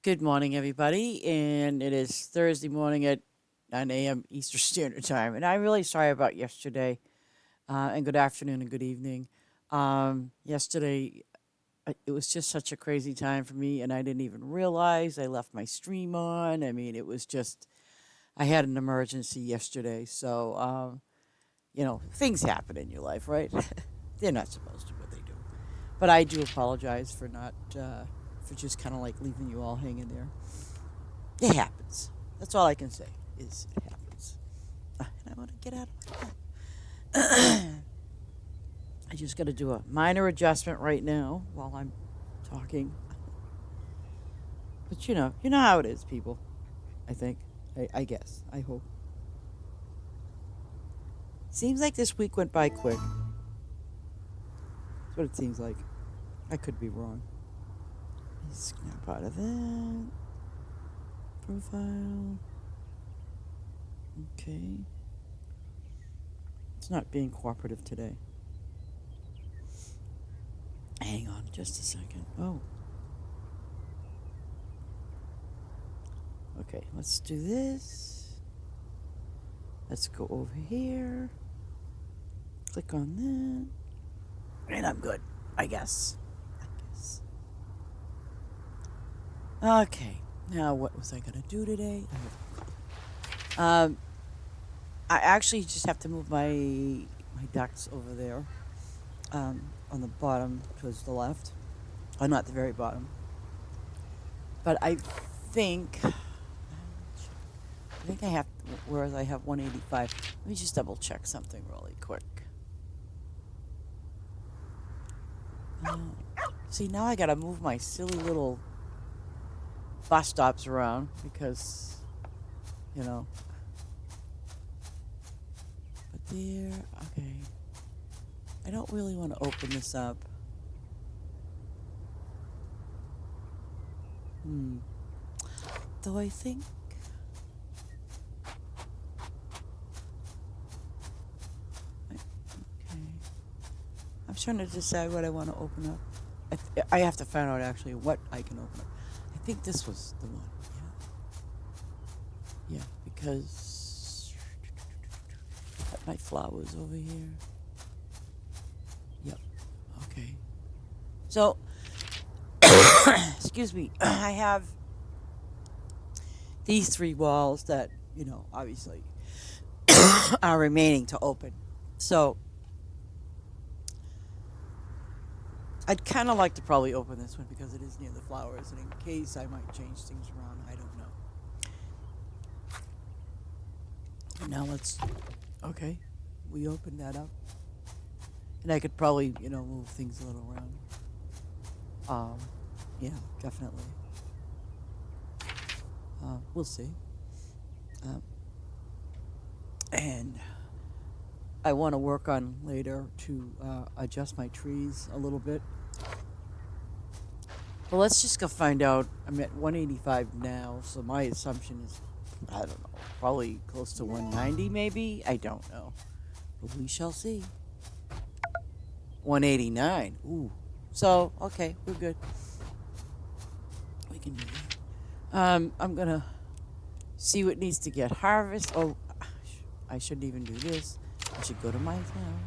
Good morning, everybody. And it is Thursday morning at 9 a.m. Eastern Standard Time. And I'm really sorry about yesterday. And good afternoon and good evening. Yesterday, it was just such a crazy time for me, and I didn't even realize I left my stream on. I mean, it was just, I had an emergency yesterday. So, things happen in your life, right? They're not supposed to, but they do. But I do apologize for not, for just kind of like leaving you all hanging there. It happens. That's all I can say is it happens. And I want to get out of my bed. I just got to do a minor adjustment right now while I'm talking. But you know how it is, people. I think. I guess. I hope. Seems like this week went by quick. That's what it seems like. I could be wrong. Snap out of that. Profile. Okay. It's not being cooperative today. Hang on just a second. Oh. Okay, let's do this. Let's go over here. Click on that. And I'm good, I guess. Okay, now what was I going to do today? Um, I actually just have to move my ducks over there on the bottom towards the left. Oh, not the very bottom. But I think I have, whereas I have 185. Let me just double check something really quick. See, now I gotta move my silly little bus stops around because, you know. But there, okay. I don't really want to open this up. Though I think. Okay. I'm trying to decide what I want to open up. I have to find out actually what I can open up. I think this was the one. Yeah. Yeah, because my flowers over here. Yep. Okay. So, excuse me. I have these three walls that, obviously are remaining to open. So, I'd kind of like to probably open this one because it is near the flowers, and in case I might change things around, I don't know. Now let's. Okay, we opened that up, and I could probably, move things a little around. Yeah, definitely. We'll see. Um, and I want to work on later to adjust my trees a little bit. Well, let's just go find out. I'm at 185 now, so my assumption is, I don't know, probably close to 190 maybe? I don't know. But we shall see. 189. Ooh. So, okay, we're good. We can do that. I'm going to see what needs to get harvested. Oh, I shouldn't even do this. I should go to my town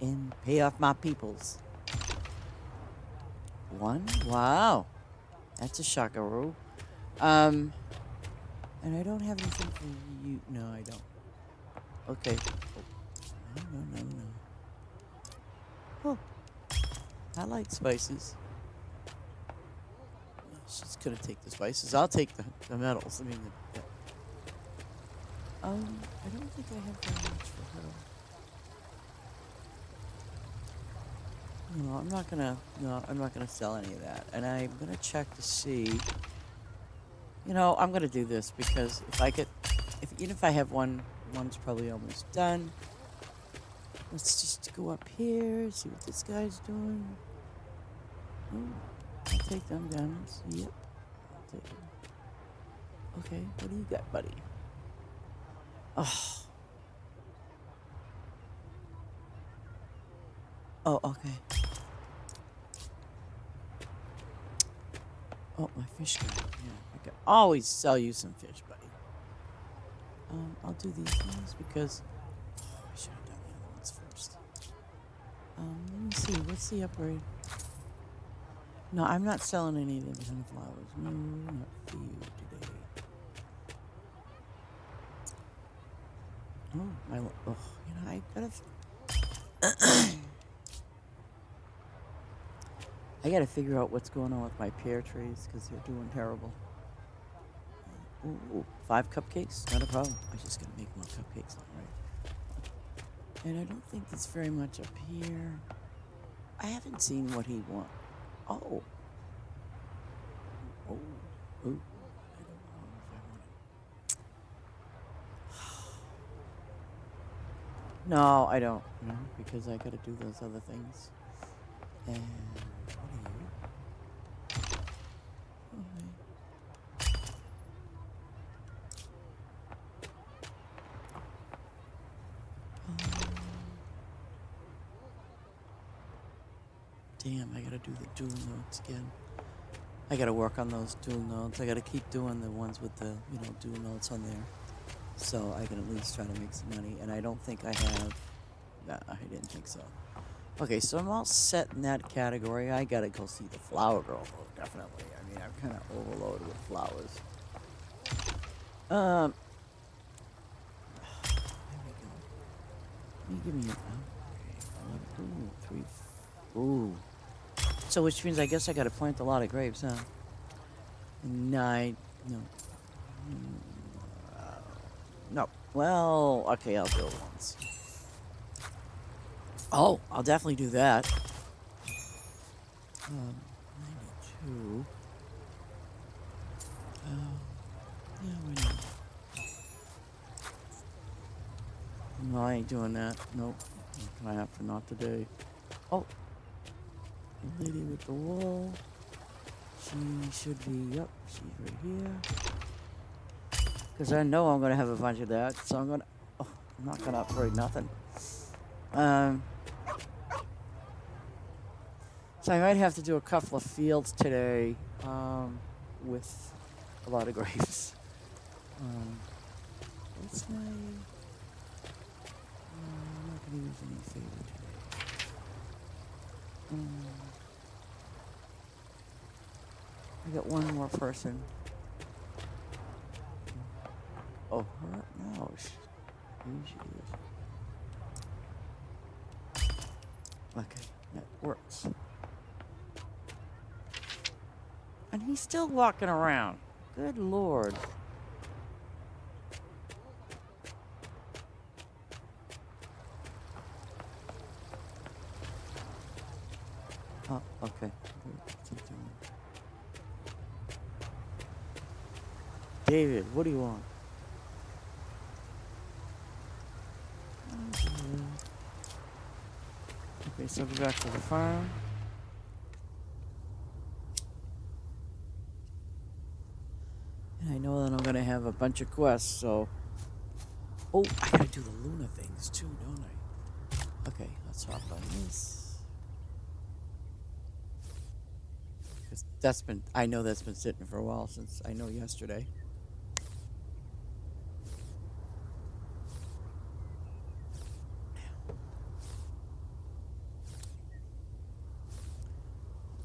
and pay off my peoples. One? Wow. That's a shockaroo. And I don't have anything for you. No, I don't. Okay. Oh. No. Oh. I like spices. She's gonna take the spices. I'll take the metals. I mean, I don't think I have very much for her. No, I'm not gonna. No, I'm not gonna sell any of that. And I'm gonna check to see. I'm gonna do this because even if I have one's probably almost done. Let's just go up here, see what this guy's doing. Oh, I'll take them diamonds. Yep, I'll take them. Okay, what do you got, buddy? Oh. Oh, okay. Oh, my fish guy. Yeah, I can always sell you some fish, buddy. I'll do these ones because I should have done the other ones first. Let me see. What's the upgrade? No, I'm not selling any of the sunflowers. No, not for you today. Oh, I gotta. I gotta figure out what's going on with my pear trees because they're doing terrible. Ooh, 5 cupcakes? Not a problem. I just gotta make more cupcakes, all right? And I don't think there's very much up here. I haven't seen what he wants. Oh. Oh. Ooh. I don't know if I want it. No, I don't. No, because I gotta do those other things. And what are you? Okay. Damn, I gotta do the dual notes again. I gotta work on those dual notes. I gotta keep doing the ones with the, dual notes on there. So I can at least try to make some money. And I don't think I have. Nah, I didn't think so. Okay, so I'm all set in that category. I gotta go see the flower girl, though, definitely. I mean, I'm kind of overloaded with flowers. There we go. Let me give me an. Okay, ooh, 3. Ooh. So which means I guess I gotta plant a lot of grapes, huh? 9. No. No. Well, okay, I'll build once. Oh, I'll definitely do that. 92. Yeah, why not? No, I ain't doing that. Nope. I have to not today. Oh, the lady with the wool. She should be, yep, she's right here. Because I know I'm going to have a bunch of that, so I'm not going to upgrade nothing. So I might have to do a couple of fields today, with a lot of grapes. What's my... I'm not going to use any favor today. I got one more person. Oh, her? No. Who she is. Okay, that works. And he's still walking around. Good Lord. Oh, okay. Keep doing it. David, what do you want? Okay, so go back to the farm. And I know that I'm going to have a bunch of quests, so... Oh, I got to do the Luna things too, don't I? Okay, let's hop on this. Because I know that's been sitting for a while since I know yesterday.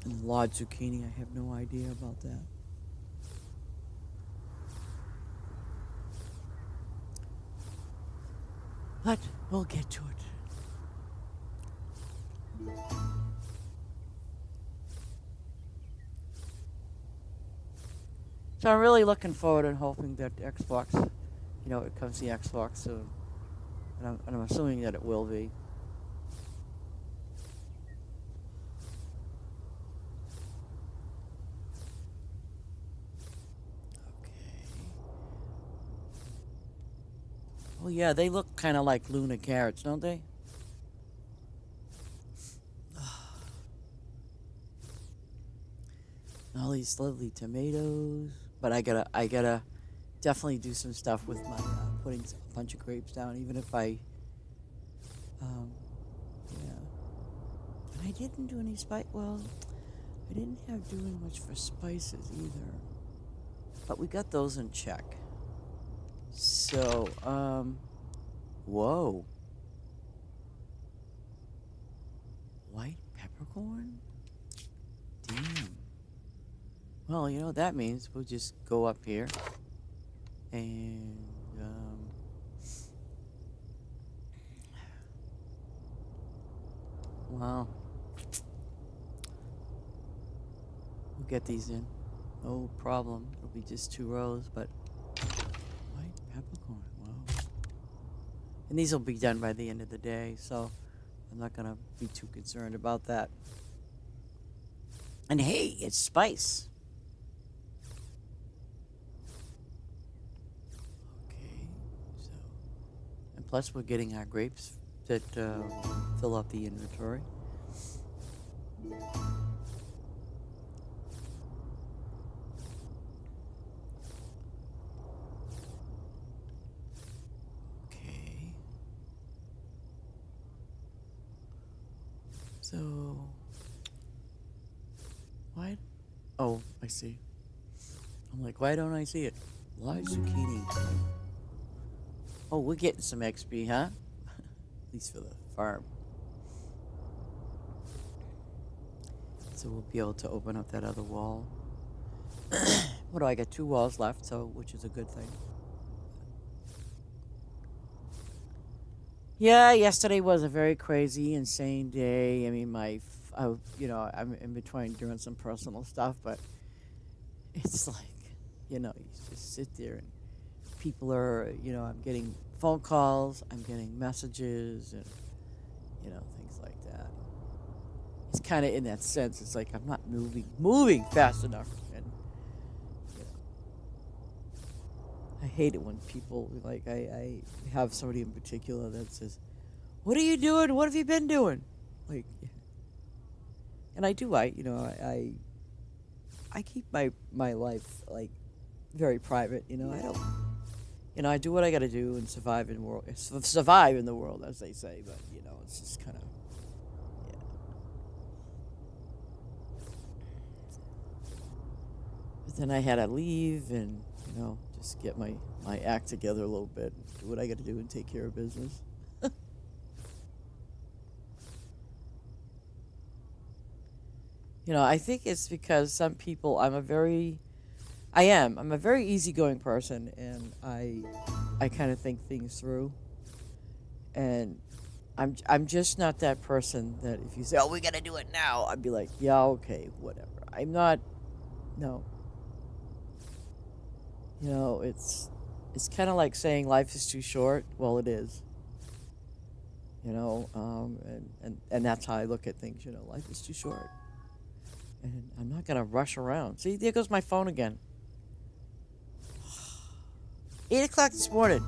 And Lord Zucchini, I have no idea about that. But we'll get to it. So I'm really looking forward and hoping that Xbox, it comes the Xbox soon. And I'm assuming that it will be. Oh yeah, they look kind of like Luna carrots, don't they? All these lovely tomatoes. But I gotta definitely do some stuff with my putting a bunch of grapes down, even if yeah. And I didn't do any spice. Well, I didn't have doing much for spices either. But we got those in check. So, whoa. White peppercorn? Damn. Well, you know what that means? We'll just go up here and, wow. We'll get these in. No problem. It'll be just 2 rows, but white peppercorn. Wow. And these will be done by the end of the day, so I'm not going to be too concerned about that. And hey, it's spice. Okay, so. And plus, we're getting our grapes that fill up the inventory. Okay. So, why? Oh, I see. I'm like, why don't I see it? Live zucchini. Oh, we're getting some XP, huh? At least for the farm. So we'll be able to open up that other wall. What do I got? 2 walls left, so which is a good thing. Yeah, yesterday was a very crazy, insane day. I mean, I'm in between doing some personal stuff, but it's like, you just sit there and people are, I'm getting phone calls, I'm getting messages, and, things like that. It's kind of in that sense, it's like I'm not moving fast enough. And, you know, I hate it when people, like, I have somebody in particular that says, "What are you doing? What have you been doing?" Like, and I do, I keep my life, like, very private, I don't, I do what I got to do and survive in the world, as they say. But it's just kind of, yeah. But then I had to leave and just get my act together a little bit, do what I got to do, and take care of business. I think it's because some people, I'm a very easygoing person, and I kind of think things through, and I'm just not that person that if you say, "Oh, we got to do it now," I'd be like, "Yeah, okay, whatever." I'm not. No. It's kind of like saying life is too short. Well, it is. And that's how I look at things. Life is too short, and I'm not gonna rush around. See, there goes my phone again. 8 o'clock this morning.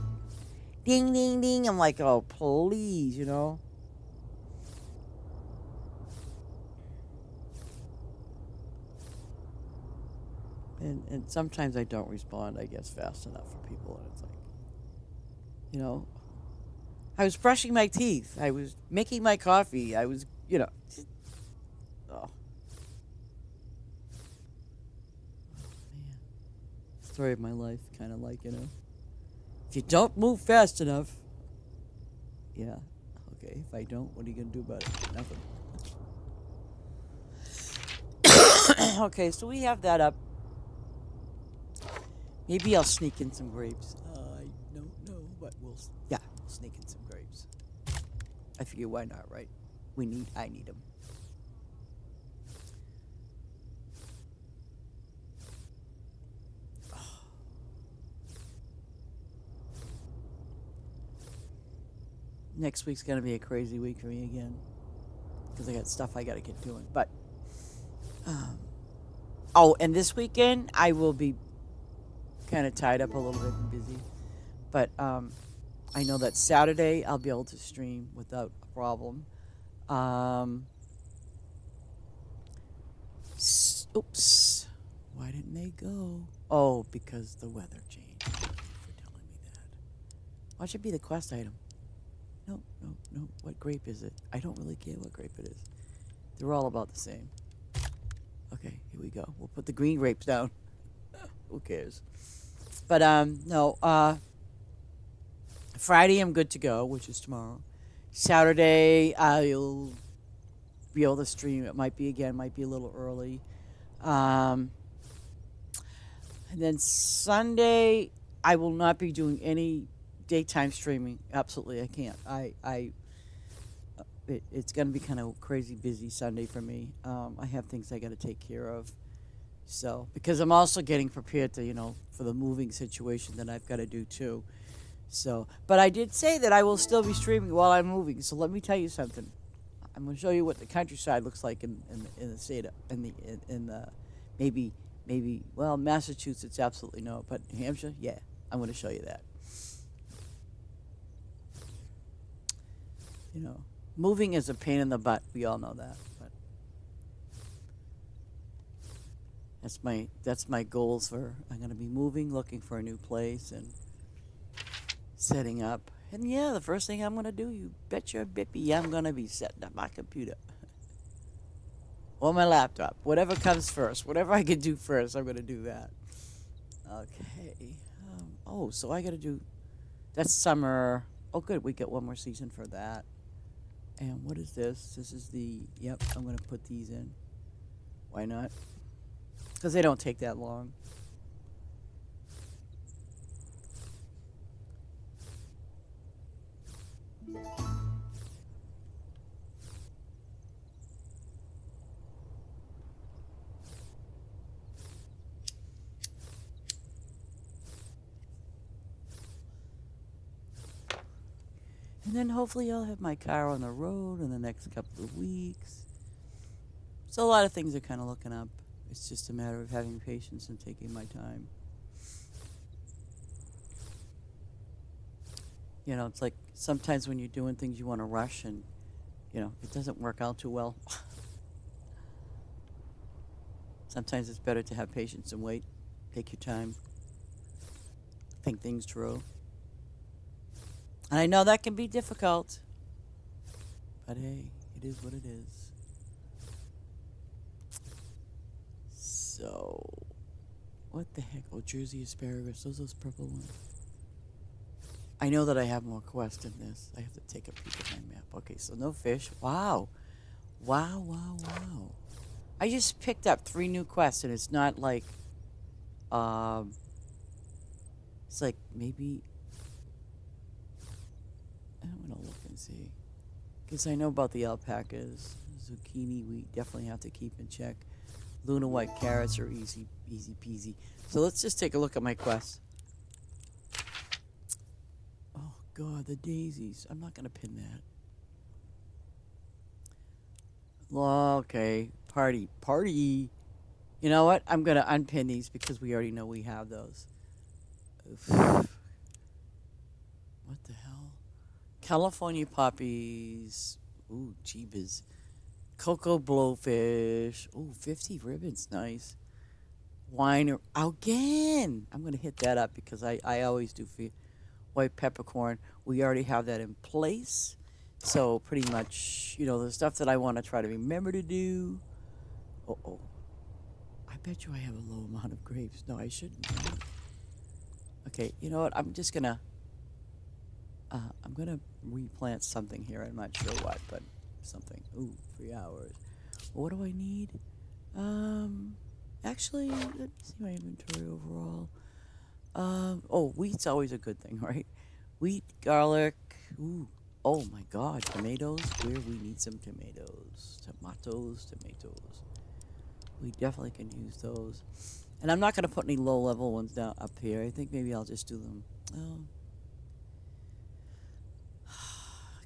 Ding, ding, ding. I'm like, oh, please. And sometimes I don't respond, I guess, fast enough for people. And it's like, you know, I was brushing my teeth. I was making my coffee. I was, oh, man. Story of my life, kind of like, if you don't move fast enough, yeah, okay, if I don't, what are you going to do about it? Nothing. Okay, so we have that up. Maybe I'll sneak in some grapes. I don't know, but we'll sneak in some grapes. I figure why not, right? I need them. Next week's gonna be a crazy week for me again because I got stuff I gotta get doing. But and this weekend I will be kind of tied up a little bit and busy. But I know that Saturday I'll be able to stream without a problem. Oops. Why didn't they go? Oh, because the weather changed. Thank you for telling me that. Why should it be the quest item? No, no, no. What grape is it? I don't really care what grape it is. They're all about the same. Okay, here we go. We'll put the green grapes down. Who cares? But no. Friday I'm good to go, which is tomorrow. Saturday I'll be able to stream. It might be a little early. Um, and then Sunday I will not be doing any daytime streaming. Absolutely, I can't. It's gonna be kind of crazy busy Sunday for me. I have things I got to take care of. So because I'm also getting prepared to for the moving situation that I've got to do too. So, but I did say that I will still be streaming while I'm moving. So let me tell you something. I'm going to show you what the countryside looks like in the state in the maybe well Massachusetts absolutely no, but New Hampshire, yeah, I'm going to show you that. You know, moving is a pain in the butt. We all know that. But that's my goals for. I'm going to be moving, looking for a new place, and setting up. And yeah, the first thing I'm going to do, you bet your bippy, I'm going to be setting up my computer or my laptop. Whatever comes first, whatever I can do first, I'm going to do that. Okay. Oh, so I got to do. That's summer. Oh, good. We get one more season for that. And what is this? This is the. Yep, I'm going to put these in. Why not? Because they don't take that long. And then hopefully I'll have my car on the road in the next couple of weeks. So a lot of things are kind of looking up. It's just a matter of having patience and taking my time. It's like sometimes when you're doing things you want to rush and, it doesn't work out too well. Sometimes it's better to have patience and wait. Take your time. Think things through. And I know that can be difficult. But hey, it is what it is. So, what the heck? Oh, Jersey asparagus. Those purple ones. I know that I have more quests in this. I have to take a peek at my map. Okay, so no fish. Wow. Wow, wow, wow. I just picked up 3 new quests, and it's not like, um, it's like maybe, I don't want to look and see. Because I know about the alpacas. Zucchini, we definitely have to keep in check. Luna white carrots are easy peasy. So let's just take a look at my quest. Oh God, the daisies. I'm not gonna pin that. Okay, party. You know what? I'm gonna unpin these because we already know we have those. Oof. What the hell? California poppies. Ooh, jeebas. Cocoa blowfish. Ooh, 50 ribbons. Nice. Wine again. I'm gonna hit that up because I always do white peppercorn. We already have that in place. So pretty much, the stuff that I want to try to remember to do. Oh. I bet you I have a low amount of grapes. No, I shouldn't. Okay, you know what? I'm gonna replant something here. I'm not sure what, but something. Ooh, 3 hours. What do I need? Actually, let me see my inventory overall. Oh, wheat's always a good thing, right? Wheat, garlic. Ooh, oh my God, tomatoes. Where we need some tomatoes. Tomatoes. We definitely can use those. And I'm not gonna put any low-level ones down up here. I think maybe I'll just do them. Oh.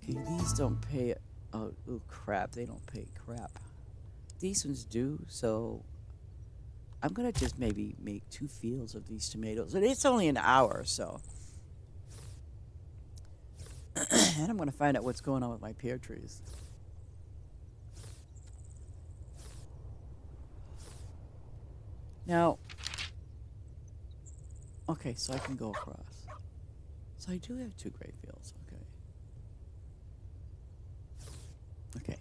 Okay, these don't pay. Oh, crap. They don't pay crap. These ones do, so I'm going to just maybe make 2 fields of these tomatoes. And it's only an hour, so. And I'm going to find out what's going on with my pear trees. Now, okay, so I can go across. So I do have 2 grape fields, okay. Okay.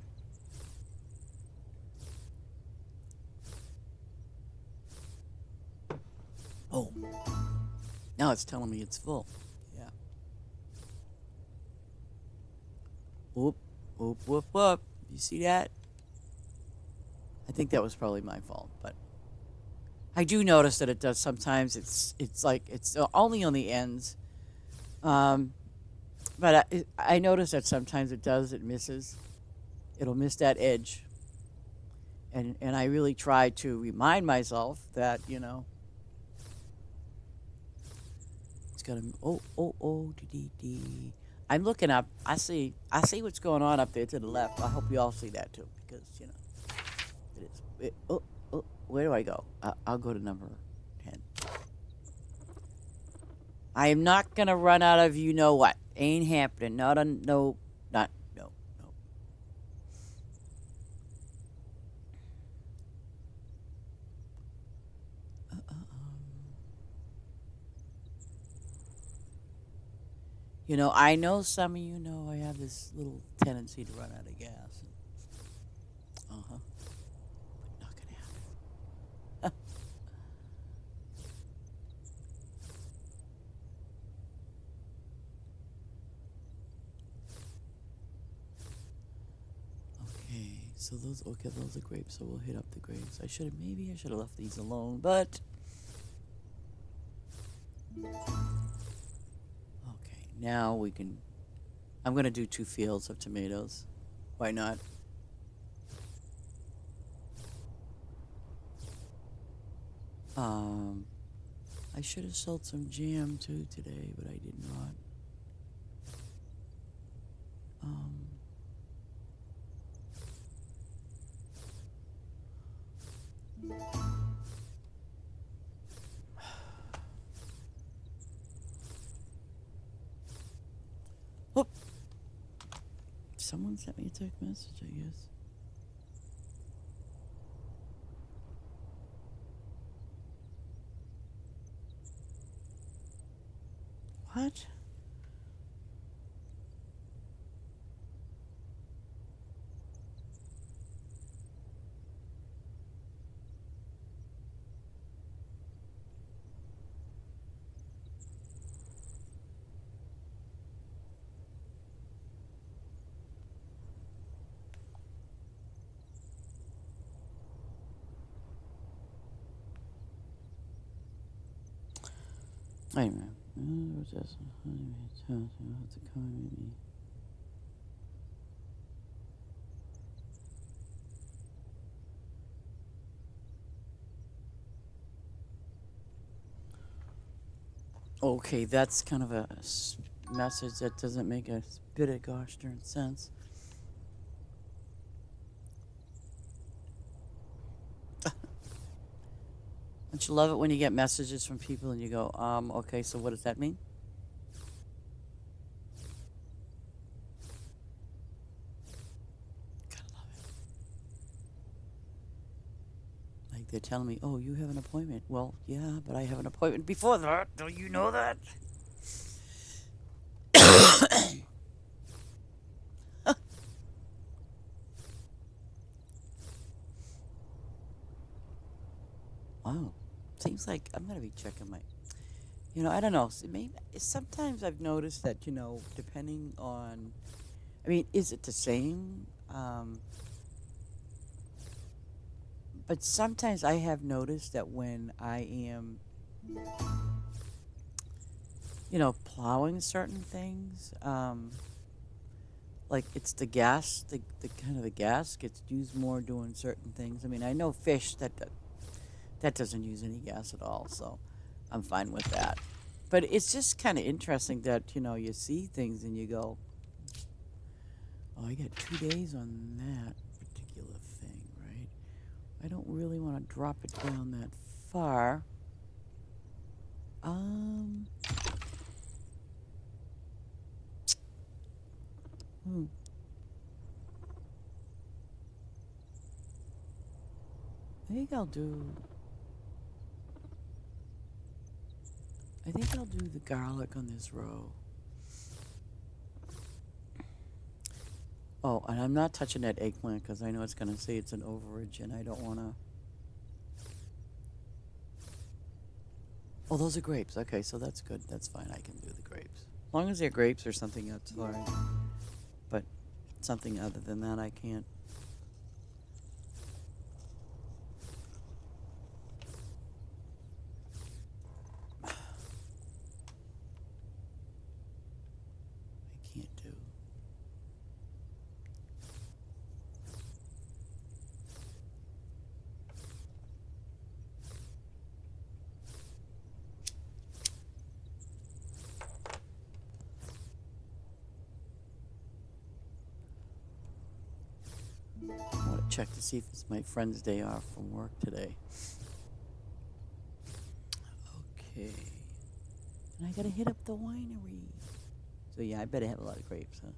Oh, now it's telling me it's full. Yeah. Whoop, whoop, whoop, whoop. You see that? I think that was probably my fault, but I do notice that it does sometimes. It's like it's only on the ends. Um, but I notice that sometimes it does. It misses. It'll miss that edge, and I really try to remind myself that it's gonna. Oh, oh, oh, dee, dee, dee. I'm looking up. I see what's going on up there to the left. I hope you all see that too, because it is. Oh, oh, where do I go? I'll go to number 10. I am not gonna run out of you know what. Ain't happening. Not on no. Not no no. I know some of you know I have this little tendency to run out of gas. Uh huh. Not gonna happen. Okay, so those are grapes. So we'll hit up the grapes. Maybe I should have left these alone, but okay. Now we can. I'm gonna do 2 fields of tomatoes. Why not? Um, I should have sold some jam too today, but I did not. Um, whoop. Someone sent me a text message, I guess. What? Wait a minute. What's this? Okay, that's kind of a message that doesn't make a bit of gosh darn sense. Don't you love it when you get messages from people and you go, okay, so what does that mean? Gotta love it. Like they're telling me, oh, you have an appointment. Well, yeah, but I have an appointment before that. Don't you know that? Wow. Seems like I'm gonna be checking my. I don't know. Maybe sometimes I've noticed that depending on. I mean, is it the same? But sometimes I have noticed that when I am, plowing certain things, like it's the gas, the kind of the gas gets used more doing certain things. I mean, I know fish that doesn't use any gas at all, so I'm fine with that. But it's just kind of interesting that you see things and you go, oh, I got 2 days on that particular thing, right? I don't really want to drop it down that far. Um, hmm. I think I'll do. I think I'll do the garlic on this row. Oh, and I'm not touching that eggplant because I know it's going to say it's an overage, and I don't want to. Oh, those are grapes. Okay, so that's good. That's fine. I can do the grapes. As long as they're grapes or something else, fine. But something other than that, I can't. I can't do. I want to check to see if it's my friend's day off from work today. Okay. And I gotta hit up the winery. So yeah, I better have a lot of grapes, huh?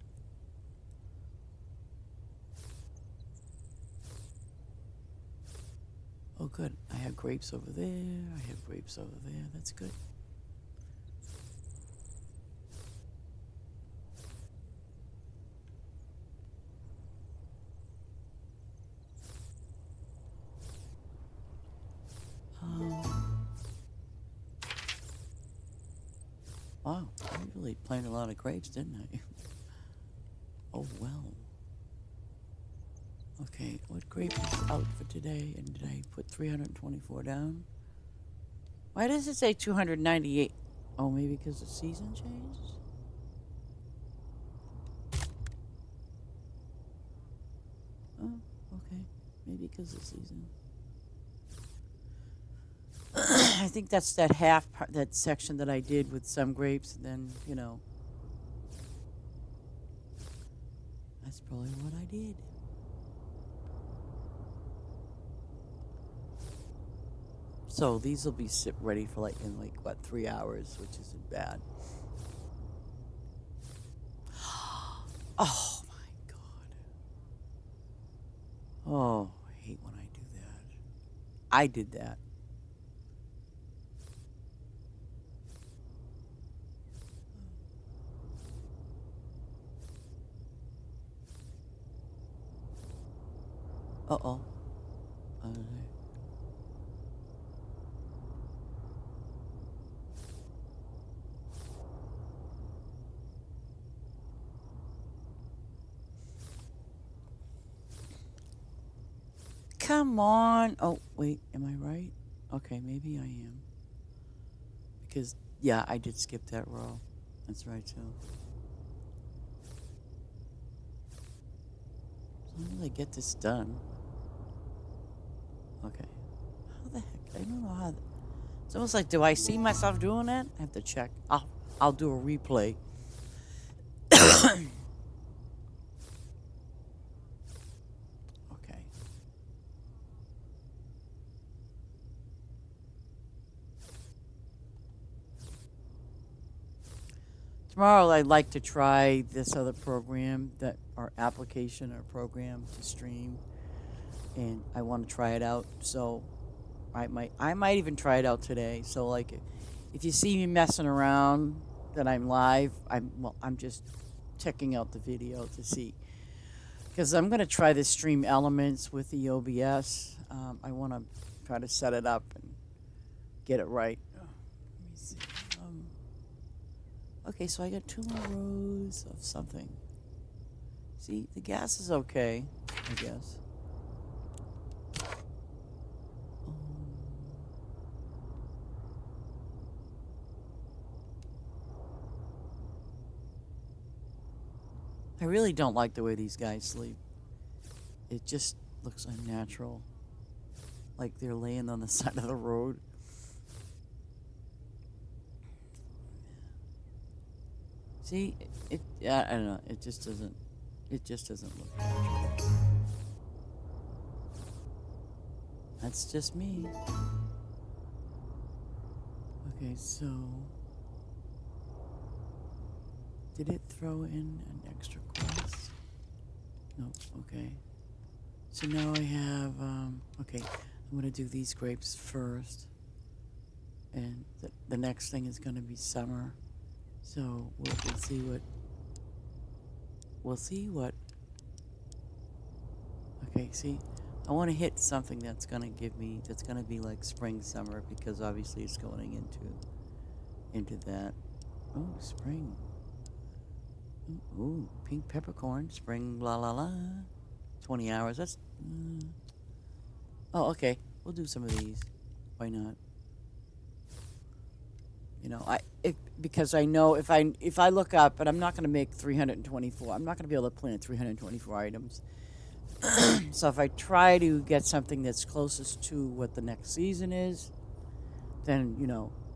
Oh, good. I have grapes over there. I have grapes over there. That's good. Um, wow, I really planted a lot of grapes, didn't I? Oh, well. Okay, what grape is out for today? And did I put 324 down? Why does it say 298? Oh, maybe because the season changed? Oh, okay. Maybe because the season. I think that's that half part, that section that I did with some grapes, and then, that's probably what I did. So these will be sit ready for in 3 hours, which isn't bad. Oh my god. Oh, I hate when I do that. I did that. Uh-oh. Uh, Come on. Oh, wait, am I right? Okay, maybe I am. Because, yeah, I did skip that row. That's right, too. As long as I get this done. Okay. How the heck? I don't know how. It's almost like, do I see myself doing that? I have to check. I'll do a replay. Okay. Tomorrow, I'd like to try this other program, that our application or program to stream, and I want to try it out. So I might even try it out today. So if you see me messing around, that I'm live, I'm just checking out the video to see, because I'm gonna try the stream elements with the OBS. I want to try to set it up and get it right. Let me see. Okay, so I got 2 more rows of something. See, the gas is okay, I guess. Um, I really don't like the way these guys sleep. It just looks unnatural. Like they're laying on the side of the road. See, I don't know. It just doesn't look natural. That's just me. Okay, so did it throw in an extra quest? No, okay. So now I have, okay, I'm going to do these grapes first. And the next thing is going to be summer. So we'll see what, we'll see what, okay, see, I want to hit something that's gonna give me that's gonna be like spring summer because obviously it's going into that. Oh, spring. Ooh, pink peppercorn, spring, la la la. 20 hours. That's. Oh, okay. We'll do some of these. Why not? I if because I know if I look up, but I'm not going to make 324. I'm not going to be able to plant 324 items. So if I try to get something that's closest to what the next season is, then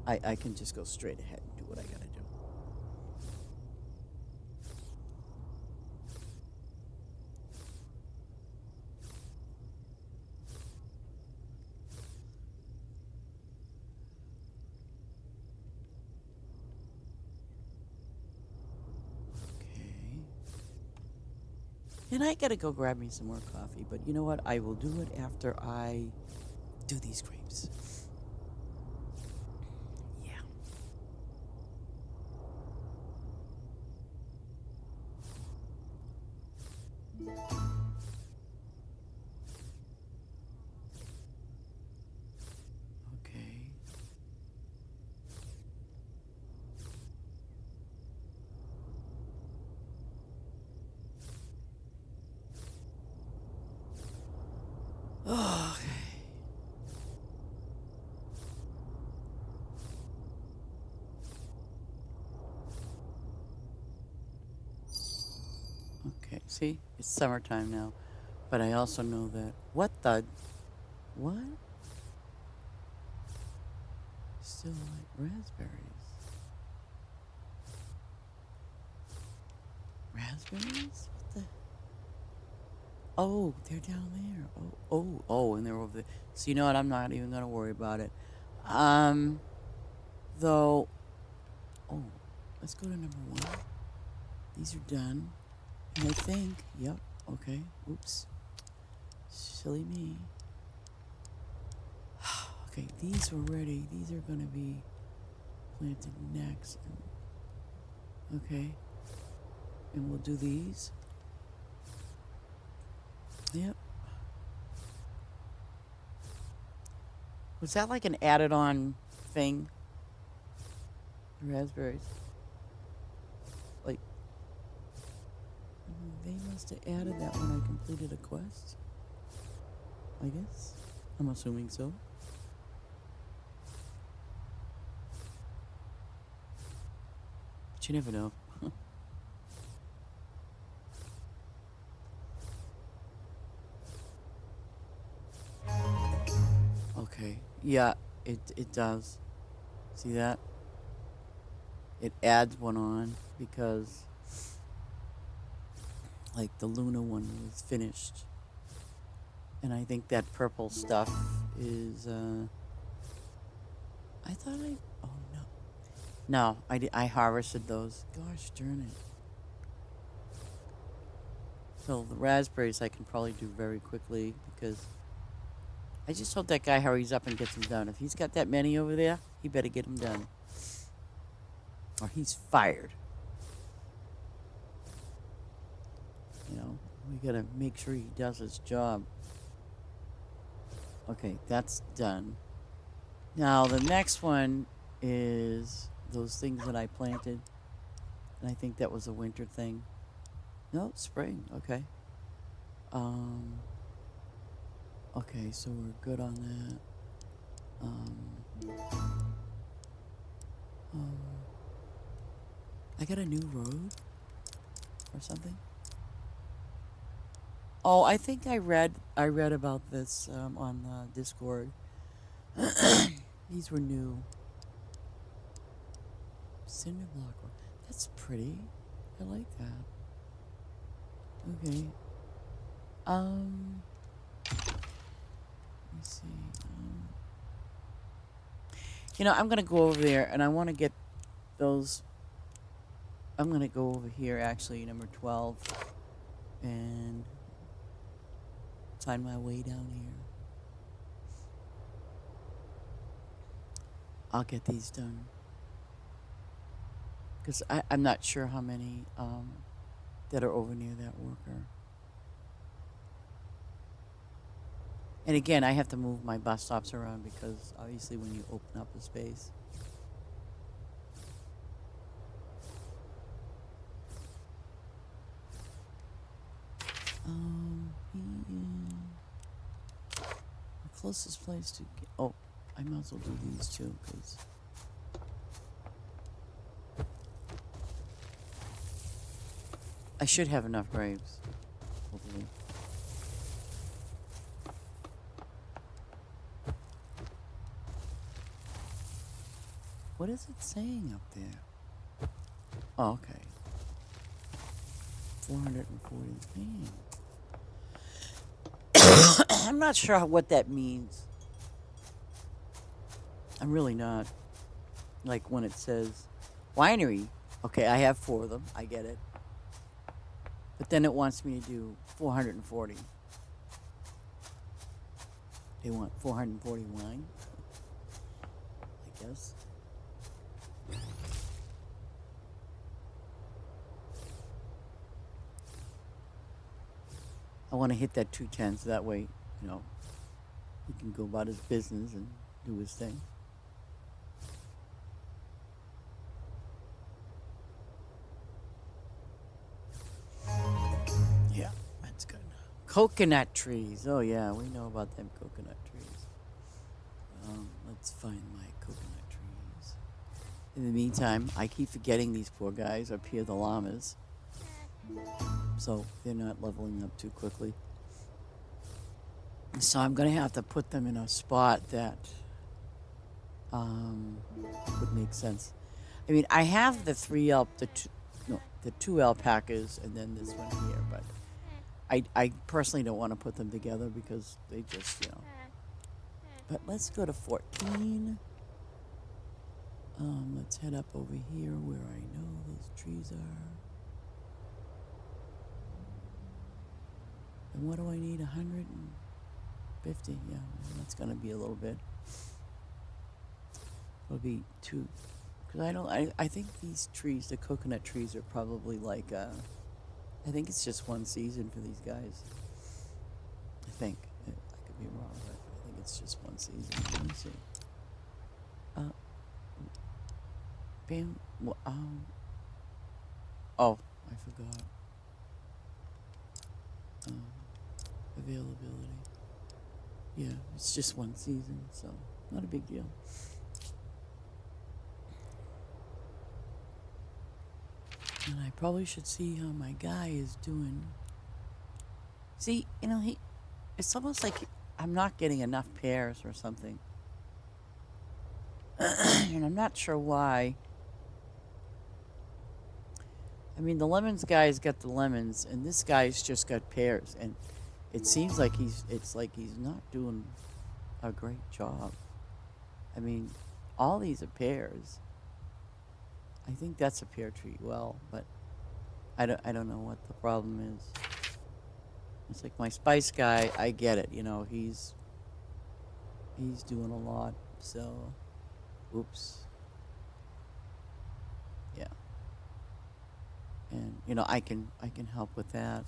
I can just go straight ahead and do what I got to do. Okay. And I got to go grab me some more coffee, but you know what? I will do it after I do these grapes. Yeah. Okay. Oh, okay. See, it's summertime now, but I also know that what? Still like raspberries. Raspberries? What the? Oh, they're down there. Oh, and they're over there. So you know what? I'm not even gonna worry about it. Um, though. Oh, let's go to number one. These are done, and I think. Yep. Okay. Oops. Silly me. Okay, these were ready. These are gonna be planted next. Okay, and we'll do these. Yep. Was that like an added-on thing? Raspberries. Like, they must have added that when I completed a quest. I guess. I'm assuming so. But you never know. Okay. Yeah, it does. See that? It adds one on because like the Luna one was finished. And I think that purple stuff is I thought I oh no. No, I harvested those. Gosh darn it. So the raspberries I can probably do very quickly because I just hope that guy hurries up and gets them done. If he's got that many over there, he better get them done. Or he's fired. We gotta make sure he does his job. Okay, that's done. Now the next one is those things that I planted. And I think that was a winter thing. No, spring. Okay. Um, okay, so we're good on that. Um, um, I got a new road or something. Oh, I think I read about this on Discord. These were new. Cinder block. That's pretty. I like that. Okay. Let me see. I'm gonna go over there and I want to get those. I'm gonna go over here actually, number 12, and find my way down here. I'll get these done because I'm not sure how many that are over near that worker. And again, I have to move my bus stops around because obviously when you open up a space. The closest place to get, oh, I might as well do these two because I should have enough grapes, hopefully. What is it saying up there? Oh, okay. 440. I'm not sure what that means. I'm really not. Like when it says winery. Okay, I have 4 of them. I get it. But then it wants me to do 440. They want 440 wine, I guess. I want to hit that 210 so that way, he can go about his business and do his thing. Yeah, that's good. Coconut trees. Oh, yeah, we know about them coconut trees. Let's find my coconut trees. In the meantime, I keep forgetting these poor guys up here, the llamas. So they're not leveling up too quickly. So I'm going to have to put them in a spot that would make sense. I mean, I have the the 2 alpacas and then this one here, but I personally don't want to put them together because they just. But let's go to 14. Let's head up over here where I know those trees are. And what do I need? 150. Yeah, that's going to be a little bit. It'll be 2. Because I think these trees, the coconut trees, are probably like, I think it's just 1 season for these guys. I think. I could be wrong, but I think it's just 1 season. Let me see. Bam. Oh, I forgot. Availability. Yeah, it's just 1 season, so not a big deal. And I probably should see how my guy is doing. See, it's almost like I'm not getting enough pears or something. And I'm not sure why. I mean, the lemons guy's got the lemons, and this guy's just got pears, and it seems like it's like he's not doing a great job. I mean, all these are pears. I think that's a pear tree, but I don't know what the problem is. It's like my spice guy, I get it, he's doing a lot, so oops. Yeah. And I can help with that.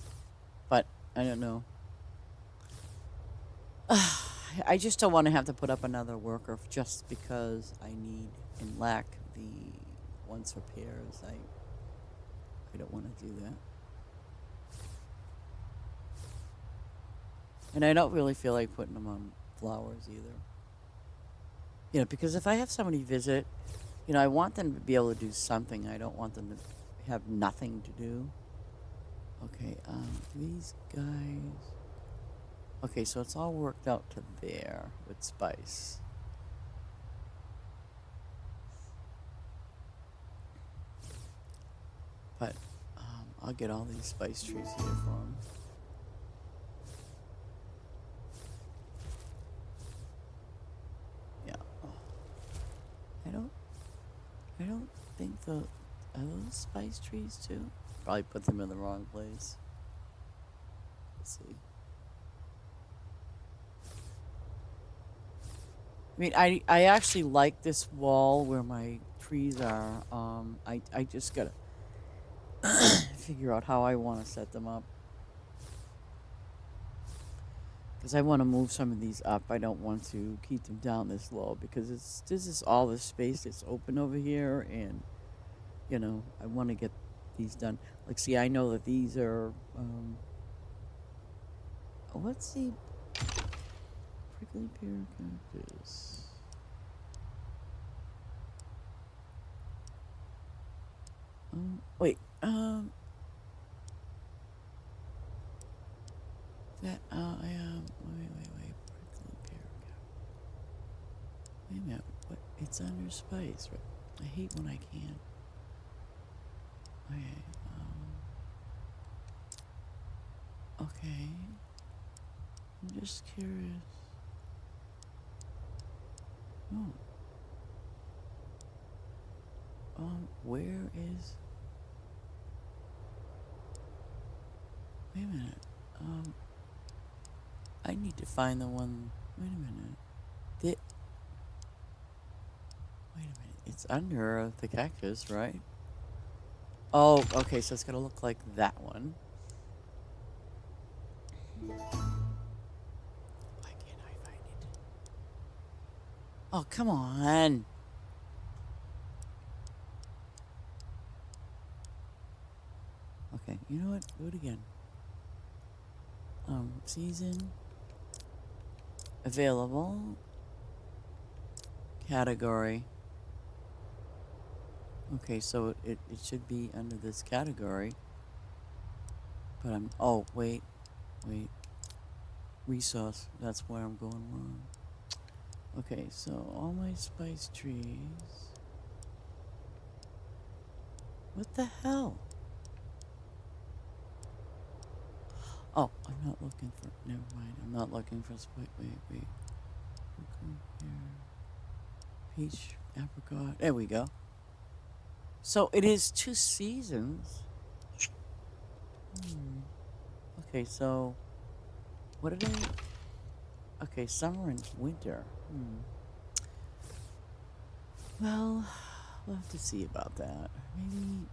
But I don't know. I just don't want to have to put up another worker just because I need and lack the ones for pears. I don't want to do that. And I don't really feel like putting them on flowers either. Because if I have somebody visit, I want them to be able to do something. I don't want them to have nothing to do. Okay, these guys. Okay, so it's all worked out to there with spice. But I'll get all these spice trees here for them. Yeah. I don't think are those spice trees too? Probably put them in the wrong place. Let's see. I mean, I actually like this wall where my trees are. I just gotta figure out how I want to set them up. because I want to move some of these up. I don't want to keep them down this low because this is all the space that's open over here, and I want to get these done. Like, see, I know that these are. What's the prickly pear cactus? Wait. That I am. Wait. Prickly pear cactus. Wait a minute. What? It's under spice, right? I hate when I can't. Okay. Okay. I'm just curious. Oh. Where is? Wait a minute. I need to find the one. Wait a minute. Wait a minute. It's under the cactus, right? Oh, okay. So it's gonna look like that one. Why can't I find it? Oh, come on. Okay, you know what? Do it again. Season. Available. Category. Okay, so it should be under this category. But oh, wait. Resource. That's where I'm going wrong. Okay, so all my spice trees. What the hell? Oh, I'm not looking for. Never mind. I'm not looking for spice. Wait. Peach, apricot. There we go. So it is 2 seasons. Okay, so what did I? Okay, summer and winter. Well, we'll have to see about that. Maybe.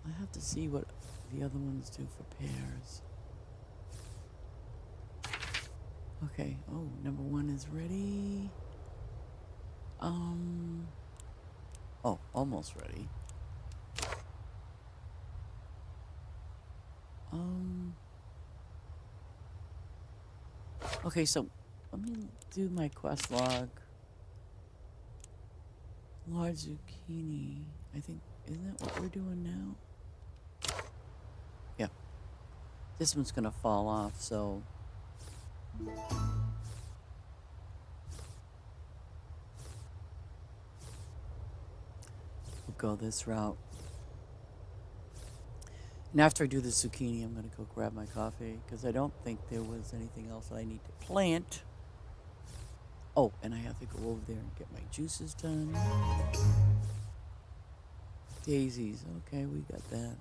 I have to see what the other ones do for pears. Okay. Oh, number 1 is ready. Oh, almost ready. Okay, so let me do my quest log. Large zucchini. I think, isn't that what we're doing now? Yeah. This one's gonna fall off, so. We'll go this route. And after I do the zucchini, I'm gonna go grab my coffee, because I don't think there was anything else that I need to plant. Oh, and I have to go over there and get my juices done. Daisies. Okay, we got that.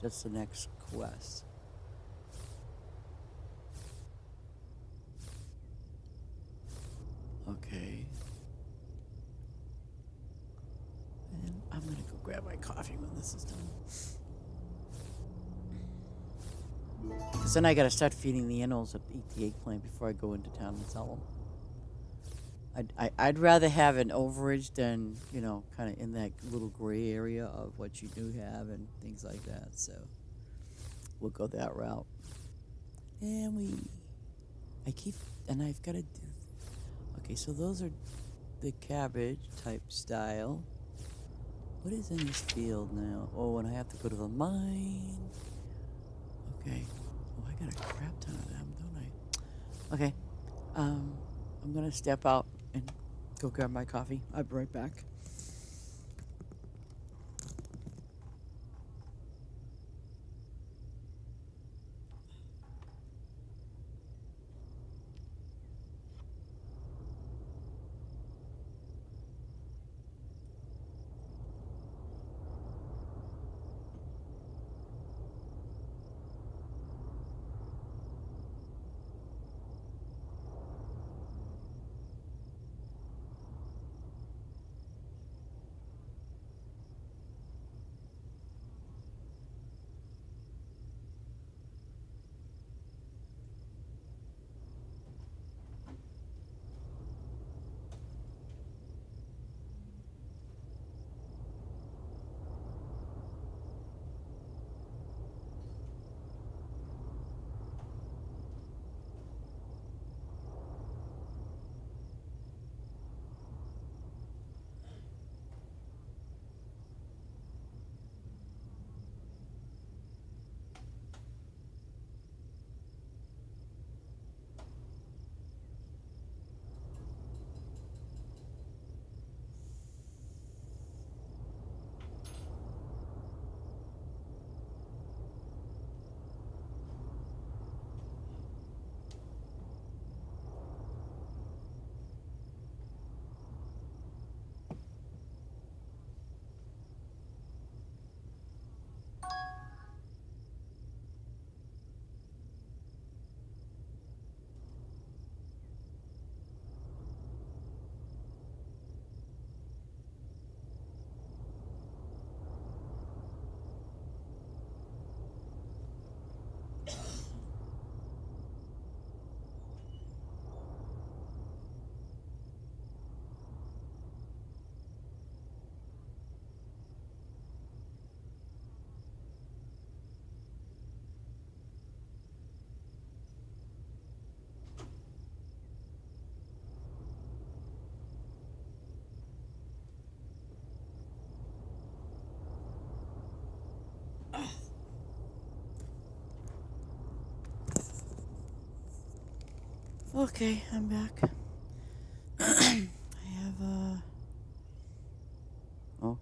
That's the next quest. Okay. And I'm gonna go grab my coffee when this is done. Because then I gotta start feeding the animals that eat the eggplant before I go into town and sell them. I'd rather have an overage than, kind of in that little gray area of what you do have and things like that. So we'll go that route. And I've got to do. Okay, so those are the cabbage type style. What is in this field now? Oh, and I have to go to the mine. Okay. Oh, I got a crap ton of them, don't I? Okay. I'm gonna step out and go grab my coffee. I'll be right back. Okay, I'm back. I have oh,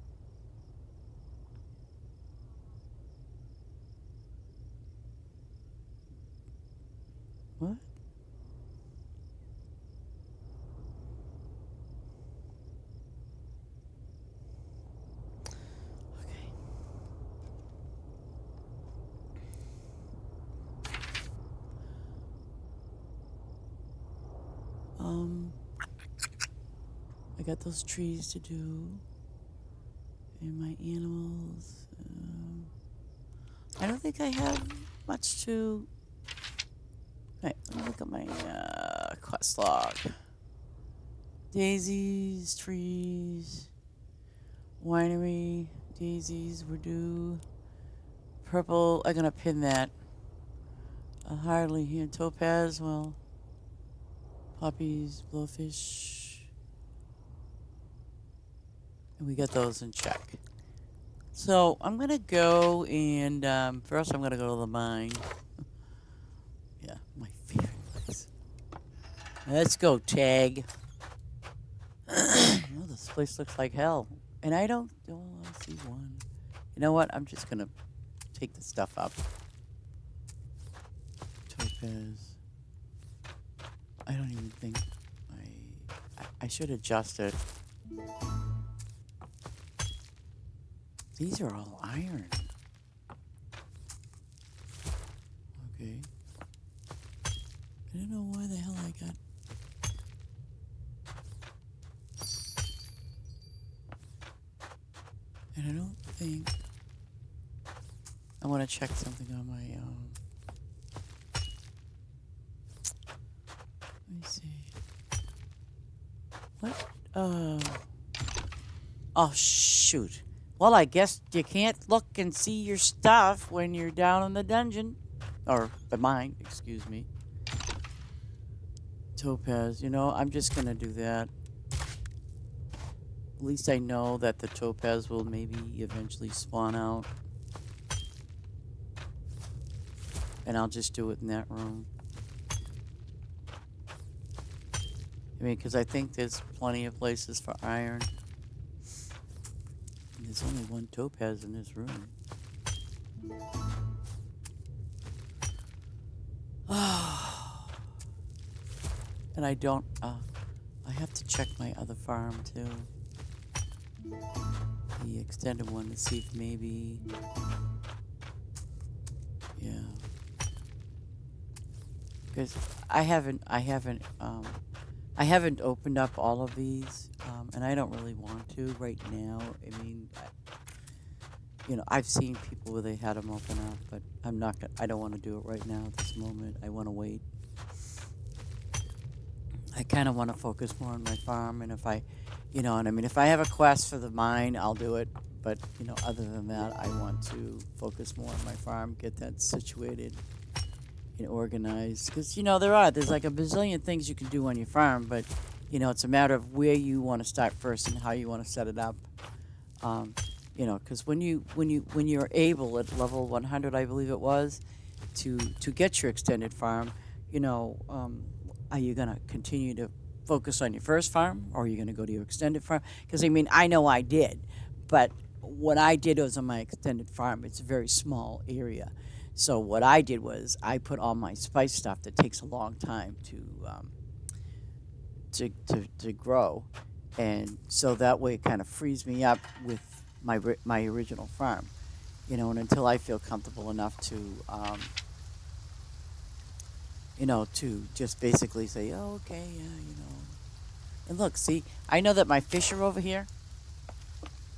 what? Okay. Um, I got those trees to do, and my animals. I don't think I have much to. Right, let me look at my quest log. Daisies, trees, winery, daisies were due. Purple, I'm gonna pin that. Hardly here. Topaz, well, poppies, blowfish. And we got those in check. So I'm gonna go and first I'm gonna go to the mine. Yeah, my favorite place. Let's go, Tag. Oh, this place looks like hell. And I don't. Oh, I see one. You know what? I'm just gonna take the stuff up. Topaz. I don't even think I should adjust it. These are all iron. Okay. I don't know why the hell I got. And I don't think. I want to check something on my. Let me see. What? Oh, shoot. Well, I guess you can't look and see your stuff when you're down in the dungeon. Or the mine, excuse me. Topaz, I'm just going to do that. At least I know that the topaz will maybe eventually spawn out. And I'll just do it in that room. I mean, because I think there's plenty of places for iron. And there's only one topaz in this room. And I don't, I have to check my other farm too. The extended one to see if maybe, yeah. Because I haven't opened up all of these, and I don't really want to right now. I mean, I've seen people where they had them open up, but I don't want to do it right now at this moment. I want to wait. I kind of want to focus more on my farm, and if I, and I mean, if I have a quest for the mine, I'll do it. But, other than that, I want to focus more on my farm, get that situated and organized. Because, there's like a bazillion things you can do on your farm, but, it's a matter of where you want to start first and how you want to set it up. Because when you're able at level 100, I believe it was, to get your extended farm, are you going to continue to focus on your first farm, or are you going to go to your extended farm? Because, I mean, I know I did, but what I did was on my extended farm, it's a very small area. So what I did was I put all my spice stuff that takes a long time to grow, and so that way it kind of frees me up with my original farm, and until I feel comfortable enough to just basically say, oh, okay, yeah. And look, see, I know that my fish are over here,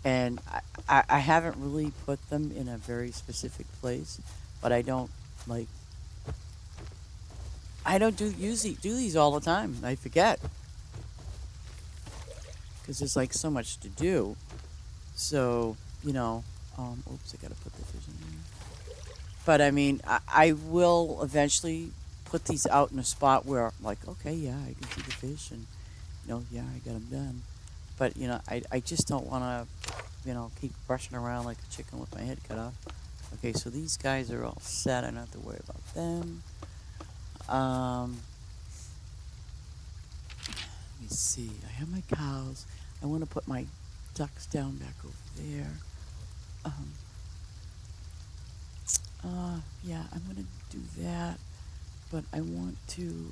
and I haven't really put them in a very specific place, but like, I don't do these all the time. I forget because there's like so much to do. So, oops, I gotta put the fish in there. But I mean, I will eventually put these out in a spot where I'm like, okay, yeah, I can see the fish, and yeah, I got them done. But I just don't want to, keep brushing around like a chicken with my head cut off. Okay, so these guys are all set. I don't have to worry about them. Um, Let me see. I have my cows. I want to put my ducks down back over there. Um, yeah, I'm gonna do that. But I want to,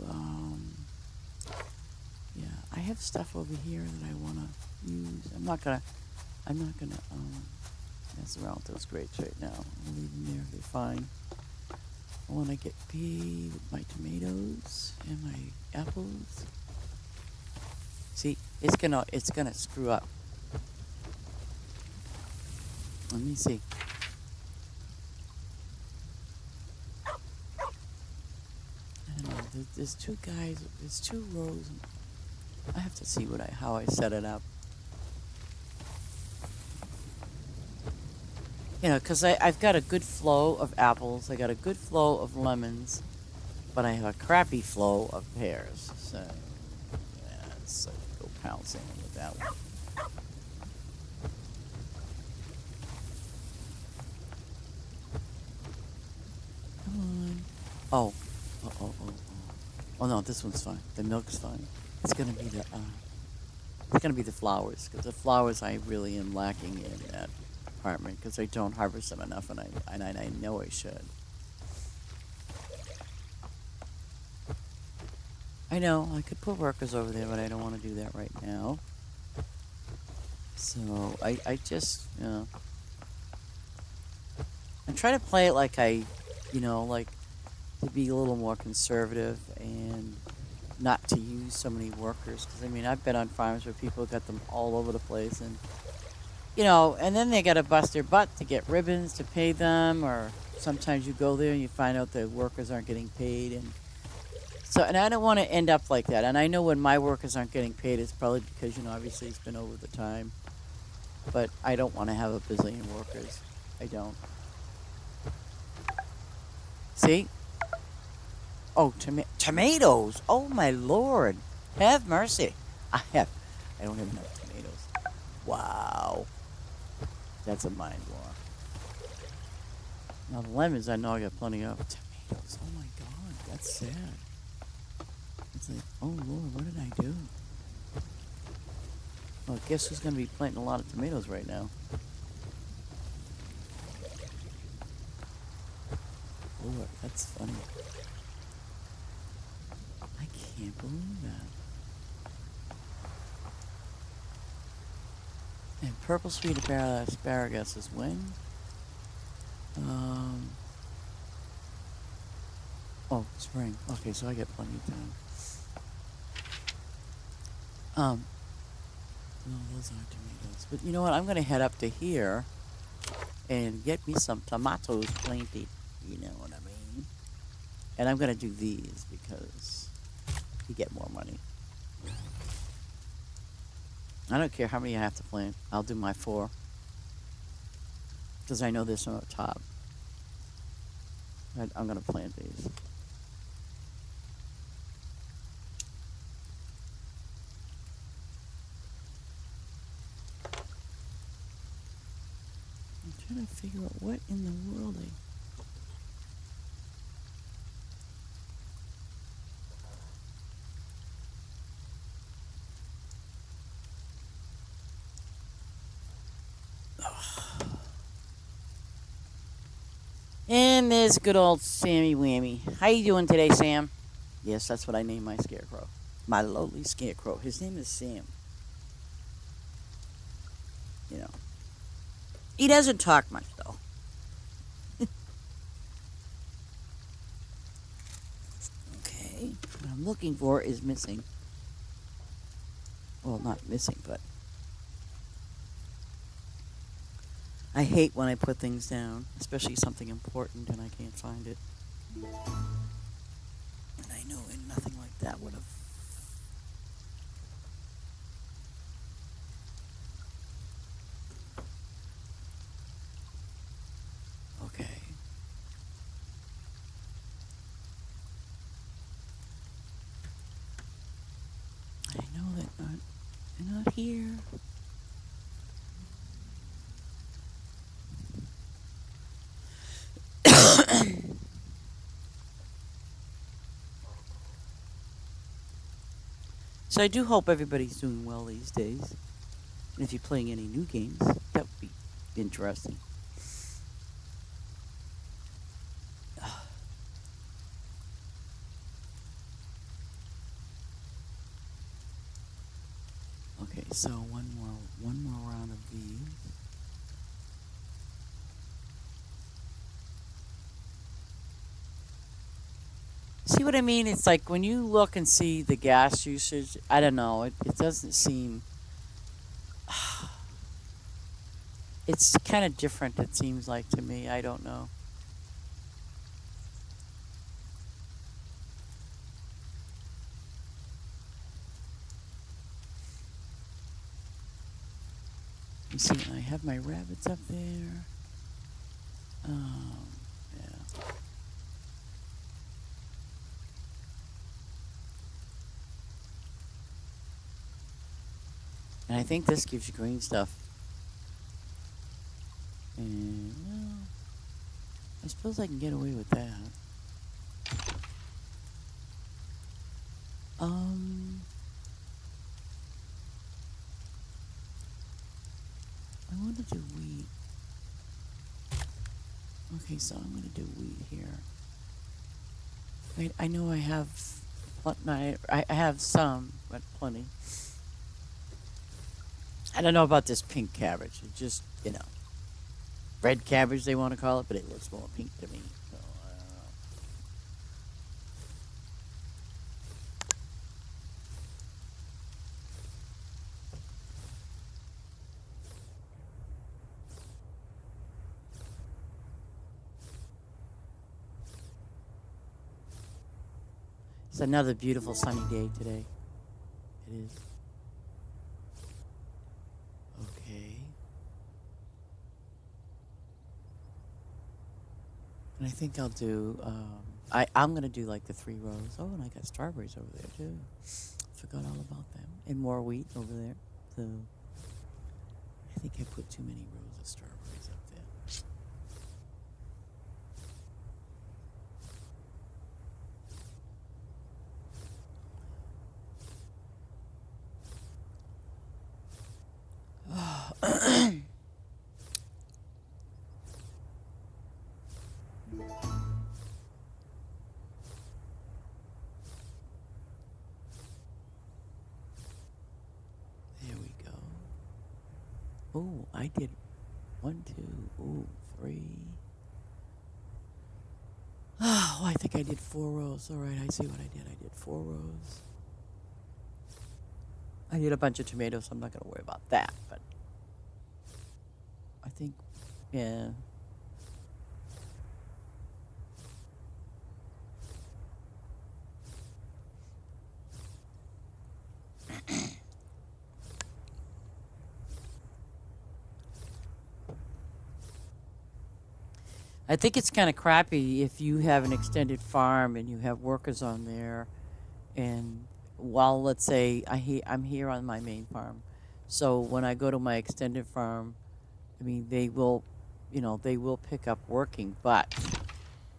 yeah, I have stuff over here that I want to use. I'm not gonna, mess around with those grapes right now. I'll leave them there. They're fine. I want to get big with my tomatoes and my apples. See, it's gonna screw up. Let me see. I don't know. There's two guys. There's two rows. I have to see how I set it up. You know, because I've got a good flow of apples. I got a good flow of lemons, but I have a crappy flow of pears. So, yeah, so go pouncing with that one. Come on. Oh. Oh, oh, oh, oh. Oh, no, this one's fine. The milk's fine. It's going to be the flowers, because the flowers I really am lacking in that apartment, because I don't harvest them enough, and I know I should. I know, I could put workers over there, but I don't want to do that right now. So, I just, I'm trying to play it like like to be a little more conservative and not to use so many workers. Because, I mean, I've been on farms where people got them all over the place, and, and then they got to bust their butt to get ribbons to pay them, or sometimes you go there and you find out the workers aren't getting paid, and I don't want to end up like that. And I know when my workers aren't getting paid, it's probably because, obviously it's been over the time. But I don't want to have a bazillion workers. I don't. See? Oh, tomatoes! Oh, my Lord! Have mercy! I don't have enough tomatoes. Wow. That's a mind blower. Now, the lemons, I know I got plenty of. Tomatoes, oh my God, that's sad. It's like, oh Lord, what did I do? Well, guess who's going to be planting a lot of tomatoes right now? Lord, that's funny. I can't believe that. And purple sweet asparagus is when? Oh, spring. Okay, so I get plenty of time. No, those aren't tomatoes. But you know what? I'm going to head up to here and get me some tomatoes planted. You know what I mean? And I'm going to do these because you get more money. I don't care how many I have to plant. I'll do my 4. Because I know there's some up top. I'm going to plant these. I'm trying to figure out what in the world And there's good old Sammy Whammy. How you doing today, Sam? Yes, that's what I named my scarecrow. My lowly scarecrow. His name is Sam. You know. He doesn't talk much, though. Okay. What I'm looking for is missing. Well, not missing, but I hate when I put things down, especially something important and I can't find it. And I know and nothing like that would have. Okay. I know that they're not here. So I do hope everybody's doing well these days. And if you're playing any new games, that would be interesting. Okay, so one more round of these. See what I mean? It's like when you look and see the gas usage, I don't know, it doesn't seem, it's kind of different, it seems like to me. I don't know. You see, I have my rabbits up there. Yeah. And I think this gives you green stuff. And, well, I suppose I can get away with that. Um, I want to do wheat. Okay, so I'm going to do wheat here. Wait, I know I have, I have some, but plenty. I don't know about this pink cabbage. It just, red cabbage they want to call it, but it looks more pink to me. So, I don't know. It's another beautiful sunny day today. It is. Okay. And I think I'll do, I'm going to do like the 3 rows. Oh, and I got strawberries over there too. Forgot all about them. And more wheat over there. So I think I put too many rows of strawberries up there. There we go. Oh, I did 1, 2, ooh, 3. Oh, I think I did 4 rows. All right, I see what I did. I did 4 rows. I did a bunch of tomatoes, so I'm not going to worry about that. But I think, yeah. I think it's kind of crappy if you have an extended farm and you have workers on there. And while, let's say, I'm here on my main farm. So when I go to my extended farm, I mean, they will pick up working, but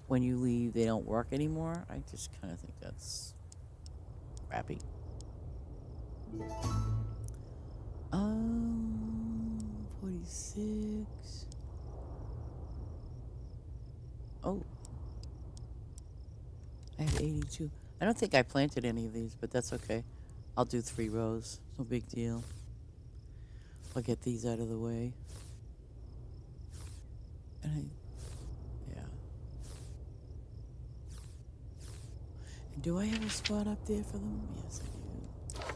when you leave, they don't work anymore. I just kind of think that's crappy. 46. Oh, I have 82. I don't think I planted any of these, but that's okay. I'll do 3 rows. No big deal. I'll get these out of the way. And yeah. And do I have a spot up there for them? Yes, I do. Okay.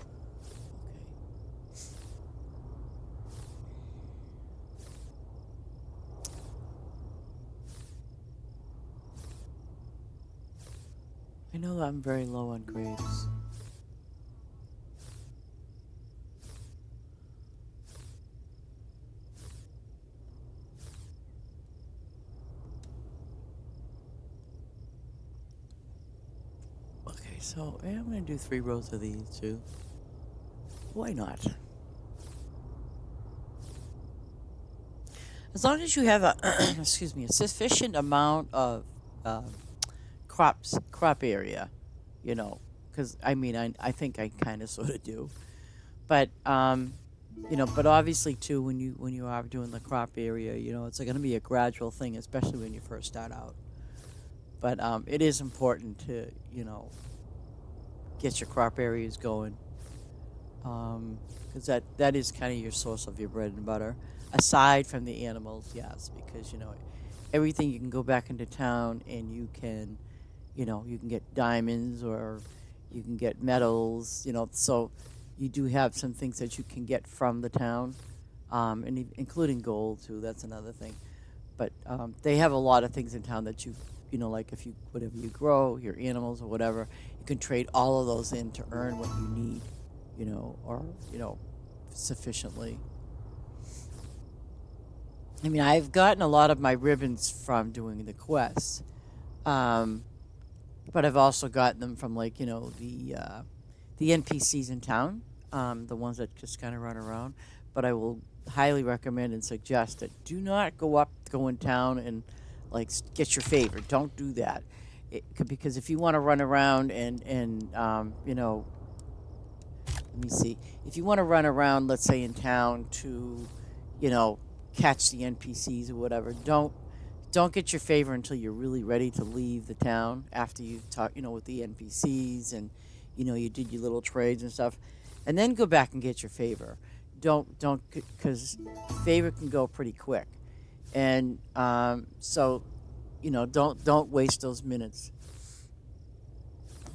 I know that I'm very low on grapes. Okay, so yeah, I'm going to do 3 rows of these too. Why not? As long as you have a, excuse me, a sufficient amount of crop area, you know, because I mean, I think I kind of sort of do. But but obviously too, when you are doing the crop area, it's going to be a gradual thing, especially when you first start out. But it is important to get your crop areas going, because that is kind of your source of your bread and butter, aside from the animals, yes, because everything you can go back into town and you can get diamonds or you can get metals, so you do have some things that you can get from the town, and including gold too. That's another thing. But they have a lot of things in town that like if you whatever you grow, your animals or whatever, you can trade all of those in to earn what you need, or sufficiently. I mean, I've gotten a lot of my ribbons from doing the quests, um, but I've also gotten them from like the NPCs in town, the ones that just kind of run around. But I will highly recommend and suggest that do not go in town and like get your favor. Don't do that. Because if you want to run around and let me see, if you want to run around, let's say in town to, you know, catch the NPCs or whatever, don't get your favor until you're really ready to leave the town after you've talked, with the NPCs and, you did your little trades and stuff, and then go back and get your favor. Don't, because favor can go pretty quick, and so, don't waste those minutes.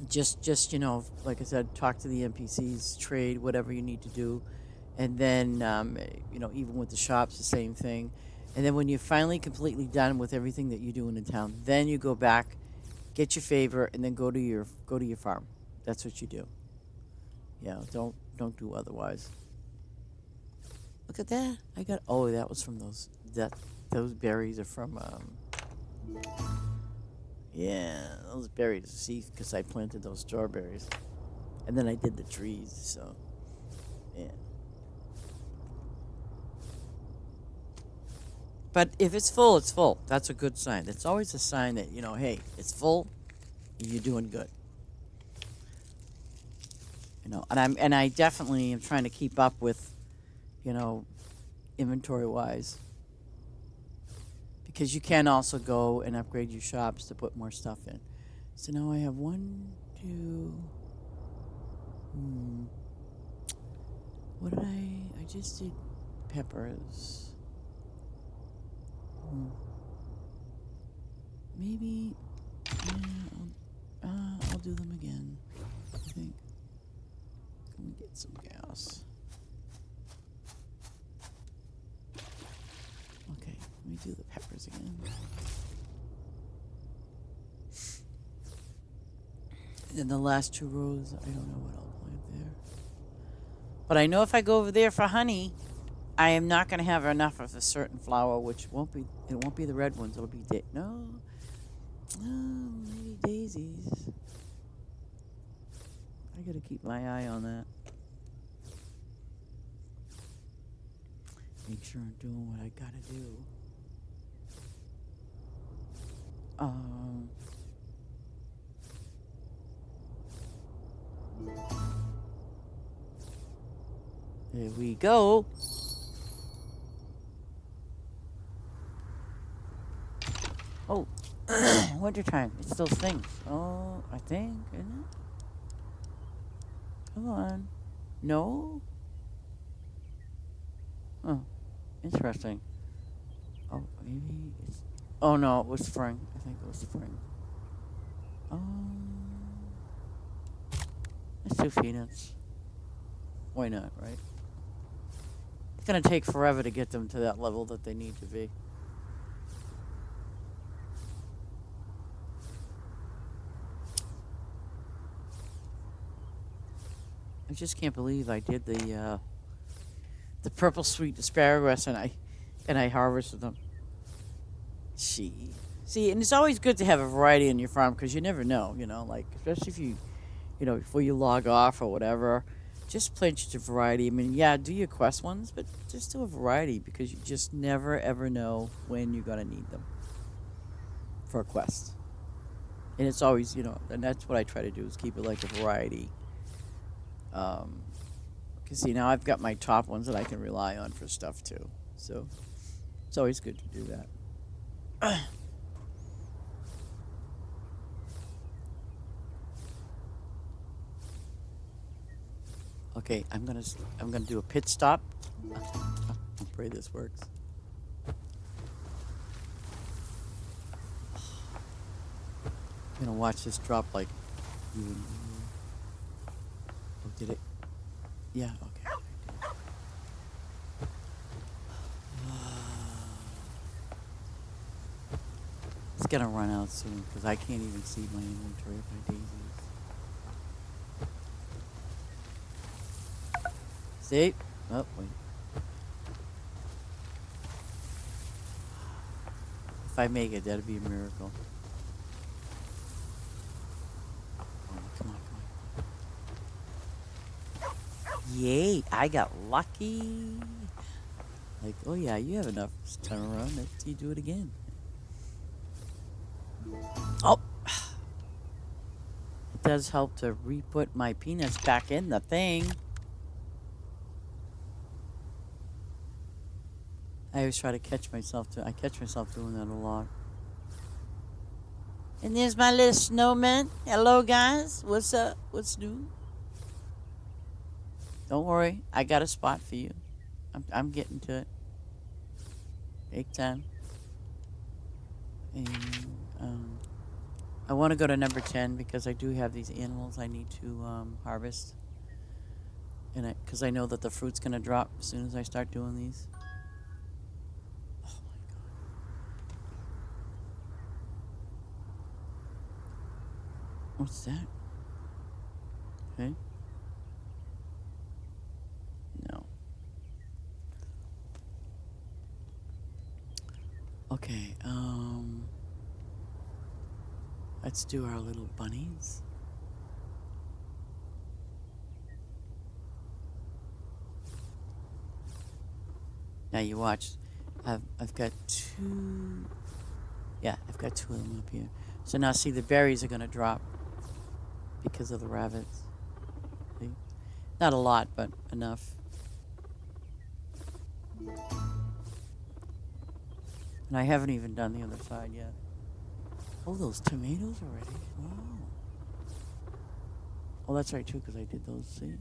Just like I said, talk to the NPCs, trade whatever you need to do, and then even with the shops, the same thing. And then when you're finally completely done with everything that you're doing in town, then you go back, get your favor, and then go to your farm. That's what you do. Yeah, don't do otherwise. Look at that. That was from those berries are from yeah, those berries. See, because I planted those strawberries, and then I did the trees. So yeah. But if it's full, it's full. That's a good sign. That's always a sign that hey, it's full. You're doing good. And I definitely am trying to keep up with you know inventory wise, because you can also go and upgrade your shops to put more stuff in. So now I have one, two. Hmm, what did I? I just did peppers. Hmm, maybe. Yeah, I'll do them again. I think. Can we get some gas? Okay, let me do the peppers again. And then the last two rows, I don't know what I'll plant there. But I know if I go over there for honey, I am not going to have enough of a certain flower, which it won't be the red ones. It'll be maybe daisies. I got to keep my eye on that. Make sure I'm doing what I got to do. Um, there we go. Oh, wintertime. It still stinks. Oh, I think, isn't it? Come on. No? Oh, interesting. Oh, maybe it's. Oh no, it was spring. I think it was spring. Um, let's do peanuts. Why not, right? It's gonna take forever to get them to that level that they need to be. I just can't believe I did the purple sweet asparagus and I harvested them. Gee. See, and it's always good to have a variety in your farm because you never know, like especially if before you log off or whatever, just plant your variety. I mean, yeah, do your quest ones, but just do a variety because you just never ever know when you're gonna need them for a quest. And it's always, and that's what I try to do is keep it like a variety. Um, Because, see, now I've got my top ones that I can rely on for stuff too. So it's always good to do that. Okay, I'm gonna do a pit stop. I pray this works. I'm gonna watch this drop like. Oh, did it? Yeah. Okay. It's gonna run out soon because I can't even see my inventory of my daisies. See? Oh wait. If I make it, that'd be a miracle. Oh, come on, come on. Yay! I got lucky. Like, oh yeah, you have enough to turn around. Let's see you do it again. Oh! It does help to re-put my peanuts back in the thing. I always try to catch myself. I catch myself doing that a lot. And there's my little snowman. Hello, guys. What's up? What's new? Don't worry. I got a spot for you. I'm getting to it. Take time. And I want to go to number 10 because I do have these animals I need to harvest. And because I know that the fruit's going to drop as soon as I start doing these. Oh my god. What's that? Okay. No. Okay, let's do our little bunnies. Now you watch. I've got two. Yeah, I've got two of them up here. So now see the berries are gonna drop because of the rabbits. See? Not a lot, but enough. And I haven't even done the other side yet. Oh, those tomatoes already. Wow. Oh, that's right too, because I did those. See?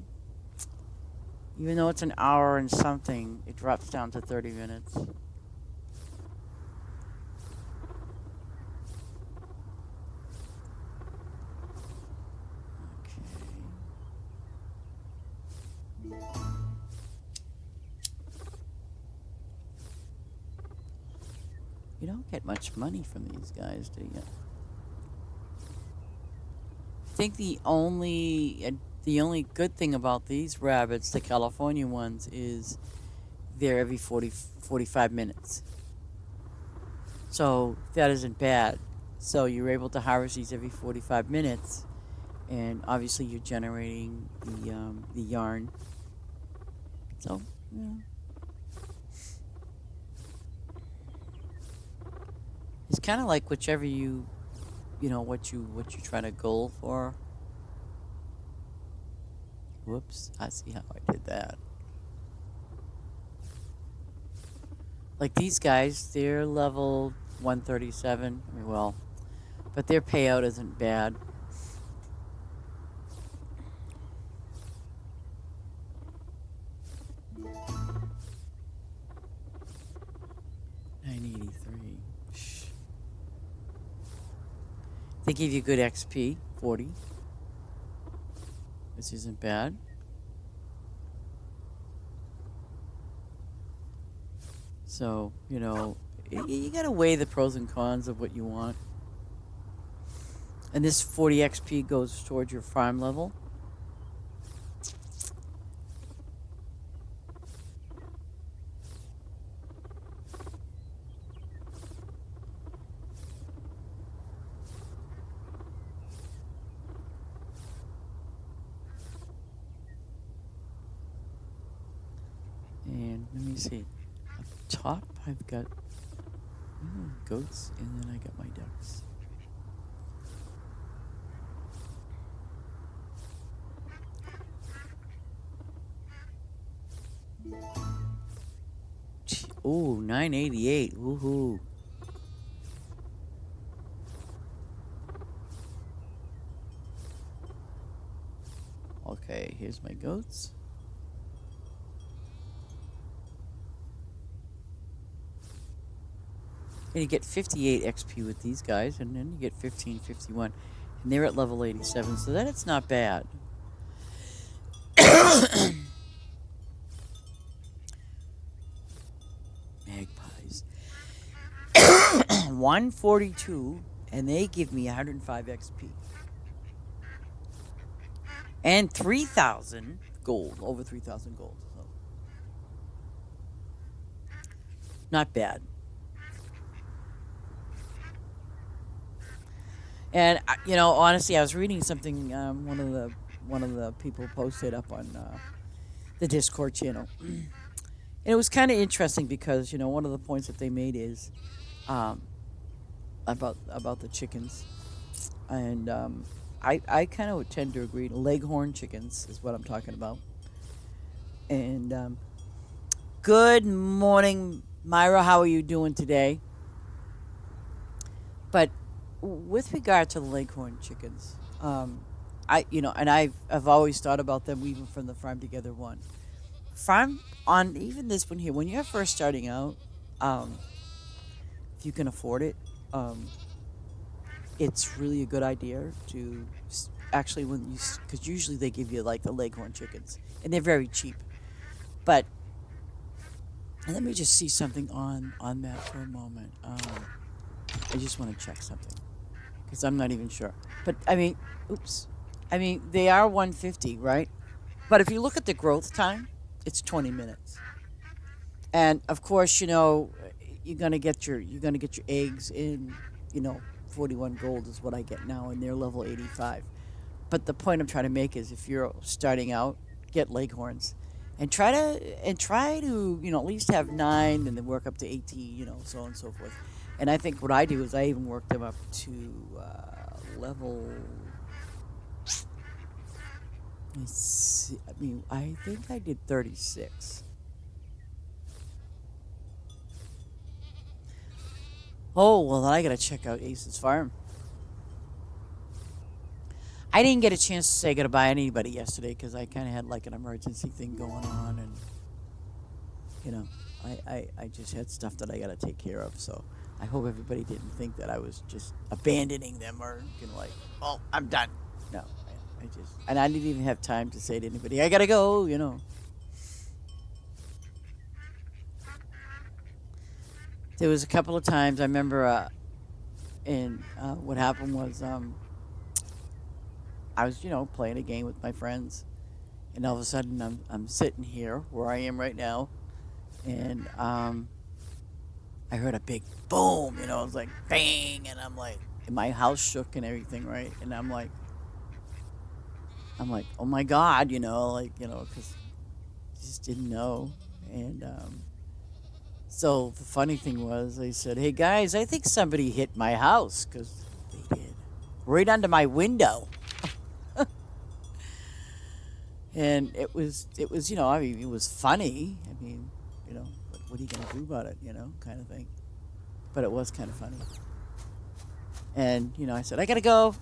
Even though it's an hour and something, it drops down to 30 minutes. You don't get much money from these guys, do you? I think the only good thing about these rabbits, the California ones, is they're every 45 minutes. So that isn't bad. So you're able to harvest these every 45 minutes, and obviously you're generating the yarn. So yeah. It's kind of like whichever what you try to goal for. Whoops, I see how I did that. Like these guys, they're level 137. I mean, well, but their payout isn't bad. 983. Shh. They give you good XP, 40. This isn't bad. So, you gotta weigh the pros and cons of what you want. And this 40 XP goes towards your farm level. And let me see. Up top, I've got. Ooh, 'Goats, and then I got my ducks. Ooh, 988. Woohoo. Okay, here's my goats. And you get 58 XP with these guys, and then you get 1551. And they're at level 87, so that it's not bad. Magpies. 142, and they give me 105 XP. And 3,000 gold, over 3,000 gold. So. Not bad. And honestly, I was reading something one of the people posted up on the Discord channel, and it was kind of interesting because one of the points that they made is um, about the chickens, and I kind of would tend to agree. Leghorn chickens is what I'm talking about. And good morning, Myra. How are you doing today? But with regard to the Leghorn chickens, and I've always thought about them even from the Farm Together one. Farm on even this one here. When you're first starting out, um, if you can afford it, it's really a good idea to actually because usually they give you like the Leghorn chickens, and they're very cheap. But let me just see something on that for a moment. I just want to check something because I'm not even sure. But I mean, oops. I mean, they are 150, right? But if you look at the growth time, it's 20 minutes. And of course, you're gonna get your eggs in, 41 gold is what I get now, and they're level 85. But the point I'm trying to make is, if you're starting out, get Leghorns, and try to at least have 9, and then work up to 18, so on and so forth. And I think what I do is I even work them up to level. Let's see. I mean, I think I did 36. Oh, well, then I gotta check out Ace's Farm. I didn't get a chance to say goodbye to anybody yesterday because I kind of had like an emergency thing going on, and you know, I just had stuff that I gotta take care of. So I hope everybody didn't think that I was just abandoning them or like, oh, I'm done. No, I just, and I didn't even have time to say to anybody, I gotta go. There was a couple of times I remember, and what happened was, I was, playing a game with my friends, and all of a sudden I'm sitting here where I am right now, and I heard a big boom, it was like bang, and I'm like, and my house shook and everything, right? And I'm like, oh my God, because just didn't know, and so the funny thing was, they said, "Hey guys, I think somebody hit my house," because they did, right under my window. And it was, I mean, it was funny. I mean, what are you gonna do about it, kind of thing. But it was kind of funny. And I said, I gotta go.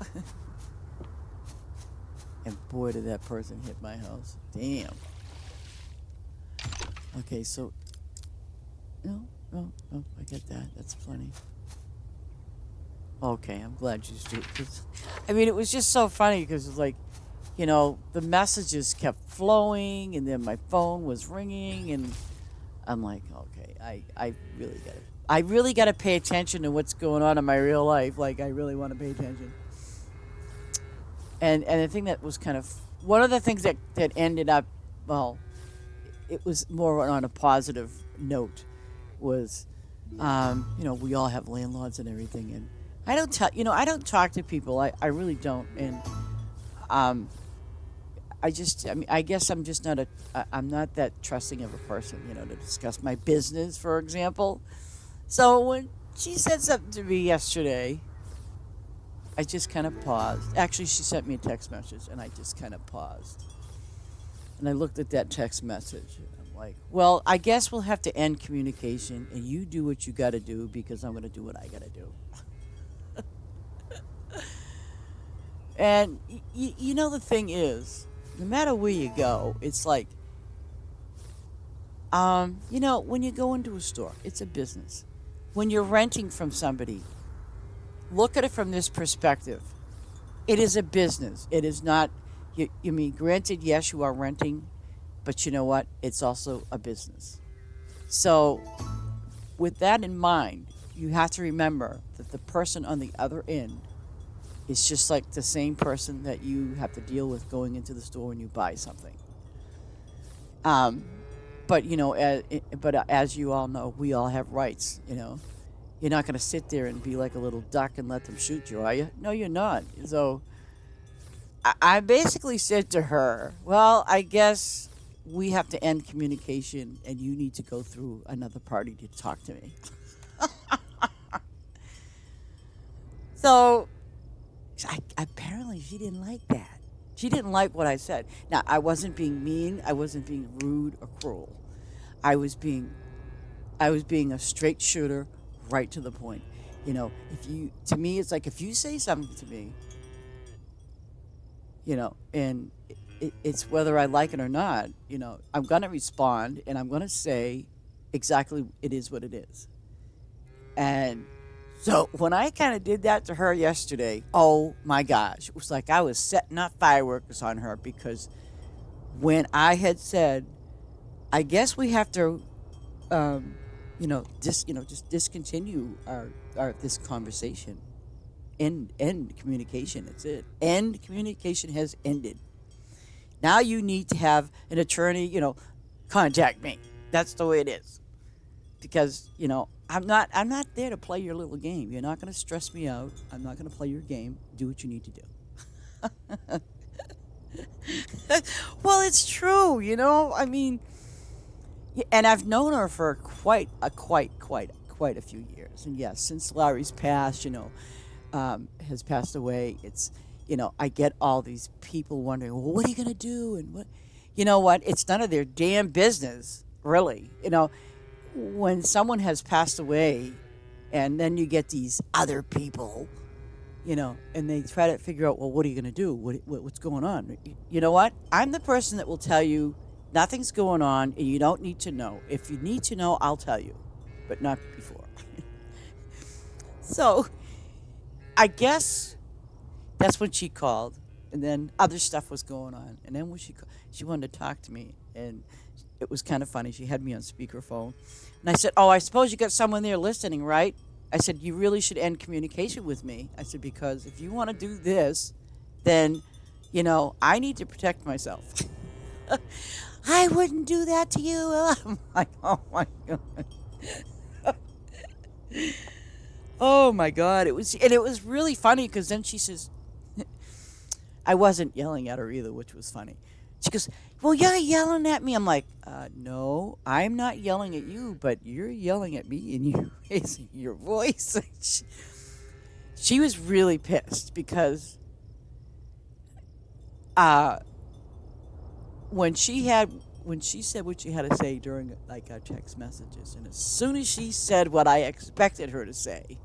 And boy, did that person hit my house. Damn. Okay, so no, I get that. That's plenty. Okay, I'm glad you did. I mean, it was just so funny because it's like, the messages kept flowing, and then my phone was ringing, and I'm like, okay, I really gotta pay attention to what's going on in my real life. Like, I really want to pay attention. And the thing that was kind of one of the things that ended up, well, it was more on a positive note, was, we all have landlords and everything, and I don't talk to people. I really don't, and I mean, I guess I'm just not I'm not that trusting of a person, to discuss my business, for example. So when she said something to me yesterday, I just kind of paused. Actually, she sent me a text message, and I just kind of paused. And I looked at that text message, and I'm like, well, I guess we'll have to end communication, and you do what you got to do because I'm going to do what I got to do. And you know the thing is, no matter where you go, it's like, when you go into a store, it's a business. When you're renting from somebody, look at it from this perspective. It is a business. It is not. You mean, granted, yes, you are renting, but you know what? It's also a business. So, with that in mind, you have to remember that the person on the other end is just like the same person that you have to deal with going into the store when you buy something. Um, but as you all know, we all have rights. You're not going to sit there and be like a little duck and let them shoot you, are you? No, you're not. So I basically said to her, well, I guess we have to end communication and you need to go through another party to talk to me. So apparently she didn't like that. She didn't like what I said. Now, I wasn't being mean. I wasn't being rude or cruel. I was being I was being a straight shooter, right to the point. If you to me it's like if you say something to me, and it's whether I like it or not, I'm going to respond and I'm going to say exactly it is what it is. And so when I kind of did that to her yesterday, oh my gosh, it was like I was setting off fireworks on her because when I had said, I guess we have to, just discontinue our this conversation, end communication. That's it. End communication has ended. Now you need to have an attorney, contact me. That's the way it is. Because, I'm not there to play your little game. You're not going to stress me out. I'm not going to play your game. Do what you need to do. Well, it's true, I mean, and I've known her for quite a few years. And yes, since Larry's passed, has passed away, it's, I get all these people wondering, well, what are you going to do? And what, you know what? It's none of their damn business, really. When someone has passed away and then you get these other people, and they try to figure out, well, what are you going to do? What's going on? You know what? I'm the person that will tell you nothing's going on and you don't need to know. If you need to know, I'll tell you, but not before. So I guess that's when she called, and then other stuff was going on. And then when she wanted to talk to me, and it was kind of funny. She had me on speakerphone. And I said, oh, I suppose you got someone there listening, right? I said, you really should end communication with me. I said, because if you want to do this, then, I need to protect myself. I wouldn't do that to you. I'm like, oh my God. Oh my God. It was really funny because then she says, I wasn't yelling at her either, which was funny. She goes, well, you're yelling at me. I'm like, no, I'm not yelling at you, but you're yelling at me and you're raising your voice. She was really pissed because when she said what she had to say during like our text messages, and as soon as she said what I expected her to say,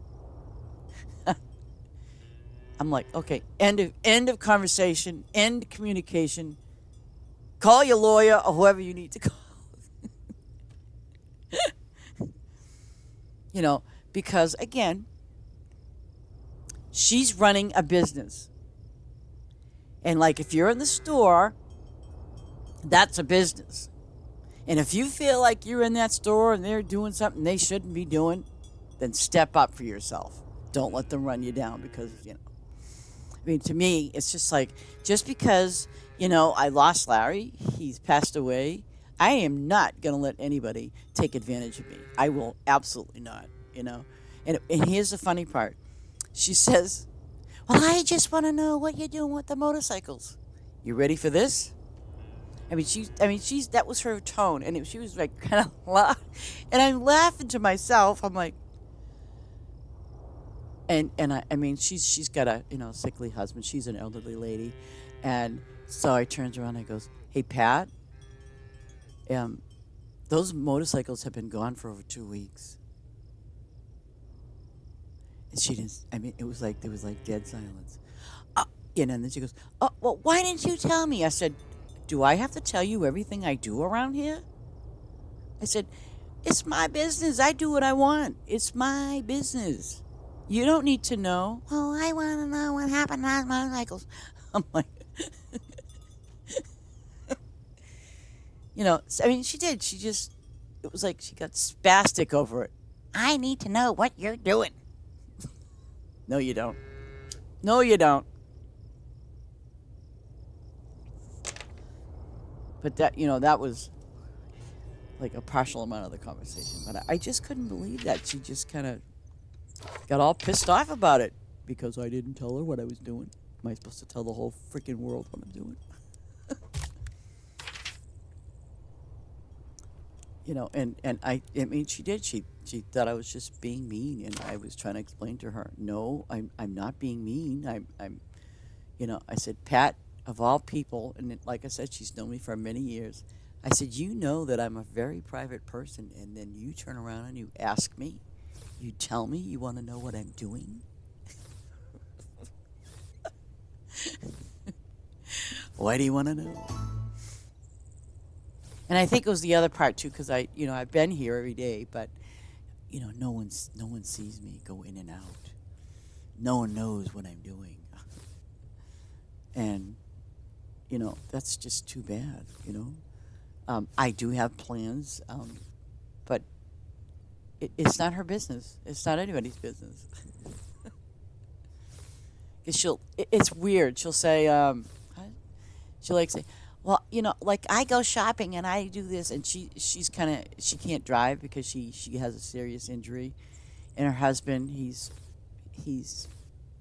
I'm like, okay, end of conversation, end communication. Call your lawyer or whoever you need to call. Because again, she's running a business. And like if you're in the store, that's a business. And if you feel like you're in that store and they're doing something they shouldn't be doing, then step up for yourself. Don't let them run you down because, I mean, to me, it's just like, just because, I lost Larry, he's passed away, I am not going to let anybody take advantage of me. I will absolutely not, And here's the funny part. She says, well, I just want to know what you're doing with the motorcycles. You ready for this? That was her tone, and she was like kind of loud, and I'm laughing to myself. I'm like, she's got a sickly husband. She's an elderly lady, and so I turns around and I goes, hey Pat, Those motorcycles have been gone for over 2 weeks. And she didn't, I mean, there was like dead silence. Uh, and then she goes, "Oh, well, why didn't you tell me?" I said, "Do I have to tell you everything I do around here?" I said, "It's my business. I do what I want. It's my business. You don't need to know." "Well, I want to know what happened to those motorcycles." I'm like, I mean, she did. It was like she got spastic over it. "I need to know what you're doing." No, you don't. No, you don't. But that was like a partial amount of the conversation. But I just couldn't believe that. She just kind of got all pissed off about it because I didn't tell her what I was doing. Am I supposed to tell the whole freaking world what I'm doing? And I mean, she did. She thought I was just being mean, and I was trying to explain to her, no, I'm not being mean. I said, Pat, of all people, and like I said, she's known me for many years. I said, you know that I'm a very private person, and then you turn around and you ask me, you tell me you want to know what I'm doing. Why do you want to know? And I think it was the other part too, because I've been here every day, but no one sees me go in and out. No one knows what I'm doing, and that's just too bad. I do have plans, but it's not her business. It's not anybody's business. Because it's weird. She'll like say, well, like I go shopping and I do this, and she can't drive because she has a serious injury, and her husband, he's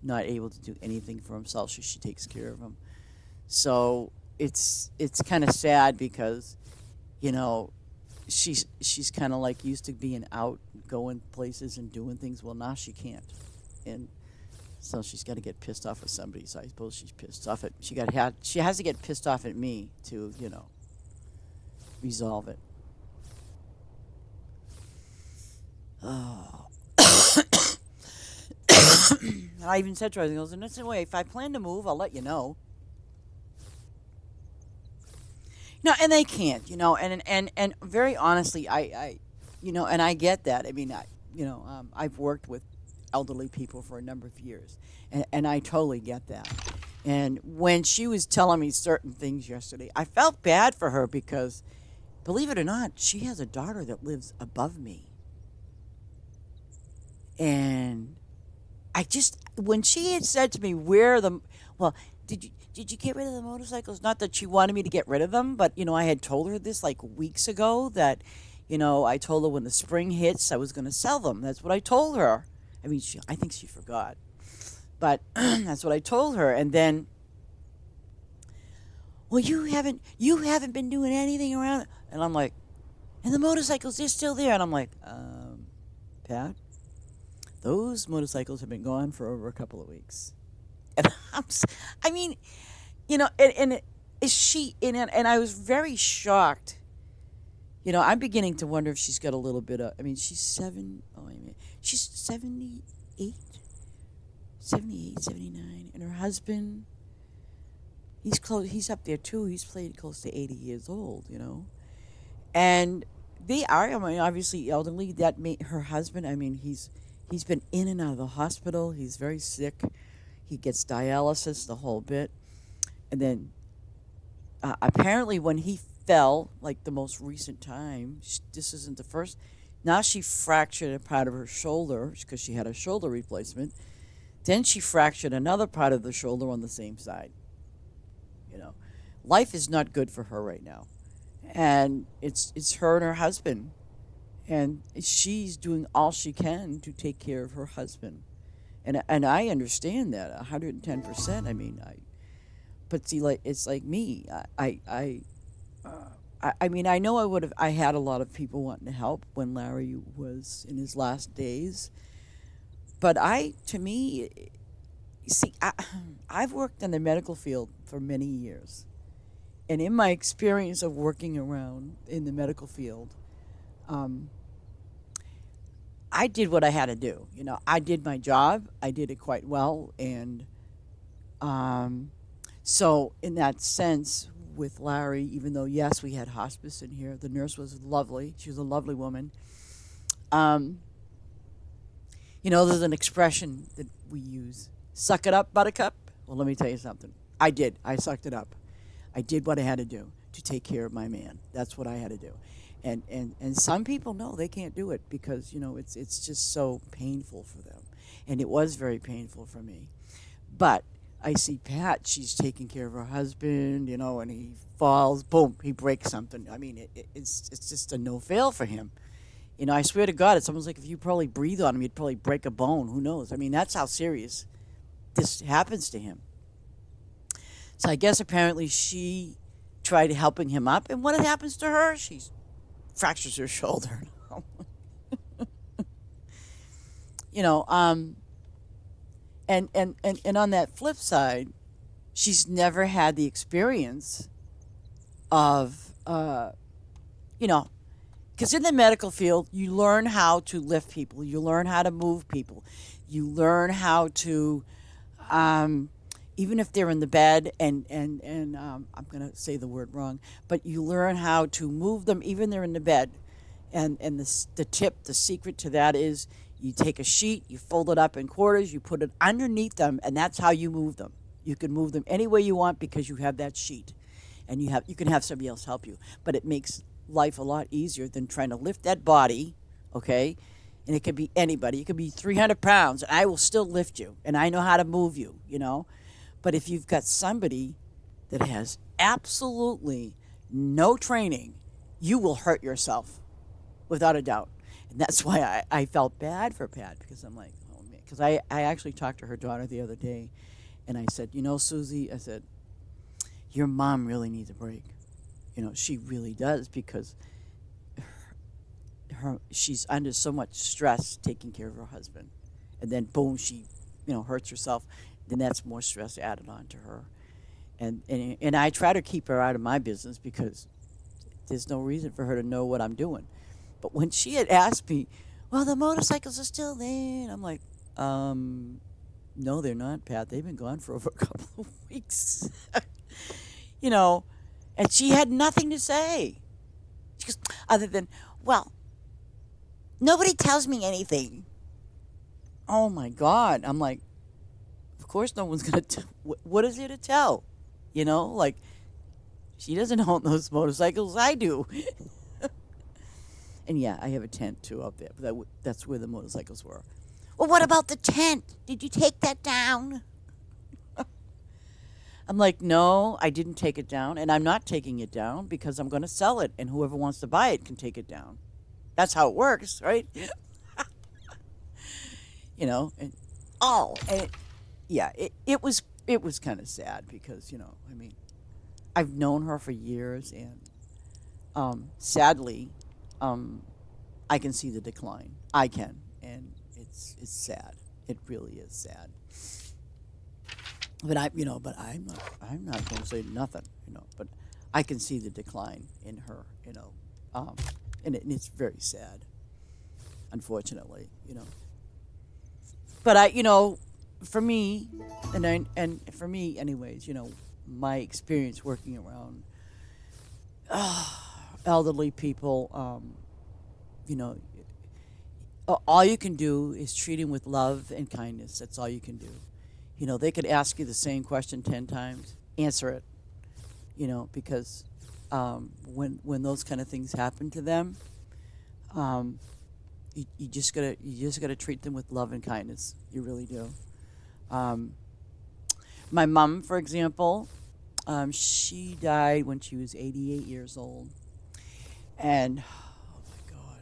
not able to do anything for himself, so she takes care of him. So it's kind of sad because you know she's kind of like used to being out, going places and doing things. Well, now she can't, and so she's got to get pissed off at somebody. So I suppose she's pissed off at she has to get pissed off at me to resolve it. Oh. I even said to her, I goes, "And listen, way, if I plan to move, I'll let you know." No, and they can't, and very honestly, and I get that. I mean, I've worked with elderly people for a number of years, and I totally get that. And when she was telling me certain things yesterday, I felt bad for her because, believe it or not, she has a daughter that lives above me. And when she had said to me, well, did you get rid of the motorcycles? Not that she wanted me to get rid of them, but, I had told her this like weeks ago that, I told her when the spring hits, I was going to sell them. That's what I told her. I mean, I think she forgot. But that's what I told her. And then, well, you haven't been doing anything around it. And I'm like, and the motorcycles, they're still there. And I'm like, Pat, those motorcycles have been gone for over a couple of weeks. And I mean, and is she in it? And I was very shocked. I'm beginning to wonder if she's got a little bit of, I mean, she's 78, 78, 79, and her husband, he's up there too. He's played close to 80 years old, and they are, I mean, obviously elderly. Her husband, I mean, he's been in and out of the hospital. He's very sick. He gets dialysis, the whole bit. And then apparently when he fell, like the most recent time, this isn't the first. Now she fractured a part of her shoulder because she had a shoulder replacement. Then she fractured another part of the shoulder on the same side. Life is not good for her right now. And it's her and her husband. And she's doing all she can to take care of her husband. And I understand that 110%. I mean, but see, like it's like me. I mean, I know I had a lot of people wanting to help when Larry was in his last days, but to me, see, I've worked in the medical field for many years, and in my experience of working around in the medical field, um, I did what I had to do. I did my job. I did it quite well, and um, so in that sense, with Larry, even though yes, we had hospice in here, the nurse was lovely. She was a lovely woman. Um, there's an expression that we use: "Suck it up, Buttercup." Well, let me tell you something. I did. I sucked it up. I did what I had to do to take care of my man. That's what I had to do. And some people know they can't do it because it's just so painful for them, and it was very painful for me. But I see Pat; she's taking care of her husband, and he falls, boom, he breaks something. I mean, it's just a no fail for him. I swear to God, it's almost like if you probably breathe on him, you'd probably break a bone. Who knows? I mean, that's how serious this happens to him. So I guess apparently she tried helping him up, and what happens to her? She fractures her shoulder. you know, um, and on that flip side, she's never had the experience of, you know, because in the medical field, you learn how to lift people, you learn how to move people, you learn how to, um, even if they're in the bed, and I'm gonna say the word wrong, but you learn how to move them even they're in the bed, and the secret to that is you take a sheet, you fold it up in quarters, you put it underneath them, and that's how you move them. You can move them any way you want because you have that sheet, and you can have somebody else help you, but it makes life a lot easier than trying to lift that body, okay? And it could be anybody. It could be 300 pounds, and I will still lift you, and I know how to move you. But if you've got somebody that has absolutely no training, you will hurt yourself without a doubt. And that's why I felt bad for Pat because I'm like, oh man. Because I actually talked to her daughter the other day, and I said, Susie, I said, your mom really needs a break. She really does because she's under so much stress taking care of her husband. And then boom, she, hurts herself. Then that's more stress added on to her. And I try to keep her out of my business because there's no reason for her to know what I'm doing. But when she had asked me, well, the motorcycles are still there, and I'm like, no, they're not, Pat. They've been gone for over a couple of weeks. you know, and she had nothing to say. She goes, other than, well, nobody tells me anything. Oh my God. I'm like, of course no one's going to, what is there to tell? Like, she doesn't own those motorcycles. I do. And yeah, I have a tent too up there, but that's where the motorcycles were. Well, what about the tent? Did you take that down? I'm like, no, I didn't take it down, and I'm not taking it down because I'm going to sell it, and whoever wants to buy it can take it down. That's how it works, right? And yeah, it was kind of sad because I mean, I've known her for years, and sadly, I can see the decline. I can, and it's sad. It really is sad. But I'm not going to say nothing. But I can see the decline in her. And it's very sad, unfortunately. But for me, and for me, anyways, my experience working around elderly people, all you can do is treat them with love and kindness. That's all you can do. They could ask you the same question 10 times. Answer it. Because when those kind of things happen to them, you just gotta treat them with love and kindness. You really do. My mom, for example, she died when she was 88 years old, and oh my God,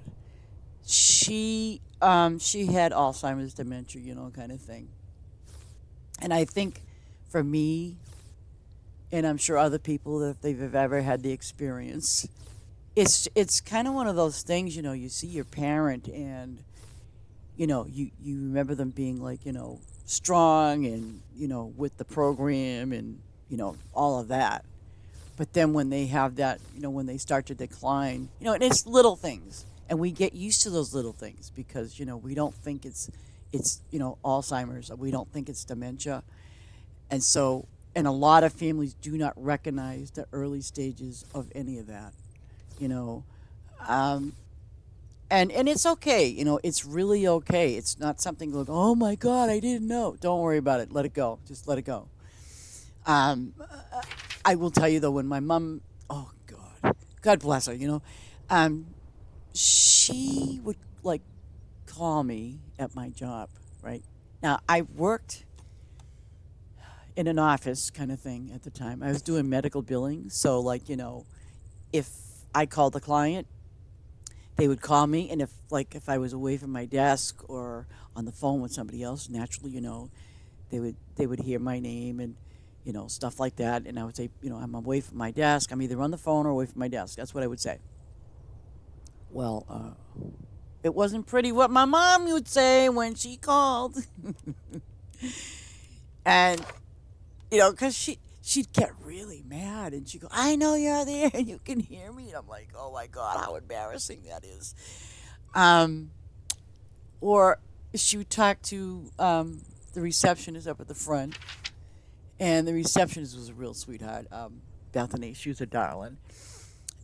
she had Alzheimer's, dementia, kind of thing. And I think for me, and I'm sure other people, if they've ever had the experience, it's kind of one of those things, you see your parent and, you remember them being like, strong and, with the program and, all of that. But then when they have that, when they start to decline, and it's little things. And we get used to those little things because, we don't think it's Alzheimer's, or we don't think it's dementia. And so, and a lot of families do not recognize the early stages of any of that, you know. Um, and it's okay, it's really okay. It's not something like, oh my God, I didn't know. Don't worry about it. Let it go. Just let it go. Um, I will tell you though, when my mom, oh God, God bless her, um, she would like call me at my job, right? Now, I worked in an office kind of thing at the time. I was doing medical billing. So, like, if I called the client, they would call me. And if I was away from my desk or on the phone with somebody else, naturally, they would hear my name and, stuff like that. And I would say, I'm away from my desk. I'm either on the phone or away from my desk. That's what I would say. Well, it wasn't pretty what my mom would say when she called. And, because she'd get really mad and she'd go, I know you're there and you can hear me. And I'm like, oh my God, how embarrassing that is. Um, or she would talk to the receptionist up at the front. And the receptionist was a real sweetheart. Bethany, she was a darling.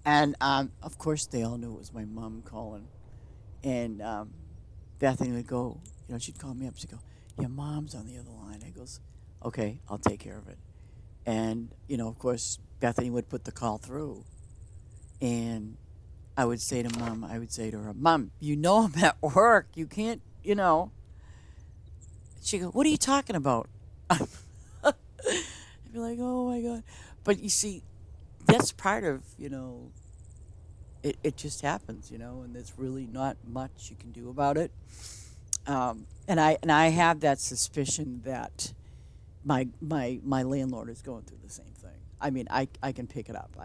And of course, they all knew it was my mom calling. And Bethany would go, she'd call me up. She'd go, your mom's on the other line. I goes, okay, I'll take care of it. And, of course, Bethany would put the call through. And I would say to her, Mom, I'm at work. You can't, She'd go, what are you talking about? I'd be like, oh my God. But you see, that's part of, it just happens, and there's really not much you can do about it. And I have that suspicion that my landlord is going through the same thing. I mean, I can pick it up.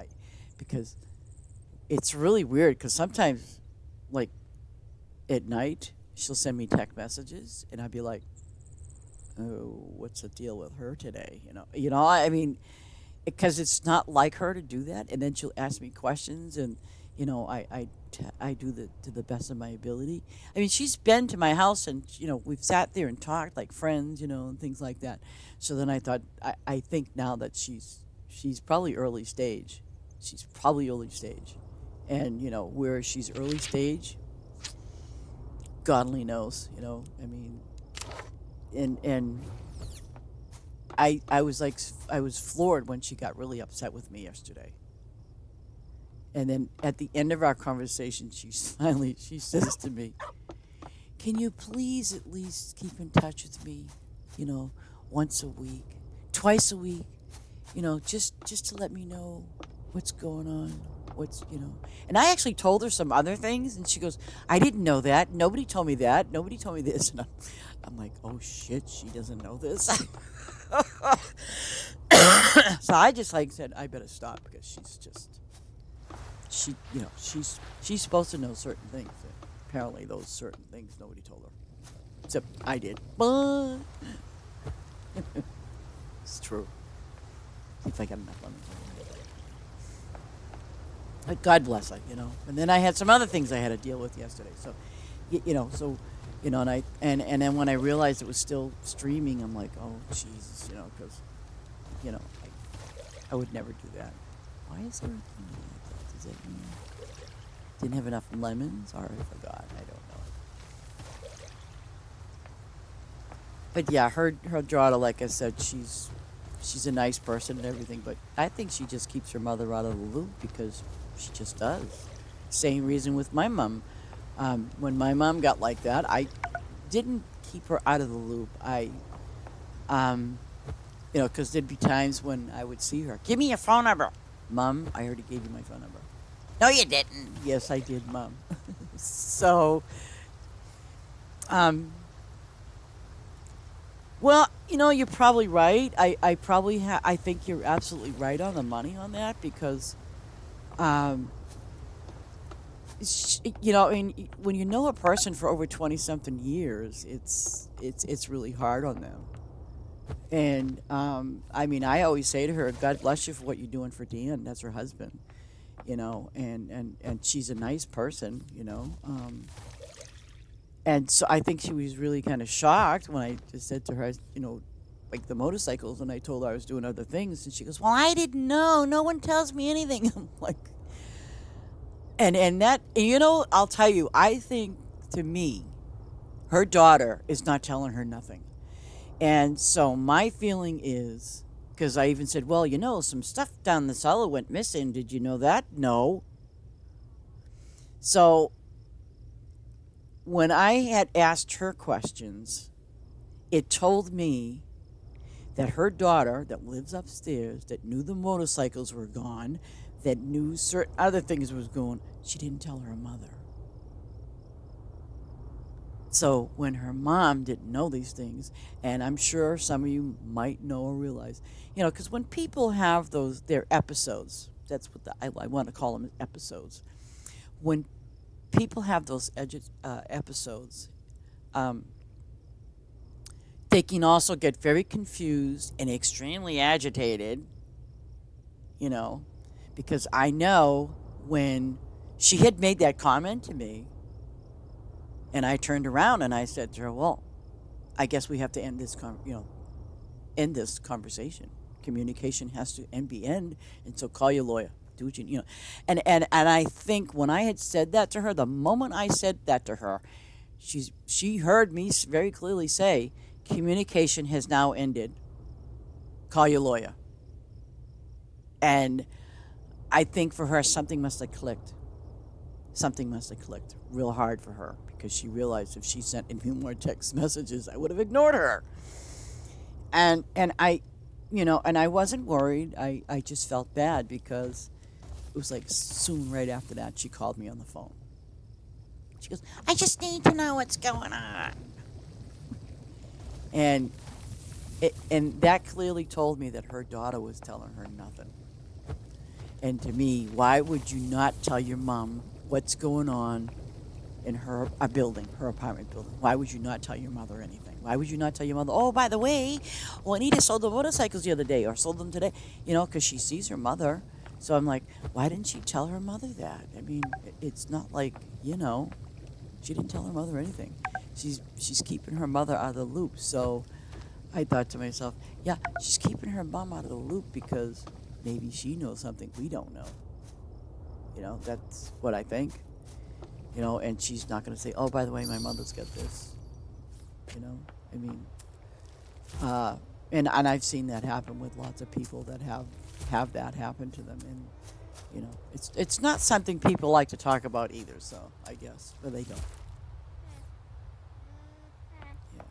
Because it's really weird. Because sometimes, like at night, she'll send me text messages, and I'd be like, "Oh, what's the deal with her today?" I mean, because it's not like her to do that. And then she'll ask me questions, and I do to the best of my ability. I mean, she's been to my house, and we've sat there and talked like friends, and things like that. So then I thought, I think now that she's probably early stage. She's probably early stage, and where she's early stage, God only knows. I mean, and I was floored when she got really upset with me yesterday. And then at the end of our conversation, she says to me, "Can you please at least keep in touch with me, you know, once a week, twice a week, just to let me know what's going on, what's." And I actually told her some other things, and she goes, "I didn't know that. Nobody told me that. Nobody told me this." And I'm like, "Oh shit, she doesn't know this." So I just said, I better stop because she's supposed to know certain things. Apparently, those certain things nobody told her, except I did. But it's true. See if I got enough lemons. But God bless her. And then I had some other things I had to deal with yesterday. So, and then when I realized it was still streaming, I'm like, oh Jesus, because, I would never do that. Why is there a thing like that? Does that mean didn't have enough lemons, or I forgot? I don't know. But yeah, her daughter, like I said, she's a nice person and everything, but I think she just keeps her mother out of the loop because she just does. Same reason with my mom. When my mom got like that, I didn't keep her out of the loop. Because there'd be times when I would see her. Give me your phone number. Mom, I already gave you my phone number. No, you didn't. Yes, I did, Mom. So, well, you're probably right. I think you're absolutely right on the money on that because, I mean, when you know a person for over 20 something years, it's really hard on them. And I mean, I always say to her, God bless you for what you're doing for Dan. That's her husband. and she's a nice person, and so I think she was really kind of shocked when I just said to her, like the motorcycles, and I told her I was doing other things, and she goes, "Well, I didn't know. No one tells me anything." I'm like, and I'll tell you, I think to me, her daughter is not telling her nothing. And so my feeling is, because I even said, well, some stuff down the cellar went missing. Did you know that? No. So when I had asked her questions, it told me that her daughter that lives upstairs, that knew the motorcycles were gone, that knew certain other things was going, she didn't tell her mother. So when her mom didn't know these things, and I'm sure some of you might know or realize, because when people have their episodes, that's what I want to call them episodes. When people have those episodes, um, they can also get very confused and extremely agitated, you know, because I know when she had made that comment to me, and I turned around and I said to her, "Well, I guess we have to end this conversation. Communication has to end, and so call your lawyer. Do what you know." And I think when I had said that to her, the moment I said that to her, she heard me very clearly say, "Communication has now ended. Call your lawyer." And I think for her, something must have clicked. Something must have clicked real hard for her, because she realized if she sent any more text messages, I would have ignored her. And I wasn't worried. I just felt bad because it was like soon right after that she called me on the phone. She goes, "I just need to know what's going on." And and that clearly told me that her daughter was telling her nothing. And to me, why would you not tell your mom what's going on in her building, her apartment building? Why would you not tell your mother anything? Why would you not tell your mother, "Oh, by the way, Juanita sold the motorcycles the other day, or sold them today," because she sees her mother. So I'm like, why didn't she tell her mother that? I mean, it's not like, she didn't tell her mother anything. She's keeping her mother out of the loop. So I thought to myself, yeah, she's keeping her mom out of the loop because maybe she knows something we don't know. That's what I think. And she's not going to say, "Oh, by the way, my mother's got this." I mean, and I've seen that happen with lots of people that have that happen to them, and it's not something people like to talk about either. So I guess, but they don't. Yeah.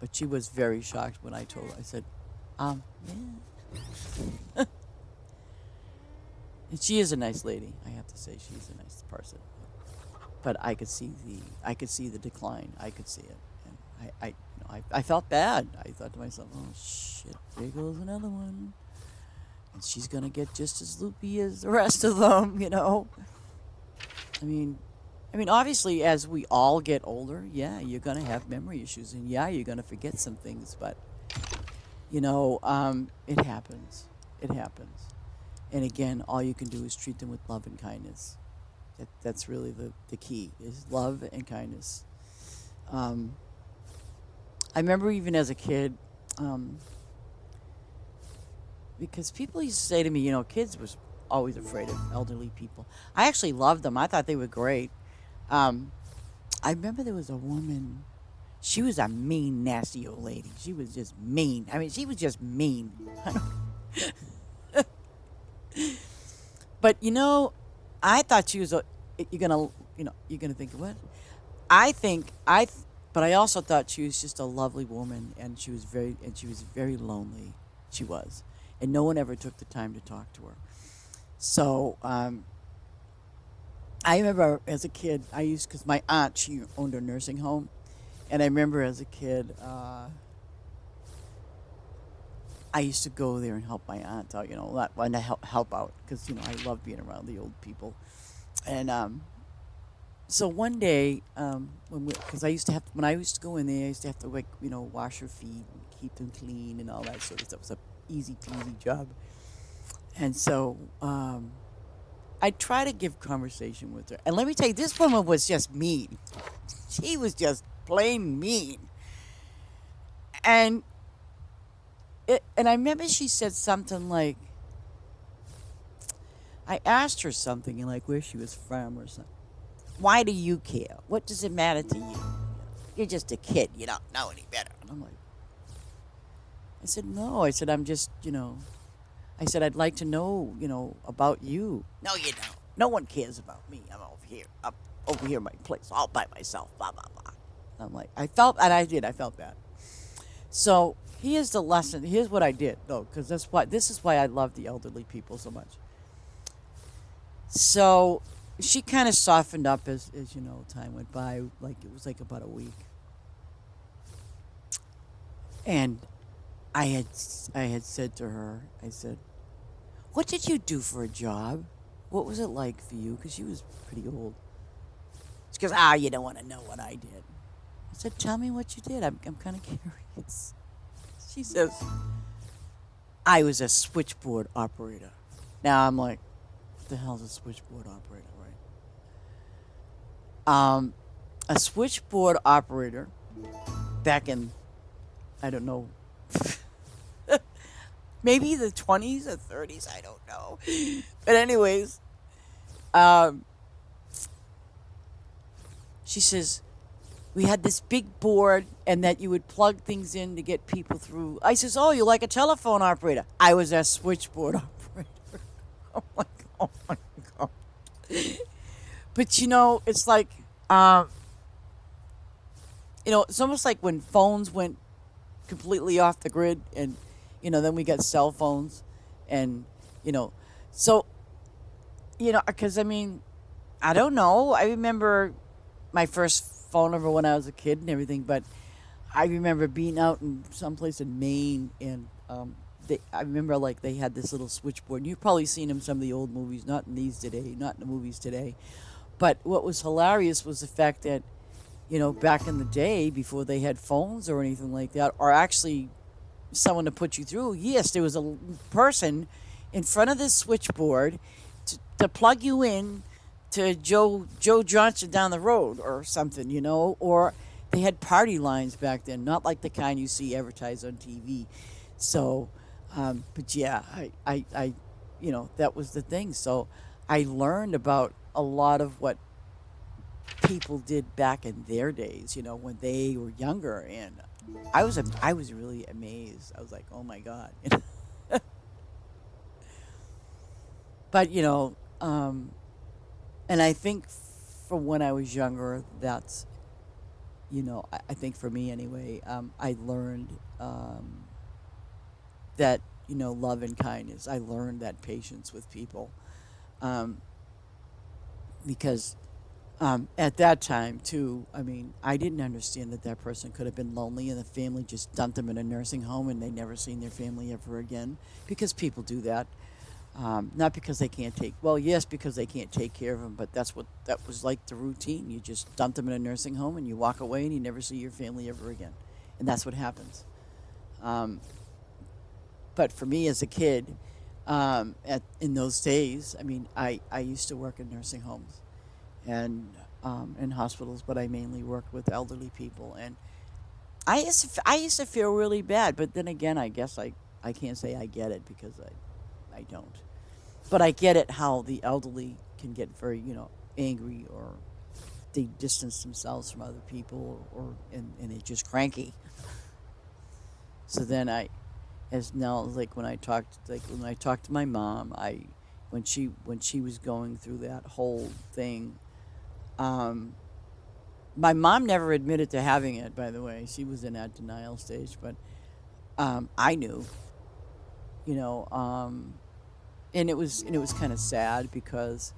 But she was very shocked when I told her. I said, yeah. And she is a nice lady. I have to say, she's a nice person. But I could see the decline. I could see it, and I felt bad. I thought to myself, "Oh shit, there goes another one, and she's gonna get just as loopy as the rest of them." I mean, obviously, as we all get older, yeah, you're gonna have memory issues, and yeah, you're gonna forget some things. But it happens. It happens. And again, all you can do is treat them with love and kindness. That's really the key, is love and kindness. Um, I remember even as a kid, because people used to say to me, kids was always afraid of elderly people. I actually loved them. I thought they were great. Um, I remember there was a woman. She was a mean, nasty old lady. She was just mean. I mean, she was just mean. But I thought she was. You're gonna think what? I think but I also thought she was just a lovely woman, and she was very lonely. She was, and no one ever took the time to talk to her. So I remember as a kid, because my aunt, she owned a nursing home, and I remember as a kid, I used to go there and help my aunt out, and to help out, because I love being around the old people. And so one day, because I used to have, when I used to go in there, I used to have to like wash her feet and keep them clean and all that sort of stuff. It was a easy peasy job. And so I try to give conversation with her. And let me tell you, this woman was just mean. She was just plain mean. And and I remember she said something like, I asked her something like where she was from or something. Why do you care? What does it matter to you? You're just a kid. You don't know any better. And I'm like, I said, no. I said, I'm just, I said, I'd like to know, about you. No, you don't. No one cares about me. I'm over here, up over here in my place, all by myself, blah, blah, blah. I'm like, I felt, and I did, I felt bad. So here's the lesson. Here's what I did, though, because this is why I love the elderly people so much. So she kind of softened up as time went by. Like it was like about a week, and I had said to her, I said, "What did you do for a job? What was it like for you?" Because she was pretty old. She goes, you don't want to know what I did. I said, "Tell me what you did. I'm kind of curious." She says, "I was a switchboard operator." Now I'm like, "What the hell's a switchboard operator, right?" A switchboard operator back in, I don't know, maybe the 20s or 30s, I don't know. But anyways, um, she says, we had this big board and that you would plug things in to get people through. I says, oh, you're like a telephone operator. I was a switchboard operator. I'm like, oh my God. But it's like, um, it's almost like when phones went completely off the grid and, then we got cell phones and, you know, so, because I mean, I don't know. I remember my first phone number when I was a kid and everything, but I remember being out in someplace in Maine and I remember like they had this little switchboard. You've probably seen them in some of the old movies, not in these today, not in the movies today. But what was hilarious was the fact that, back in the day before they had phones or anything like that, or actually someone to put you through, yes, there was a person in front of this switchboard to plug you in to Joe Johnson down the road or something, or they had party lines back then, not like the kind you see advertised on TV. So, but yeah, that was the thing. So I learned about a lot of what people did back in their days, when they were younger, and I was really amazed. I was like, oh my God. But and I think from when I was younger, that's I think for me anyway, I learned that love and kindness. I learned that patience with people, um, because at that time too. I mean, I didn't understand that that person could have been lonely and the family just dumped them in a nursing home and they never seen their family ever again because people do that. Not because they can't take, well, yes, because they can't take care of them, but that was like the routine. You just dump them in a nursing home and you walk away and you never see your family ever again. And that's what happens. Um, but for me as a kid, in those days, I mean, I used to work in nursing homes and in hospitals, but I mainly worked with elderly people. And I used to feel really bad, but then again, I guess I can't say I get it because I don't. But I get it how the elderly can get very, angry or they distance themselves from other people and they're just cranky. So then as now like when I talked to my mom, when she was going through that whole thing, um, my mom never admitted to having it. By the way, she was in that denial stage, but I knew, you know, and it was kind of sad because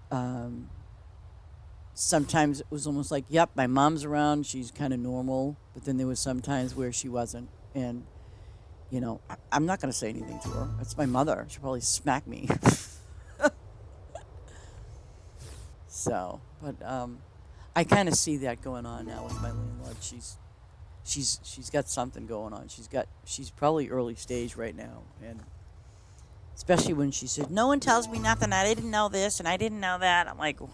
um, sometimes it was almost like, yep, my mom's around, she's kind of normal, but then there was some times where she wasn't, and I'm not going to say anything to her. It's my mother. She'll probably smack me. So, but I kind of see that going on now with my landlord. She's got something going on. She's probably early stage right now, and Especially when she said, "No one tells me nothing. I didn't know this and I didn't know that." I'm like, oh,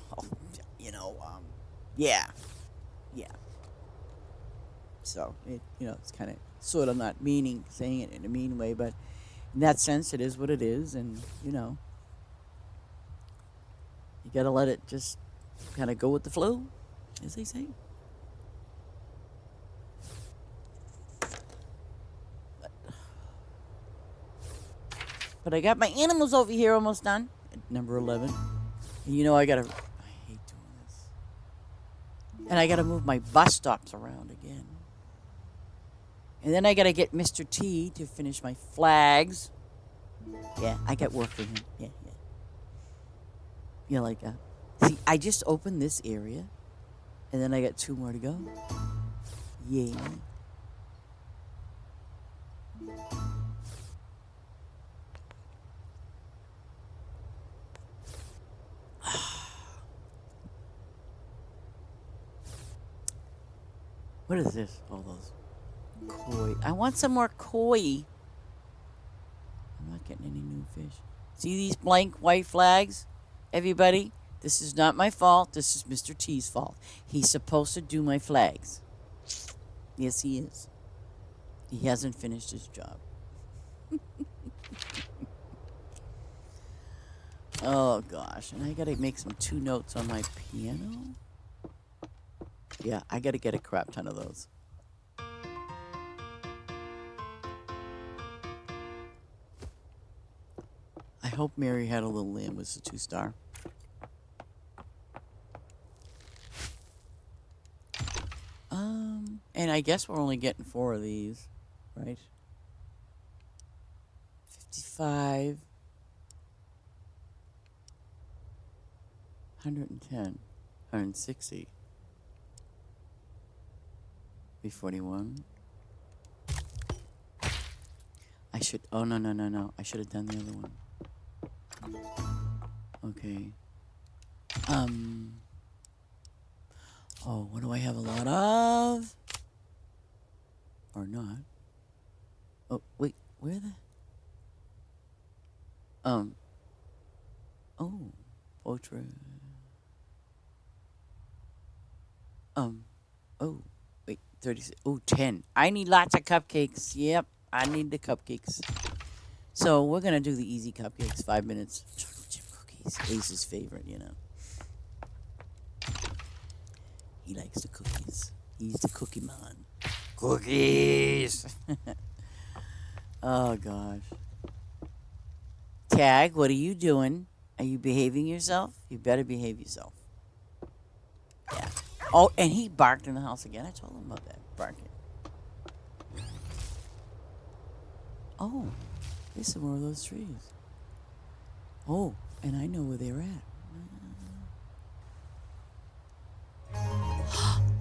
yeah, yeah. So it's kind of sort of not meaning saying it in a mean way, but in that sense, it is what it is, and you gotta let it just kind of go with the flow, as they say. But I got my animals over here almost done at number 11. And I hate doing this. And I gotta move my bus stops around again. And then I gotta get Mr. T to finish my flags. Yeah, I got work for him. Yeah, yeah. You know, like that. See, I just opened this area. And then I got 2 more to go. Yay. What is this? All those koi. I want some more koi. I'm not getting any new fish. See these blank white flags? Everybody, this is not my fault. This is Mr. T's fault. He's supposed to do my flags. Yes, he is. He hasn't finished his job. Oh, gosh. And I got to make some 2 notes on my piano. Yeah, I got to get a crap ton of those. I hope Mary Had a Little Lamb was a 2-star. And I guess we're only getting 4 of these, right? 55. 110. 160. 341. I should... Oh, no. I should have done the other one. Okay. Oh, what do I have a lot of? Or not? Oh, wait. Where the... Oh. Portrait. Oh. Wait. 36. Oh, 10. I need lots of cupcakes. Yep. I need the cupcakes. So we're going to do the easy cupcakes. 5 minutes. Chocolate chip cookies. Ace's favorite, He likes the cookies. He's the cookie man. Cookies! Oh, gosh. Tag, what are you doing? Are you behaving yourself? You better behave yourself. Yeah. Oh, and he barked in the house again. I told him about that. Barking. Oh, there's some more of those trees. Oh, and I know where they're at.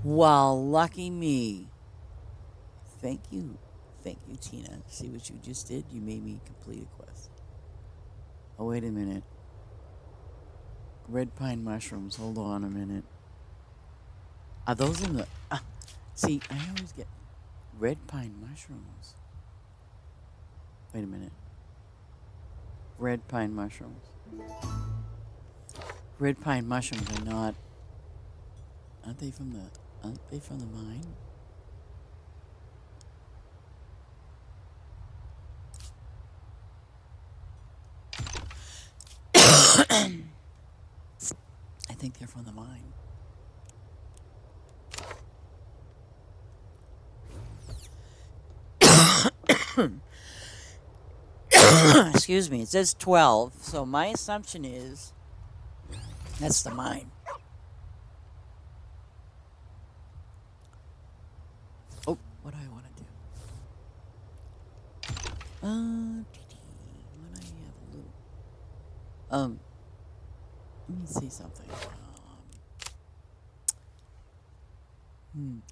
Well, lucky me. Thank you. Thank you, Tina. See what you just did? You made me complete a quest. Oh, wait a minute. Red pine mushrooms. Hold on a minute. Are those in the... see, I always get red pine mushrooms. Wait a minute. Red pine mushrooms. Red pine mushrooms are not... Aren't they from the mine? I think they're from the mine. Excuse me. It says 12, so my assumption is that's the mine. Oh, what do I want to do? When I have a little... let me see something.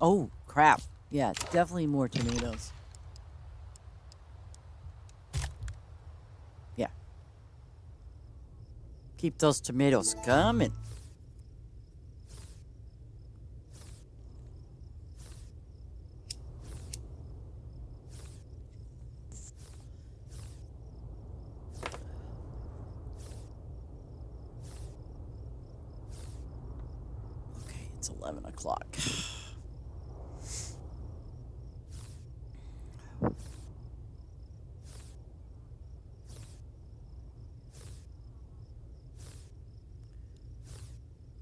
Oh, crap. Yeah, definitely more tomatoes. Yeah. Keep those tomatoes coming. It's 11 o'clock.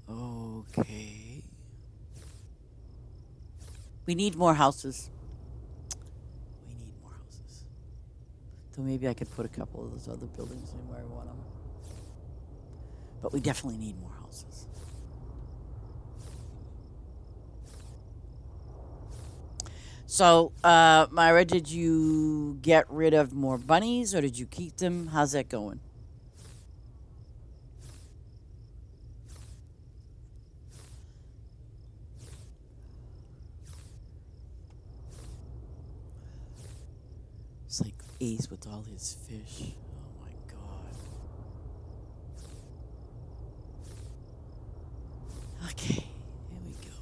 Okay. We need more houses. We need more houses. So maybe I could put a couple of those other buildings in where I want them. But we definitely need more houses. So, Myra, did you get rid of more bunnies or did you keep them? How's that going? It's like Ace with all his fish. Oh my god. Okay, here we go.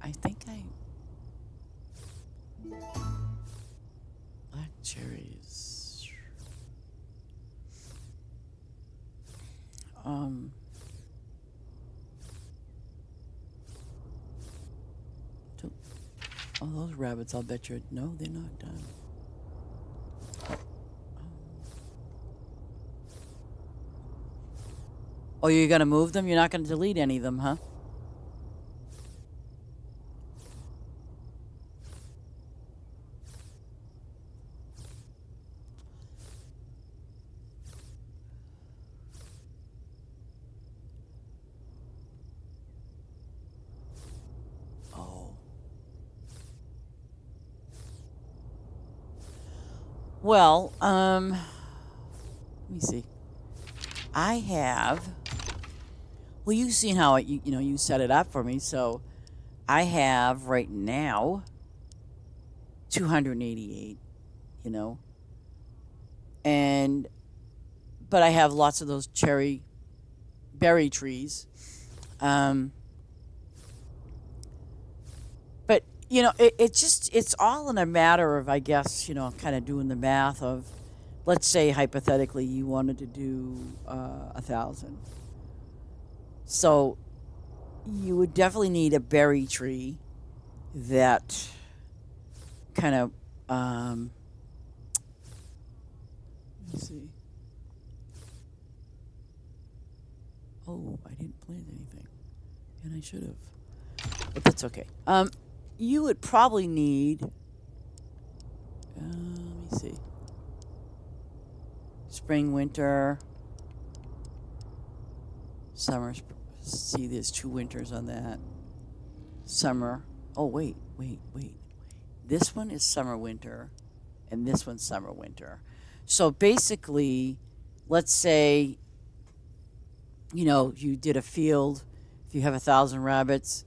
I think I black cherries. Um, do- oh, those rabbits, I'll bet you. No, they're not done. Oh, you're going to move them? You're not going to delete any of them, huh? Oh. Well, let me see. I have. Well, you've seen how you set it up for me, so I have right now 288, you know, and but I have lots of those cherry berry trees. Um, but it's all in a matter of, I guess, kind of doing the math of, let's say hypothetically you wanted to do 1,000. So you would definitely need a berry tree that kind of let me see. Oh, I didn't plant anything, and I should have, but that's okay. You would probably need. Let me see. Spring, winter, summer. See, there's 2 winters on that. Summer. Oh, wait. This one is summer, winter, and this one's summer, winter. So basically, let's say, you did a field, if you have 1,000 rabbits.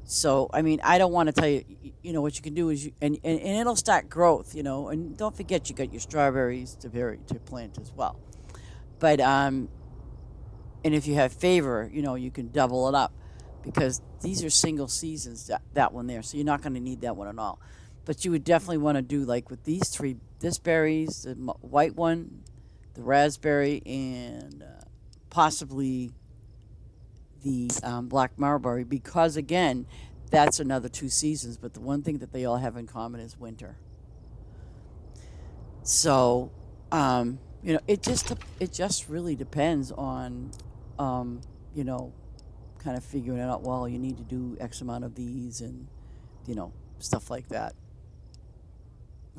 So, I mean, I don't want to tell you, what you can do is, and it'll start growth, and don't forget you got your strawberries to plant as well. But, and if you have favor, you can double it up because these are single seasons, that one there. So you're not going to need that one at all. But you would definitely want to do like with these three, this berries, the white one, the raspberry, and possibly the black marberry, because again, that's another 2 seasons. But the one thing that they all have in common is winter. So, it just really depends on, um, you know, kind of figuring out. Well, you need to do X amount of these, and stuff like that.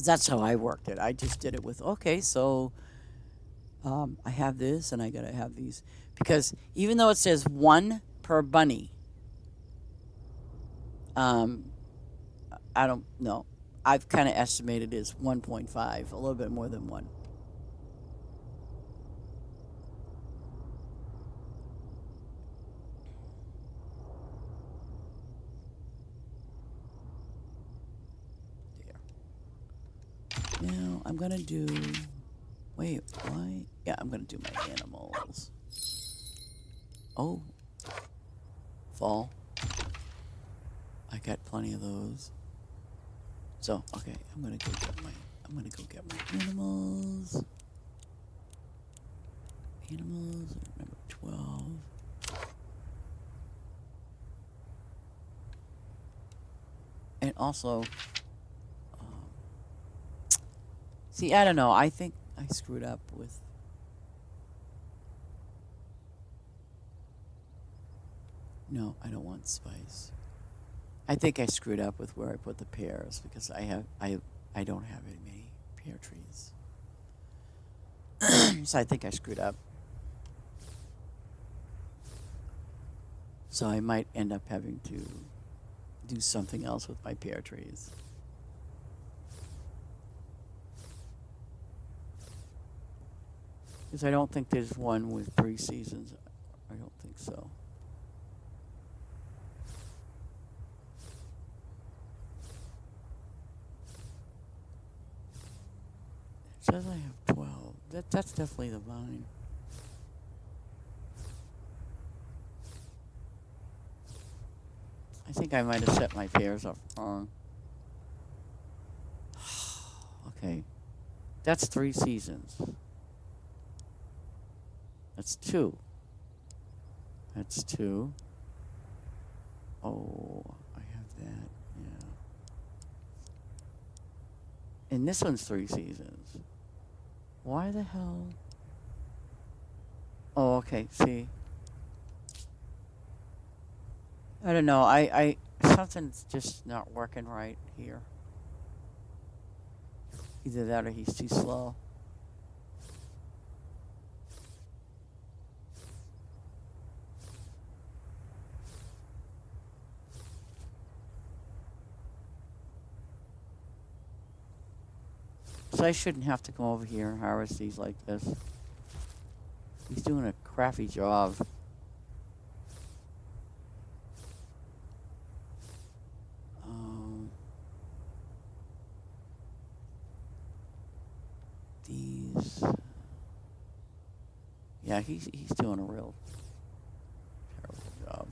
That's how I worked it. I just did it with, okay, so I have this, and I gotta have these, because even though it says one per bunny, um, I don't know. I've kind of estimated it's 1.5, a little bit more than one. There. Now I'm gonna do. Wait, why? Yeah, I'm gonna do my animals. Oh, fall. I got plenty of those. So okay, I'm gonna go get my. I'm gonna go get my animals. Animals. Remember, 12. And also, um, see, I don't know. I think I screwed up with. No, I don't want spice. I think I screwed up with where I put the pears because I don't have very many pear trees. So I think I screwed up. So I might end up having to do something else with my pear trees. Because I don't think there's one with 3 seasons. I don't think so. It says I have 12. That's definitely the vine. I think I might have set my pears up wrong. Okay. That's 3 seasons. That's two. That's two. Oh, I have that. Yeah. And this one's 3 seasons. Why the hell? Oh, okay. See, I don't know. Something's just not working right here. Either that or he's too slow. So I shouldn't have to come over here and harvest these like this. He's doing a crappy job. Um, these. Yeah, he's doing a real terrible job.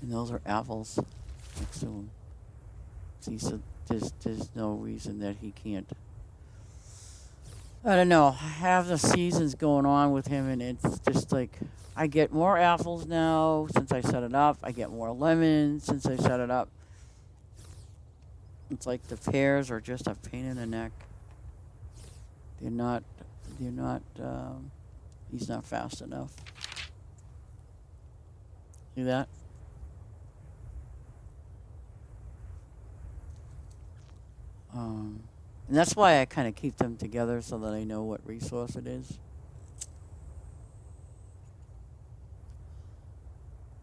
And those are apples next to him. See, so there's no reason that he can't. I don't know. I have the seasons going on with him, and it's just like I get more apples now since I set it up. I get more lemons since I set it up. It's like the pears are just a pain in the neck. They're not. They're not. He's not fast enough. See that? Um, and that's why I kind of keep them together so that I know what resource it is.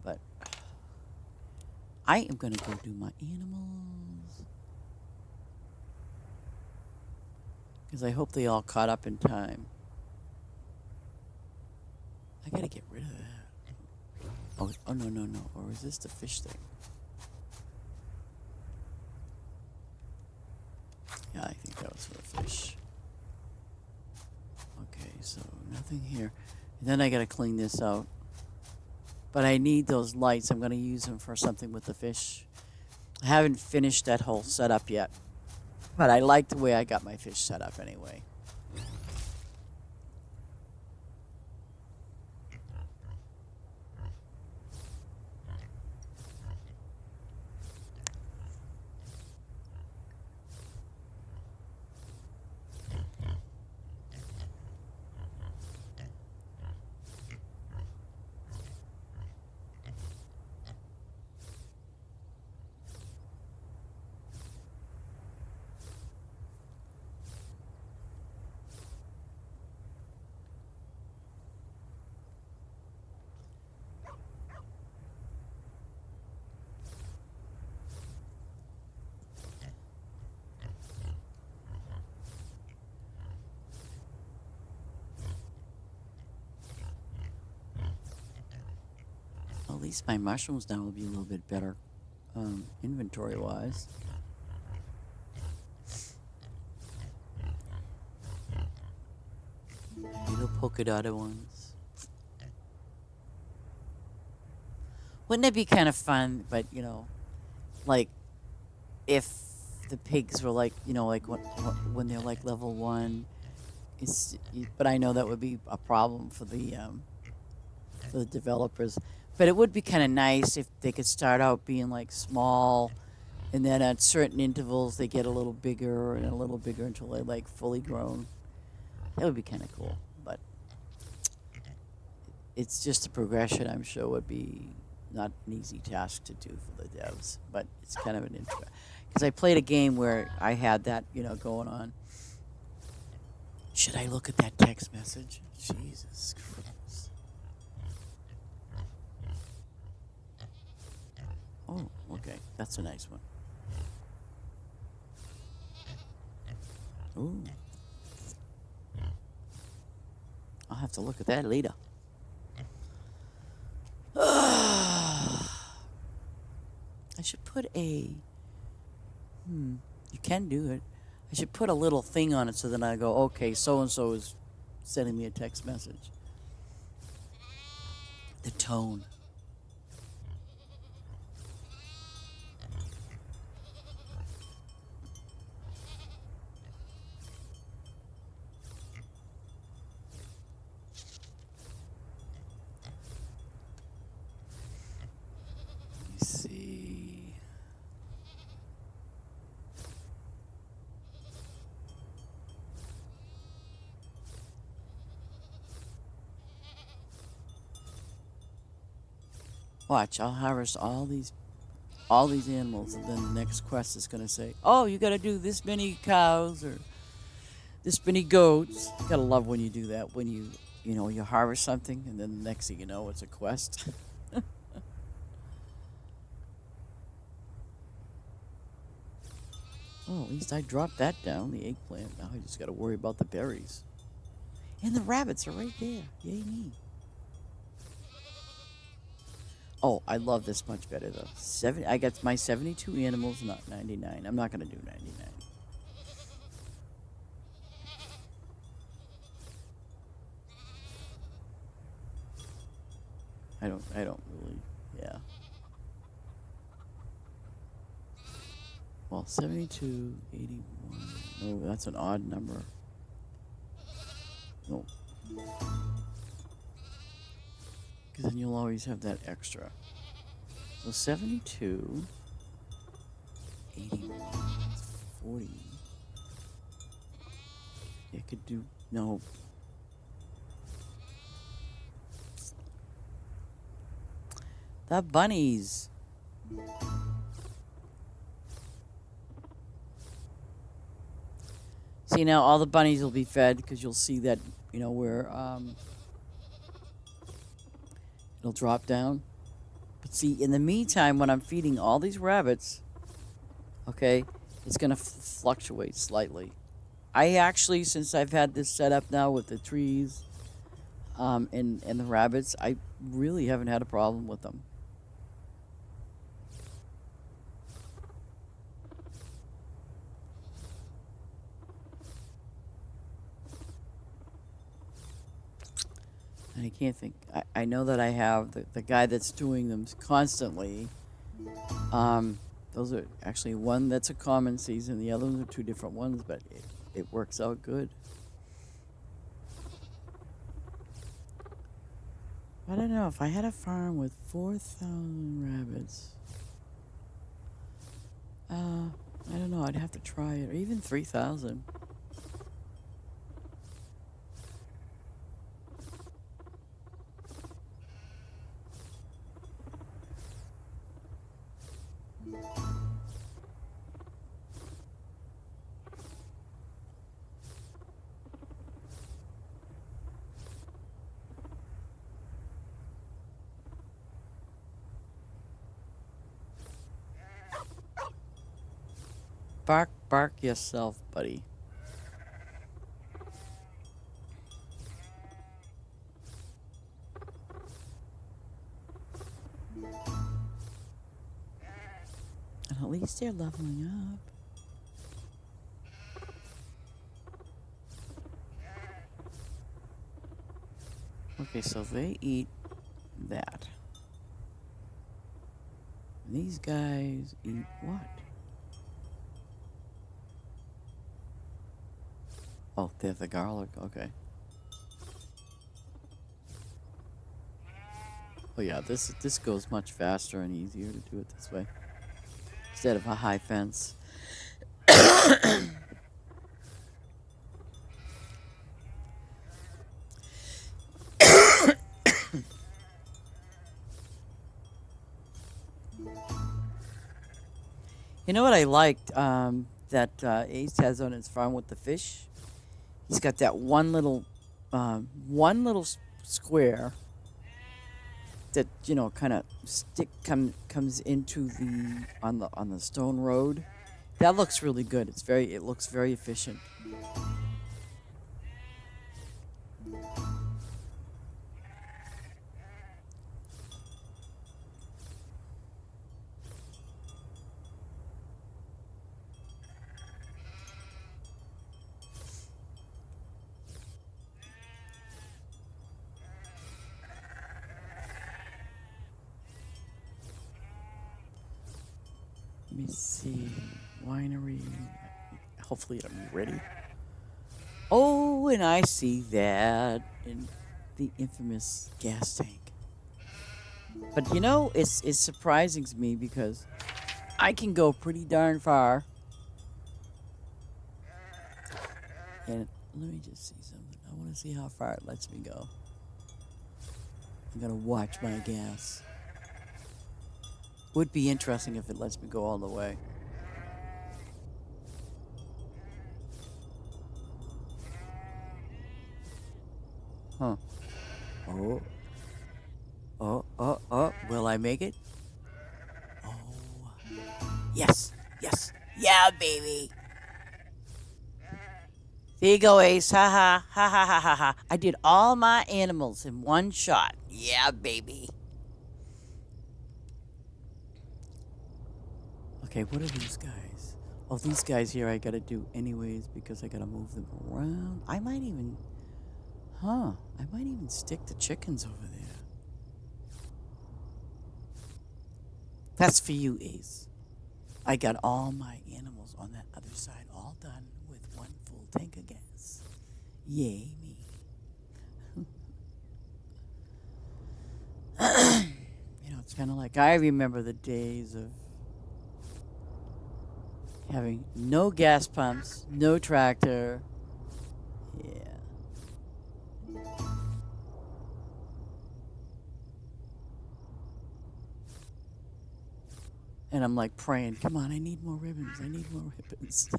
But I am going to go do my animals. Because I hope they all caught up in time. I got to get rid of that. Oh, no, no, no. Or is this the fish thing? Yeah, I think that was for the fish. Okay, so nothing here. And then I gotta clean this out. But I need those lights. I'm gonna use them for something with the fish. I haven't finished that whole setup yet. But I like the way I got my fish set up anyway. At least my mushrooms now will be a little bit better inventory wise. Little polka dotted ones. Wouldn't it be kind of fun, but like if the pigs were like, like when they're like level 1. But I know that would be a problem for the developers. But it would be kind of nice if they could start out being like small, and then at certain intervals they get a little bigger and a little bigger until they're like fully grown. That would be kind of cool. But it's just a progression. I'm sure would be not an easy task to do for the devs, but it's kind of an interest. Because I played a game where I had that, going on. Should I look at that text message? Jesus Christ. Oh, okay. That's a nice one. Ooh. I'll have to look at that later. I should put a... You can do it. I should put a little thing on it so then I go, okay, so-and-so is sending me a text message. The tone. Let me see. Watch, I'll harvest all these animals, and then the next quest is going to say, oh, you got to do this many cows or this many goats. You got to love when you do that, when you harvest something, and then the next thing you know, it's a quest. Oh, at least I dropped that down, the eggplant. Now I just got to worry about the berries. And the rabbits are right there. Yay me. Oh, I love this much better, though. I got my 72 animals, not 99. I'm not going to do 99. I don't really, yeah. Well, 72, 81. No, that's an odd number. No. Because then you'll always have that extra. So 72, 81, 40. It could do, no. The bunnies. See, now all the bunnies will be fed because you'll see that, where it'll drop down. But see, in the meantime, when I'm feeding all these rabbits, okay, it's going to fluctuate slightly. I actually, since I've had this set up now with the trees and the rabbits, I really haven't had a problem with them. And I can't think. I know that I have the guy that's doing them constantly. Those are actually one that's a common season. The other ones are two different ones, but it works out good. I don't know. If I had a farm with 4,000 rabbits, I don't know. I'd have to try it. Or even 3,000. Bark, bark yourself, buddy. And at least they're leveling up. Okay, so they eat that. And these guys eat what? Oh, they're the garlic. Okay. Oh yeah, this goes much faster and easier to do it this way instead of a high fence. You know what I liked that Ace has on his farm with the fish? He's got that one little square that kind of comes into the on the stone road. That looks really good. It looks very efficient. Let me see. Winery. Hopefully it'll be ready. Oh, and I see that in the infamous gas tank. But it's surprising to me because I can go pretty darn far. And let me just see something. I want to see how far it lets me go. I'm gonna watch my gas. Would be interesting if it lets me go all the way. Huh. Oh. Oh, oh, oh. Will I make it? Oh. Yes. Yes. Yeah, baby. There you go, Ace. Ha ha. Ha ha ha ha ha. I did all my animals in one shot. Yeah, baby. Okay, what are these guys? Oh, these guys here I gotta do anyways because I gotta move them around. I might even stick the chickens over there. That's for you, Ace. I got all my animals on that other side all done with one full tank of gas. Yay, me. It's kind of like I remember the days of having no gas pumps, no tractor. Yeah. And I'm like praying, come on, I need more ribbons. I need more ribbons.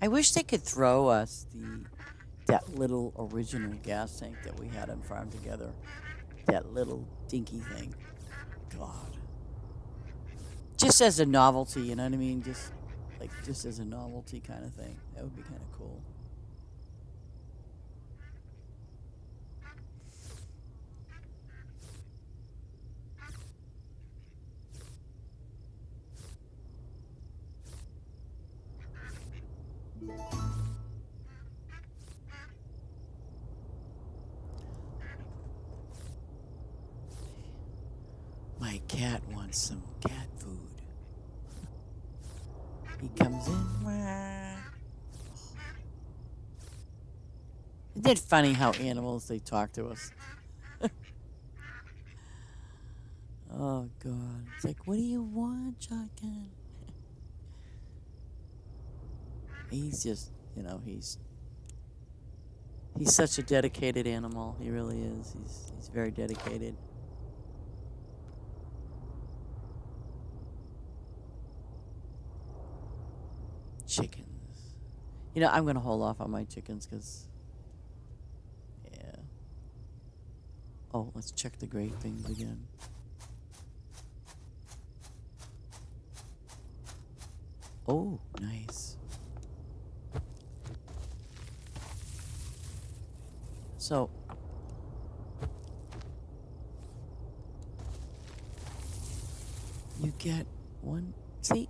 I wish they could throw us that little original gas tank that we had on Farm Together. That little dinky thing. God. Just as a novelty, you know what I mean? Just as a novelty kind of thing. That would be kind of cool. My cat wants some cat food. He comes in. Wah. Isn't it funny how animals, they talk to us? Oh, God. It's like, what do you want, shotgun? He's just, he's such a dedicated animal. He really is. He's very dedicated. Chickens. I'm going to hold off on my chickens because, yeah. Oh, let's check the great things again. Oh, nice. So, you get one. See?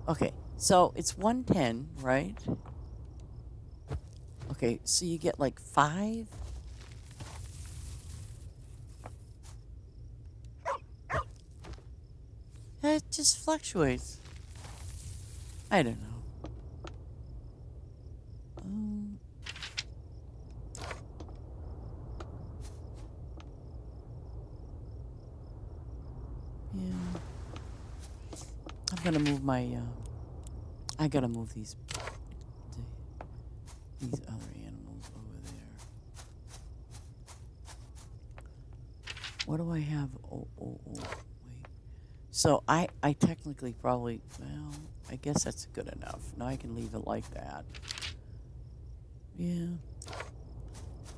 Okay, so it's 110, right? Okay, so you get like 5. That just fluctuates. I don't know. Um, yeah. I'm gonna move my. I gotta move these other animals over there. What do I have? Wait. So I technically probably, well, I guess that's good enough. Now I can leave it like that. Yeah.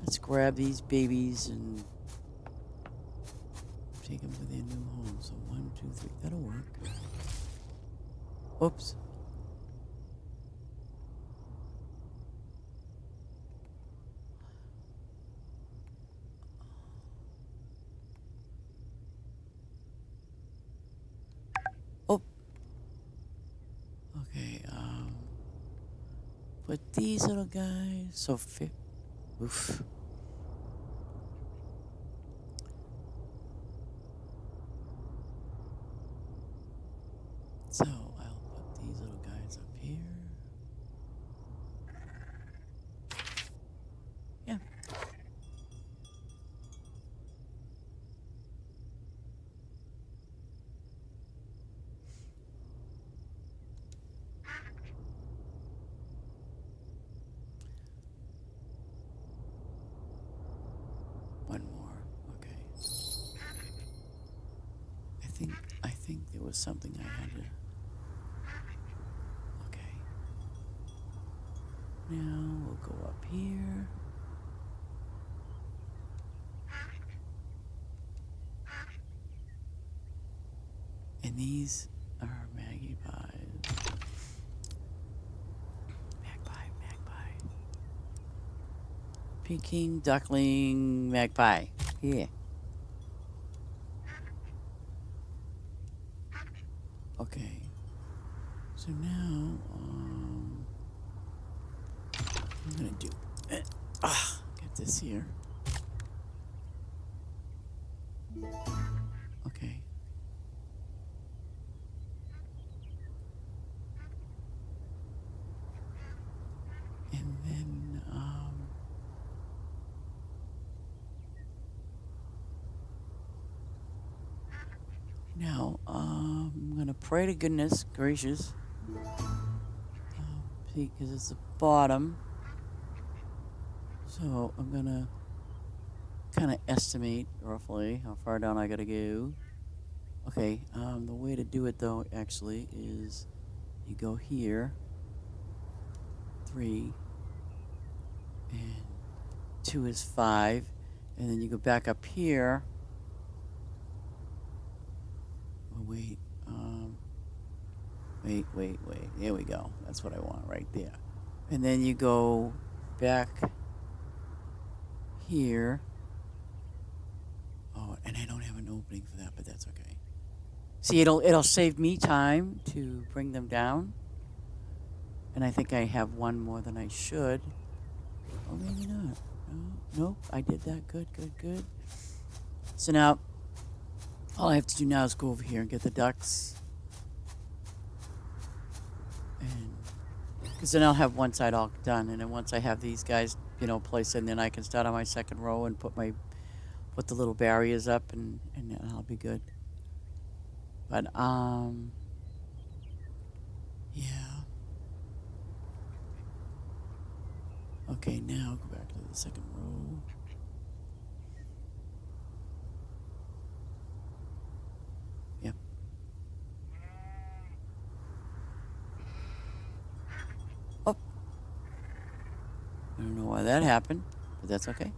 Let's grab these babies and take them to their new home. So 1, 2, 3. That'll work. Oops. Oh. Okay. Put these little guys. So oof. So I'll put these little guys up here. Yeah. One more. Okay. I think there was something I had to. Okay. Now we'll go up here. And these are magpies. Magpie. Peking, duckling, magpie. Yeah. Okay. So now, I'm gonna do. Get this here. Okay. And then, now, I'm gonna pray to goodness gracious. See, because it's the bottom. So I'm gonna kind of estimate roughly how far down I gotta go. Okay, the way to do it though actually is you go here, 3, and 2 is 5, and then you go back up here. Oh, wait, wait. There we go. That's what I want right there. And then you go back here. Oh, and I don't have an opening for that, but that's okay. See, it'll save me time to bring them down. And I think I have one more than I should. Oh, maybe not. No, nope, I did that. Good. So now, all I have to do now is go over here and get the ducks. And because then I'll have one side all done. And then once I have these guys, placed in, then I can start on my second row and put the little barriers up, and I'll be good. But, yeah. Okay, now go back to the second row. Yep. Oh. I don't know why that happened, but that's okay.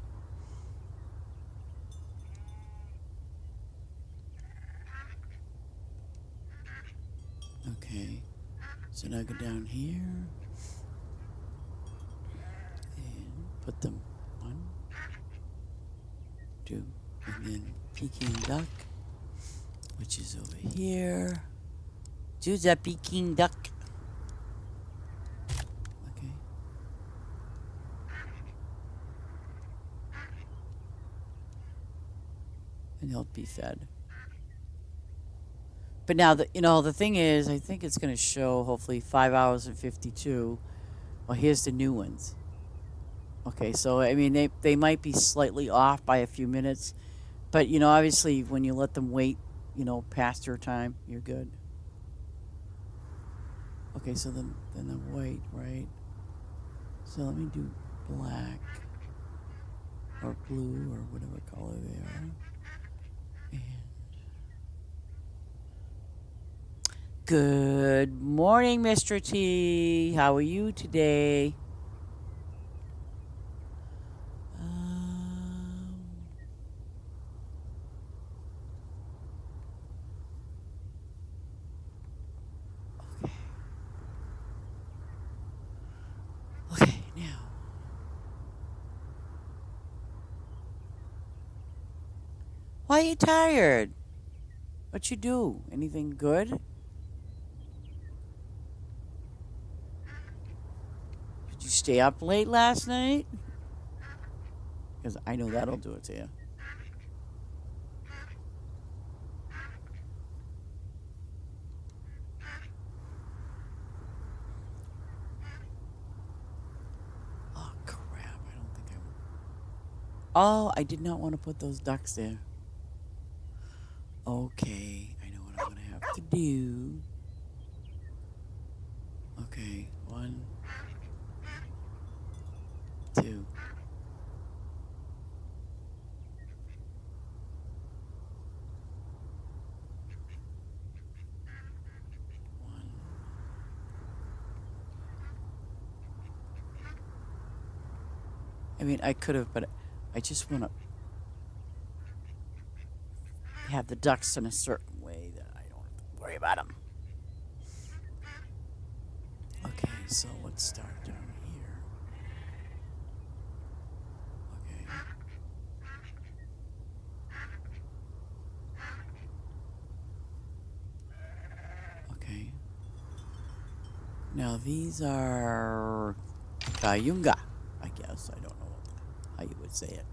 Okay. So now go down here and put them 1, 2, and then Peking duck, which is over here. Choose a Peking duck. Okay. And they'll be fed. But now the thing is, I think it's going to show hopefully 5 hours and 52. Well, here's the new ones. Okay, so I mean they might be slightly off by a few minutes, but obviously when you let them wait, past your time, you're good. Okay, so then the white, right? So let me do black or blue or whatever color they are. And good morning, Mr. T. How are you today? Um, okay. Okay, now. Why are you tired? What you do? Anything good? Did you stay up late last night? Because I know that'll do it to you. Oh, crap. I don't think I. Oh, I did not want to put those ducks there. Okay, I know what I'm going to have to do. Okay, one, two. One. I mean, I could have, but I just want to have the ducks in a certain way that I don't have to worry about them. Okay, so let's start down here. Okay. Okay. Now these are Kayunga, I guess. I don't know how you would say it.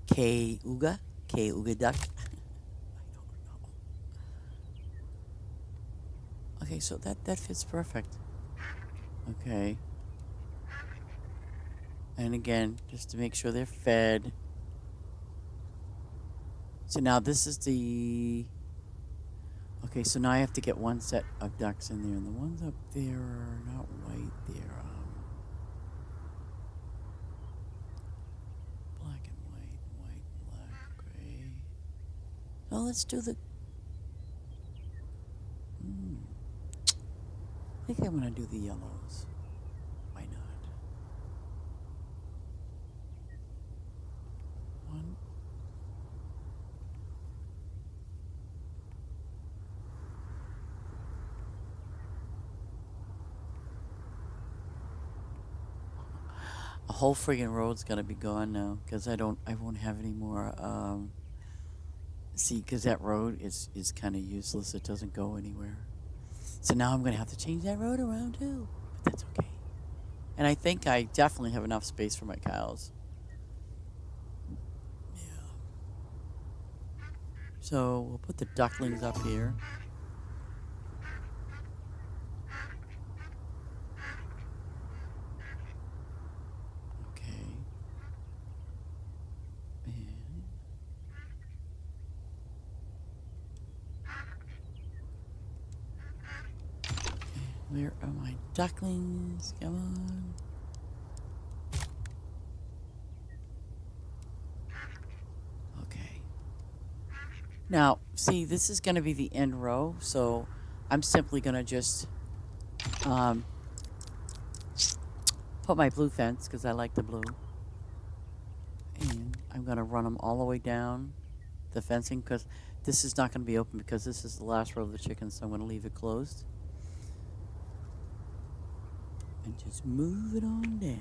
K-Uga? K-Uga duck? I don't know. Okay, so that fits perfect. Okay. And again, just to make sure they're fed. So now this is the... Okay, so now I have to get one set of ducks in there. And the ones up there are not white. They're black and white, black, gray. Oh, let's do the... I think I'm going to do the yellows. Why not? One. A whole friggin' road's gonna be gone now because I won't have any more. See, because that road is kind of useless. It doesn't go anywhere. So now I'm gonna have to change that road around too. But that's okay. And I think I definitely have enough space for my cows. Yeah. So we'll put the ducklings up here. Okay. And where are my ducklings? Come on. Okay. Now, see, this is going to be the end row, so I'm simply going to just um, put my blue fence because I like the blue. And I'm going to run them all the way down the fencing because this is not going to be open because this is the last row of the chickens, so I'm going to leave it closed. And just move it on down.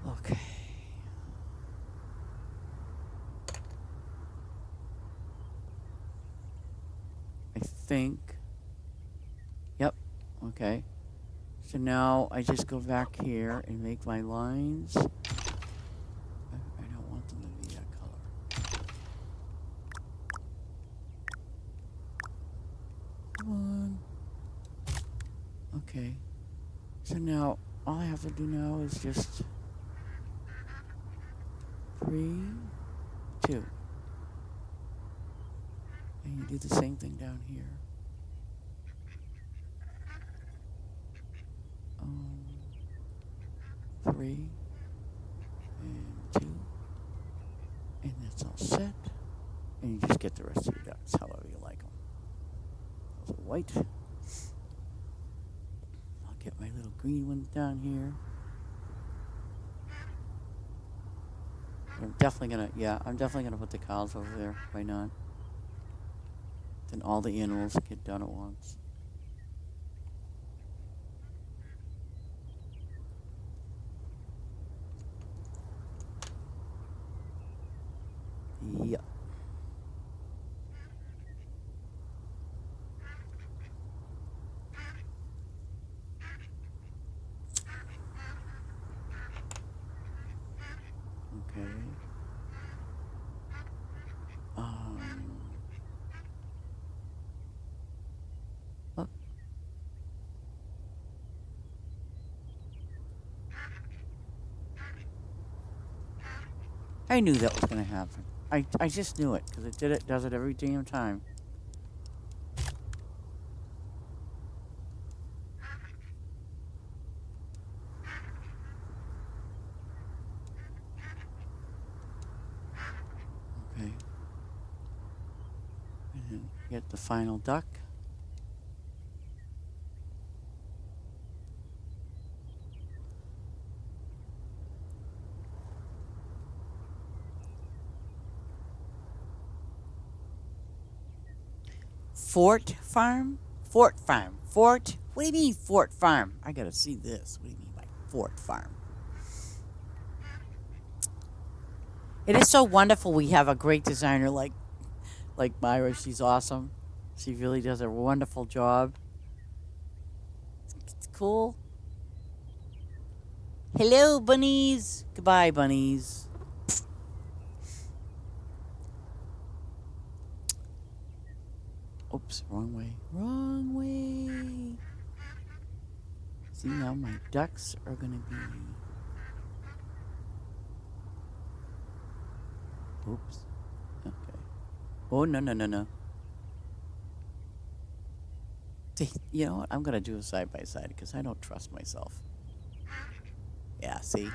Okay. I think. Yep. Okay. So now I just go back here and make my lines. I don't want them to be that color. Come on. Okay. So now all I have to do now is just 3, 2. And you do the same thing down here. 3 and 2. And that's all set. And you just get the rest of your ducks however you like them. Those are white. I'll get my little green ones down here. I'm definitely gonna put the cows over there. Why not? Then all the animals get done at once. Yeah. Okay. Oh, I knew that was gonna happen. I just knew it because does it every damn time. Okay. And then get the final duck. Fort Farm? Fort Farm. Fort? What do you mean Fort Farm? I gotta see this. What do you mean by Fort Farm? It is so wonderful we have a great designer like Myra. She's awesome. She really does a wonderful job. It's cool. Hello, bunnies. Goodbye, bunnies. Oops, wrong way. Wrong way. See, now my ducks are going to be... Oops. Okay. Oh, no, no, no, no. See, you know what? I'm going to do a side-by-side because I don't trust myself. Yeah, see?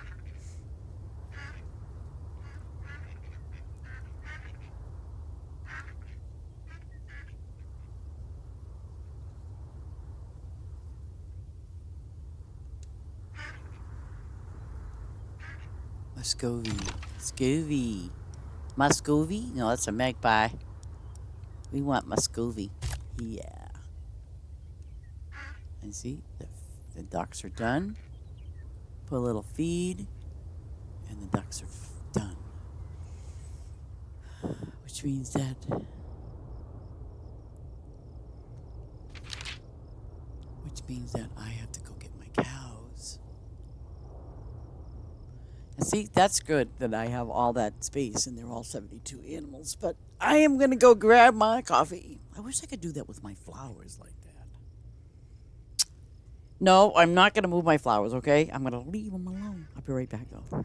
Muscovy. Muscovy. Muscovy? No, that's a magpie. We want Muscovy. Yeah. And see, the ducks are done. Put a little feed, and the ducks are done. Which means that I have to go get my cows. And see, that's good that I have all that space and they're all 72 animals. But I am going to go grab my coffee. I wish I could do that with my flowers like that. No, I'm not going to move my flowers, okay? I'm going to leave them alone. I'll be right back, though.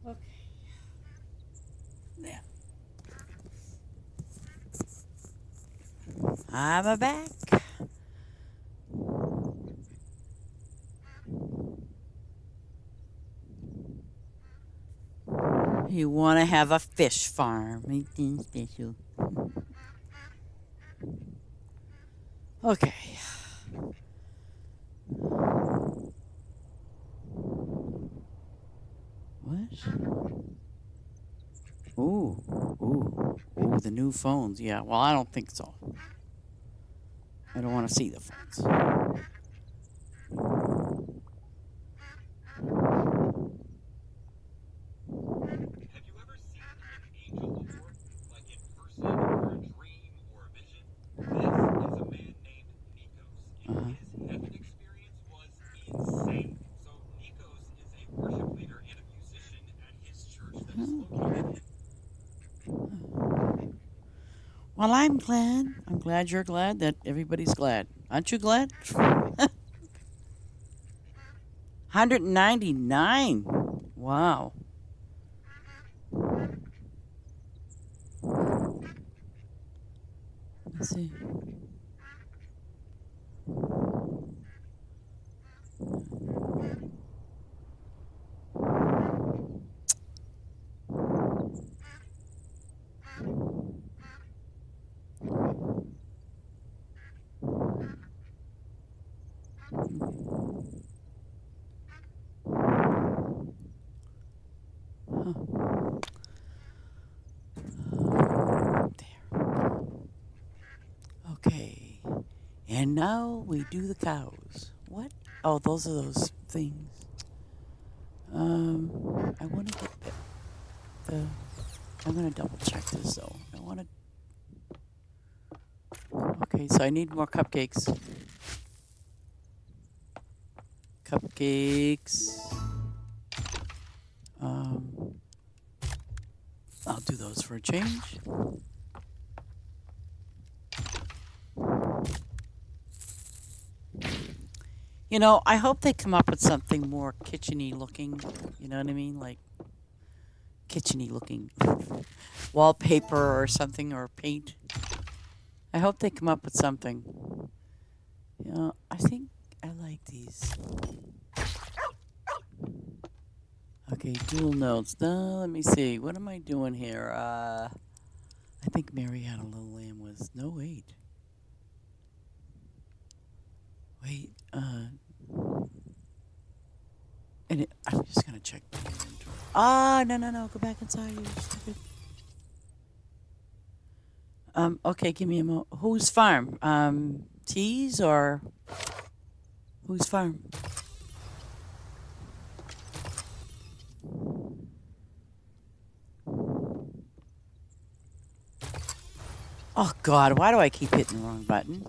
Okay. There. I'm a back. You want to have a fish farm. Anything special. Okay. What? Ooh, ooh, the new phones. Yeah, well, I don't think so. I don't want to see the phones. Uh-huh. Well, I'm glad. I'm glad you're glad that everybody's glad. Aren't you glad? 199. Wow. Let's see. Huh. There. Okay. And now we do the cows. What? Oh, those are those things. I want to get the. I'm gonna double check this though. I want to. Okay, so I need more cupcakes. Cupcakes. Um, I'll do those for a change. You know, I hope they come up with something more kitcheny looking. You know what I mean? Like kitcheny looking wallpaper or something or paint. I hope they come up with something. You know, I think I like these. Okay, dual notes. Now, let me see. What am I doing here? I think Mary Had a Little Lamb was. No, wait. Wait. I'm just going to check my inventory. Ah, no, no, no. Go back inside, you stupid. Okay, give me a mo. Whose farm? T's or whose farm? Oh, God. Why do I keep hitting the wrong button?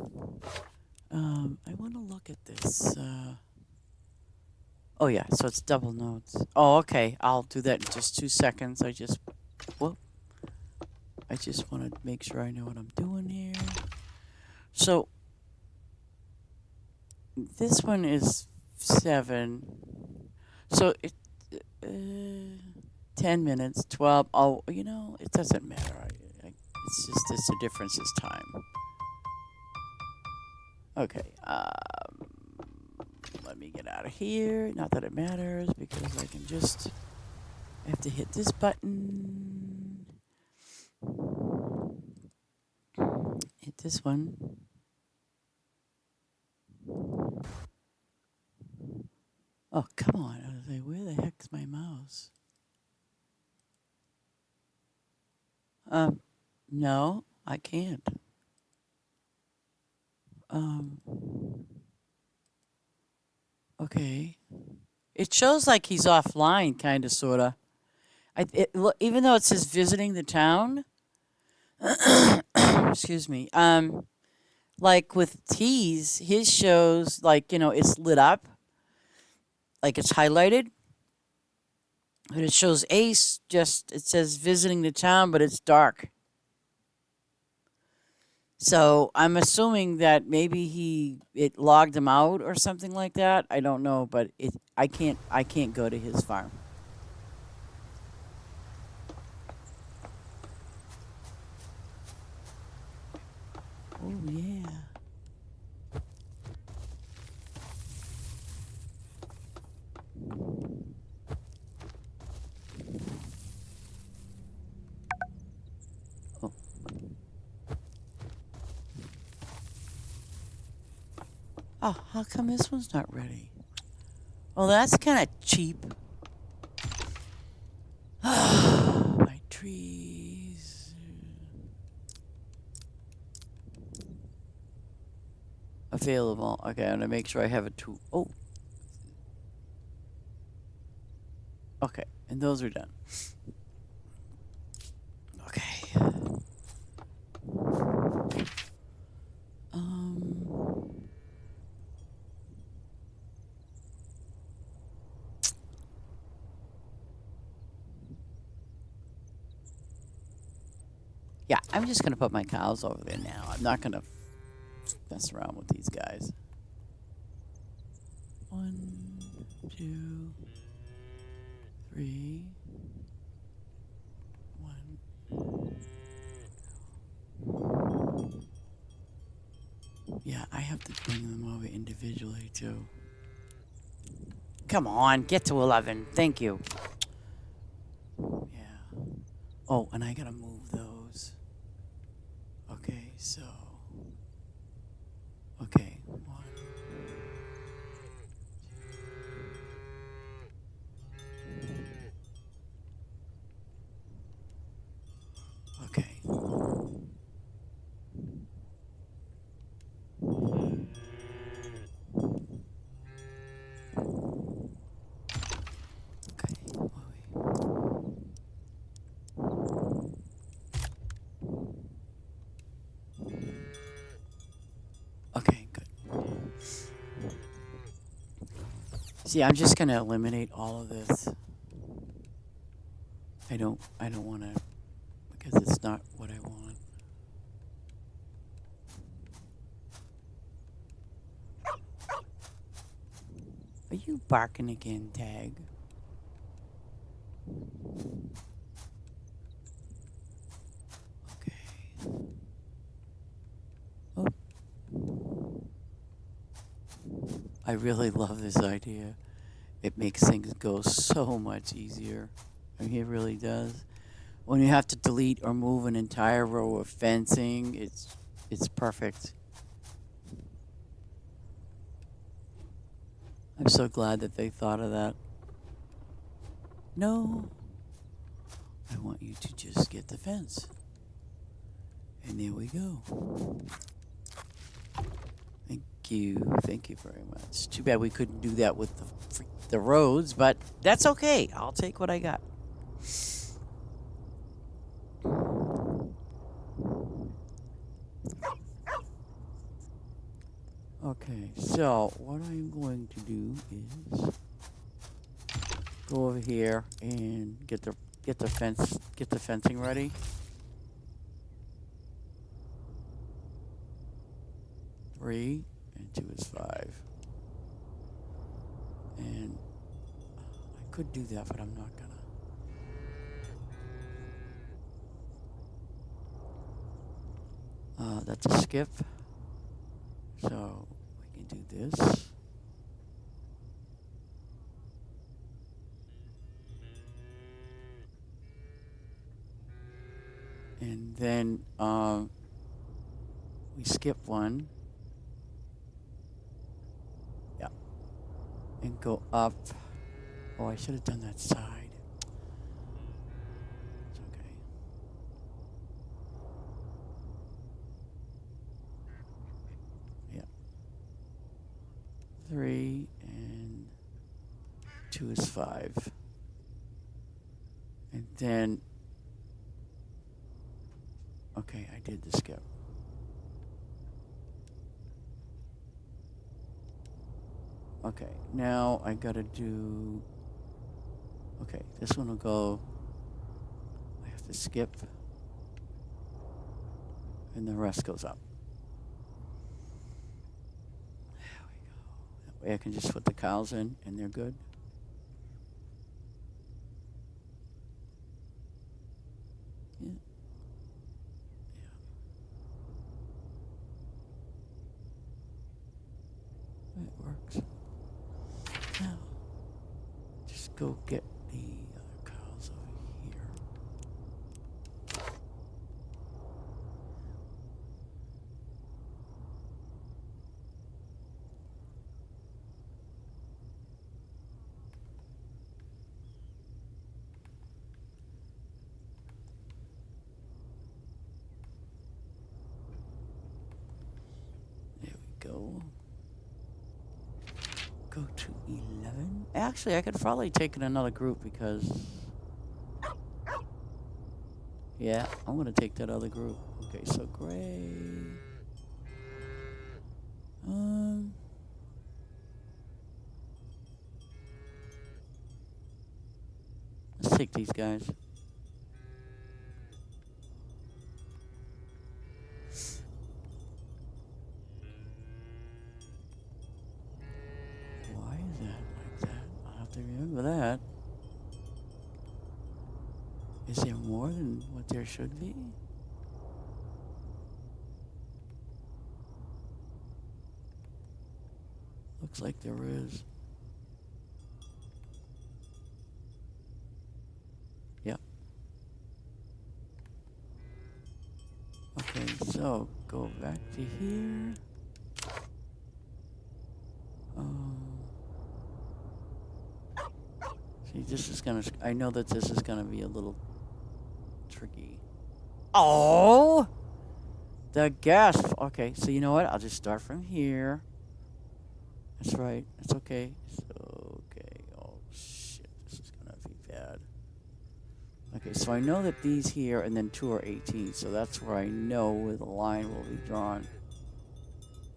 I want to look at this. Oh, yeah. So it's double notes. Oh, okay. I'll do that in just 2 seconds. Whoop. I just want to make sure I know what I'm doing here. So this one is 7. So 10 minutes, 12. Oh, you know, it doesn't matter. It's a difference is time. Okay. Let me get out of here. Not that it matters because I can just have to hit this button. Hit this one. Oh, come on. I was like, where the heck's my mouse? No, I can't. Um, okay. It shows like he's offline, kind of, sort of. Even though it says visiting the town, Excuse me. Like with T's, his shows like it's lit up, like it's highlighted, but it shows Ace just it says visiting the town, but it's dark. So I'm assuming that maybe it logged him out or something like that. I don't know, but I can't go to his farm. Oh yeah. Oh, oh, how come this one's not ready? Well, that's kind of cheap. My trees. Available. Okay, I'm gonna make sure I have a two. Oh, okay, and those are done. Okay. Um. Yeah, I'm just gonna put my cows over there now. I'm not gonna mess around with these guys. One, two, three. One. Yeah, I have to bring them over individually too. Come on, get to 11. Thank you. Yeah. Oh, and I gotta move those. Okay, so. Okay, one. Okay. Okay. Okay, good. See, I'm just gonna eliminate all of this. I don't wanna because it's not what I want. Are you barking again, Tag? Okay. Oh, I really love this idea. It makes things go so much easier. I mean, it really does. When you have to delete or move an entire row of fencing, it's perfect. I'm so glad that they thought of that. No, I want you to just get the fence. And there we go. Thank you. Thank you very much. Too bad we couldn't do that with the roads, but that's okay. I'll take what I got. Okay, so what I'm going to do is go over here and get the fencing ready. 3 and 2 is 5. And I could do that, but I'm not gonna. That's a skip. So we can do this. And then we skip one. Yeah. And go up. Oh, I should have done that side. It's okay. Yeah. 3 and 2 is 5. And then, Okay, I did the skip. Okay, now I gotta do... Okay, this one will go... I have to skip. And the rest goes up. There we go. That way I can just put the cows in and they're good. Yeah. Yeah. It works. Now, just go get the other cows over here. There we go. Go to 11. Actually, I could probably take in another group because... Yeah, I'm going to take that other group. Okay, so gray. Let's take these guys. Why is that like that? I'll have to remember that. Is there more than what there should be? Looks like there is. Yep. Okay, so go back to here. See, this is gonna... I know that this is gonna be a little tricky. Oh! The gasp. Okay, so you know what? I'll just start from here. That's right. That's okay. So, okay. Oh, shit. This is going to be bad. Okay, so I know that these here and then 2 are 18. So that's where I know where the line will be drawn.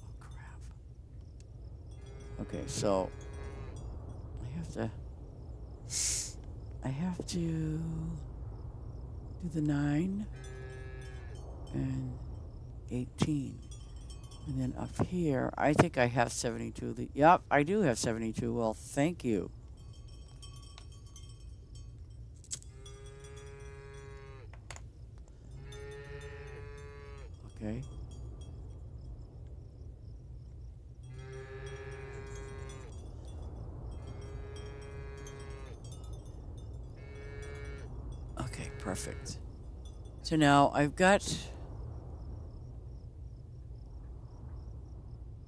Oh, crap. Okay, so I have to do the 9 and 18. And then up here, I think I have 72. Yep, I do have 72. Well, thank you. Okay. Okay, perfect. So now I've got...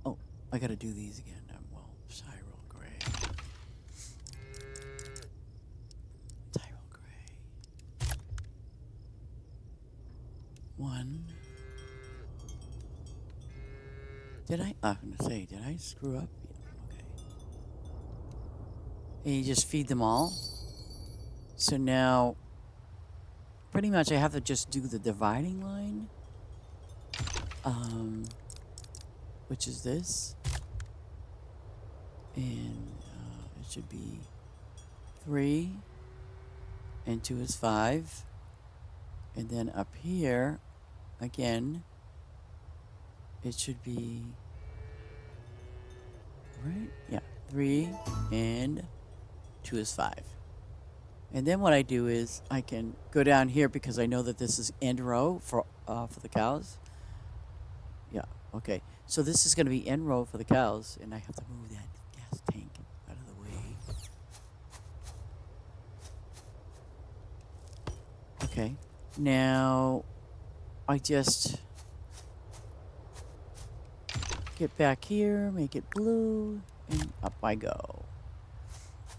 Oh, I gotta do these again. Well, Tyrell Gray. Tyrell Gray. 1. Did I? I'm gonna say, did I screw up? Yeah, okay. And you just feed them all. So now, pretty much I have to just do the dividing line. Which is this. And it should be 3. And 2 is 5. And then up here, again, it should be... Right? Yeah. 3 and 2 is 5. And then what I do is I can go down here because I know that this is end row for the cows. Yeah, okay. So this is going to be end row for the cows, and I have to move that gas tank out of the way. Okay. Now I just get back here, make it blue, and up I go.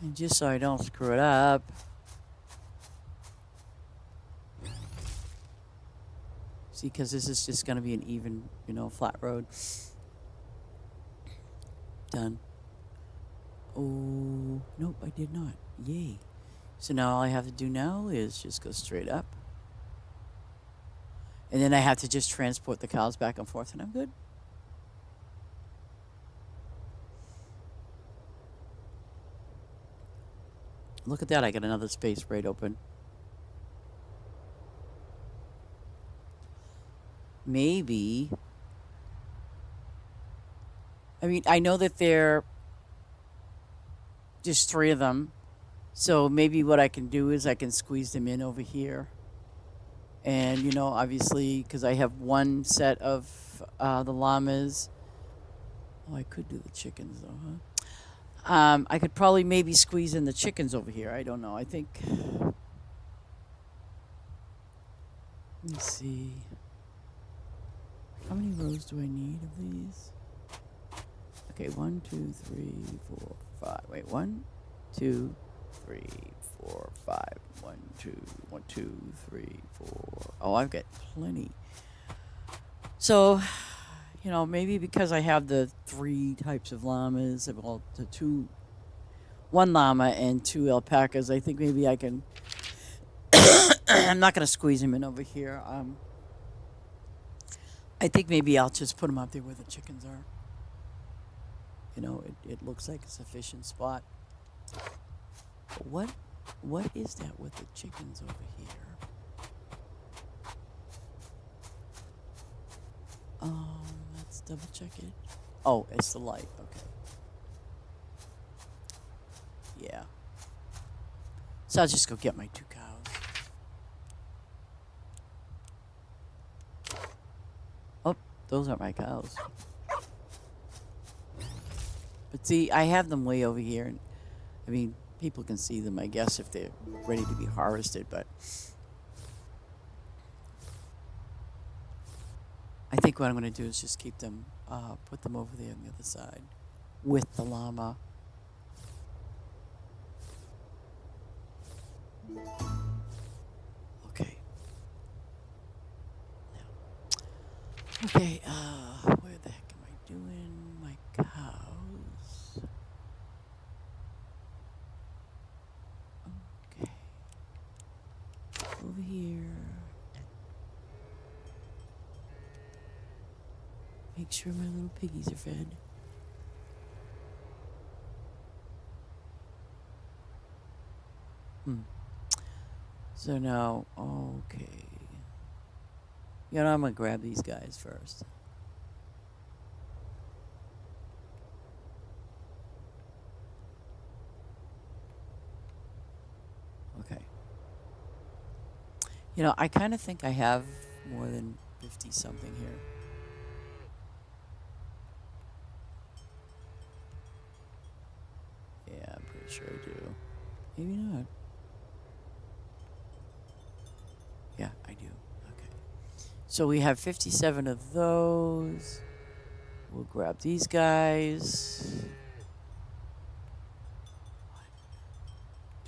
And just so I don't screw it up, see, because this is just going to be an even, flat road. Done. Oh, nope, I did not. Yay. So now all I have to do now is just go straight up. And then I have to just transport the cows back and forth, and I'm good. Look at that. I got another space right open. Maybe. I mean, I know that there just three of them. So maybe what I can do is I can squeeze them in over here. And, obviously, because I have one set of the llamas. Oh, I could do the chickens, though, huh? I could probably maybe squeeze in the chickens over here. I don't know. I think. Let me see. How many rows do I need of these? Okay, 1, 2, 3, 4, 5. Wait, 1, 2, 3, 4, 5. 1, 2, 1, 2, 3, 4. Oh, I've got plenty. So, maybe because I have the three types of llamas, well, one llama and two alpacas, I think maybe I can. I'm not going to squeeze them in over here. I think maybe I'll just put them up there where the chickens are. It looks like a sufficient spot. But what is that with the chickens over here? Let's double check it. Oh, it's the light. Okay. Yeah. So I'll just go get my two cows. Oh, those aren't my cows. But see, I have them way over here. And, I mean, people can see them, I guess, if they're ready to be harvested. But I think what I'm going to do is just keep them, put them over there on the other side with the llama. Okay. Okay, where the heck am I doing? My cows. Okay. Over here. Make sure my little piggies are fed. So now, okay. I'm going to grab these guys first. Okay. I kind of think I have more than 50 something here. Yeah, I'm pretty sure I do. Maybe not. Yeah, I do. Okay. So we have 57 of those. We'll grab these guys.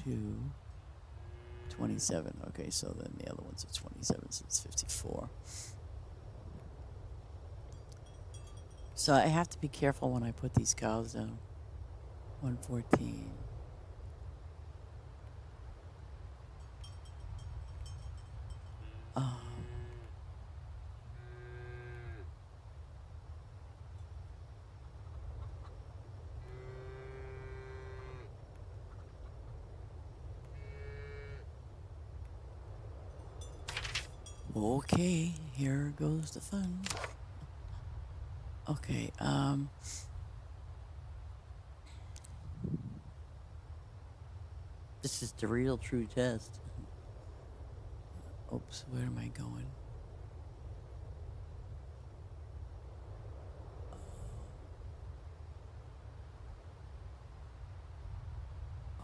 1, 2, 27. Okay, so then the other ones are 27, so it's 54. So I have to be careful when I put these cows down. 114. Okay, here goes the fun. Okay, this is the real true test. Oops, where am I going?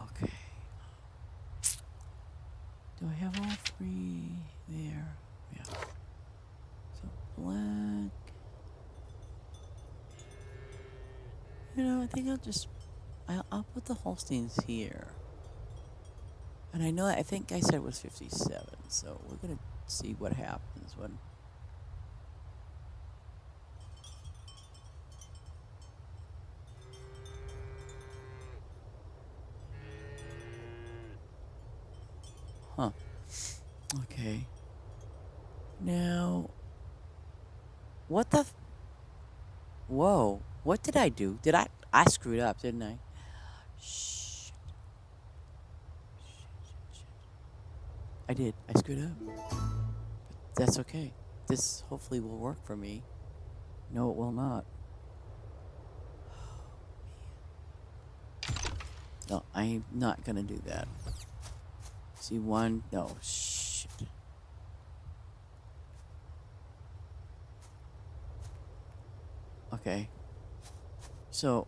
Okay. Do I have all three there? Yeah. So black. I think I'll put the Holsteins here. And I think I said it was 57, so we're going to see what happens when. Huh. Okay. Now, what the? Whoa! What did I do? Did I screwed up, didn't I? Shh. I did. I screwed up. That's okay. This hopefully will work for me. No, it will not. No, I'm not gonna do that. See one? No, shit. Okay. So.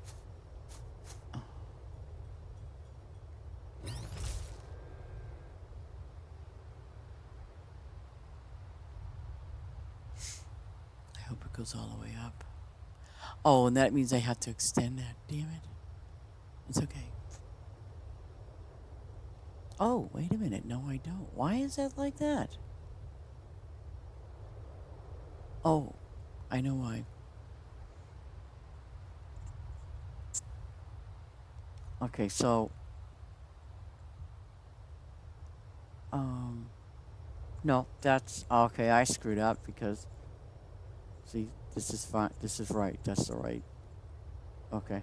I hope it goes all the way up. Oh, and that means I have to extend that. Damn it. It's okay. Oh, wait a minute. No, I don't. Why is that like that? Oh, I know why. Okay, so um no, that's okay, I screwed up because see, this is fine. This is right. That's the right. Okay.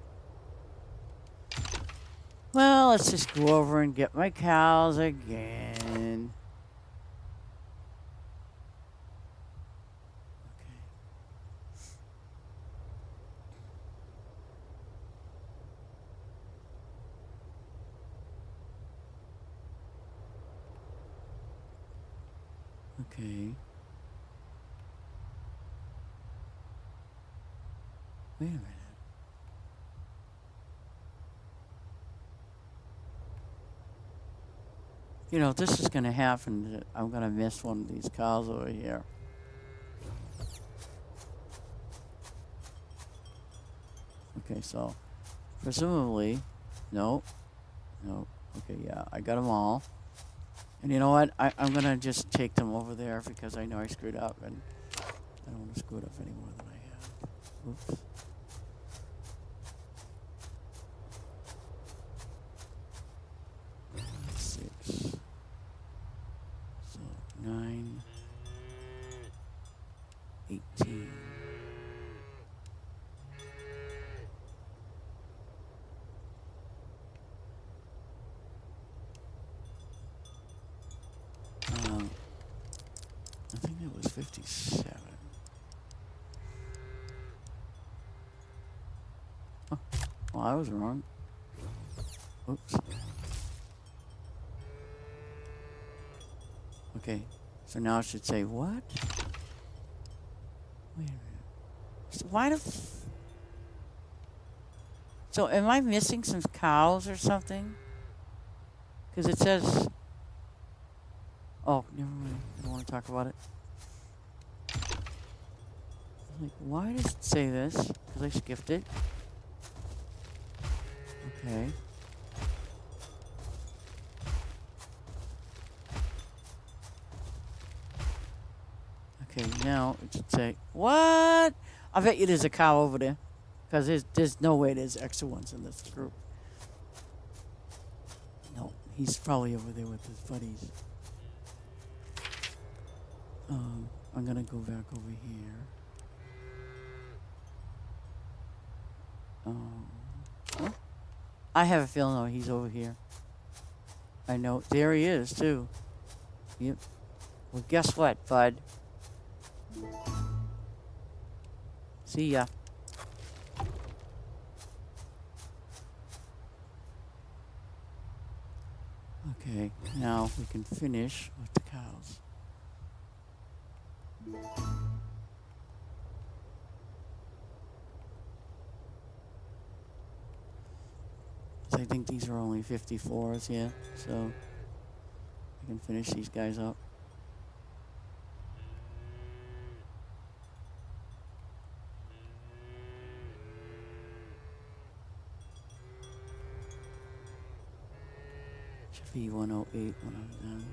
Well, let's just go over and get my cows again. Okay. Okay. Wait a minute. You know, if this is going to happen, I'm going to miss one of these cows over here. Okay, so presumably, no, no. Okay, yeah, I got them all. And you know what? I'm going to just take them over there because I know I screwed up and I don't want to screw it up any more than I have. Oops. Six. So 9, 18. I think it was 57. Oh, well, I was wrong. Oops. Okay, so now I should say what? Wait a minute. So why the? So am I missing some cows or something? Because it says. Oh, never mind. I don't want to talk about it. Like, why does it say this? Because I skipped it. Okay. Okay, now it should say, what? I bet you there's a cow over there. Because there's no way there's extra ones in this group. No, he's probably over there with his buddies. I'm going to go back over here. Oh, I have a feeling, oh, he's over here. I know. There he is, too. Yep. Well, guess what, bud? See ya. Okay, now we can finish with the cows. So I think these are only 54s, yeah. So I can finish these guys up. Should be 108 when I'm done.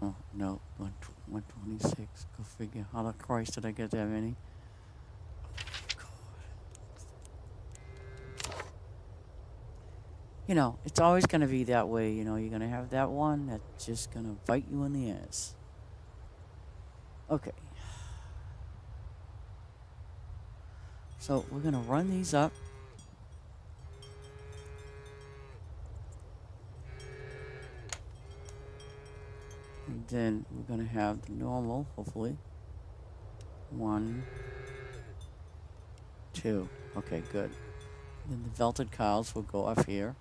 Oh, no, 126. Go figure. How the Christ did I get that many? God. You know, it's always going to be that way. You know, you're going to have that one that's just going to bite you in the ass. Okay. So we're going to run these up. And then we're going to have the normal, hopefully. 1, 2. Okay, good. Then the velted cows will go up here.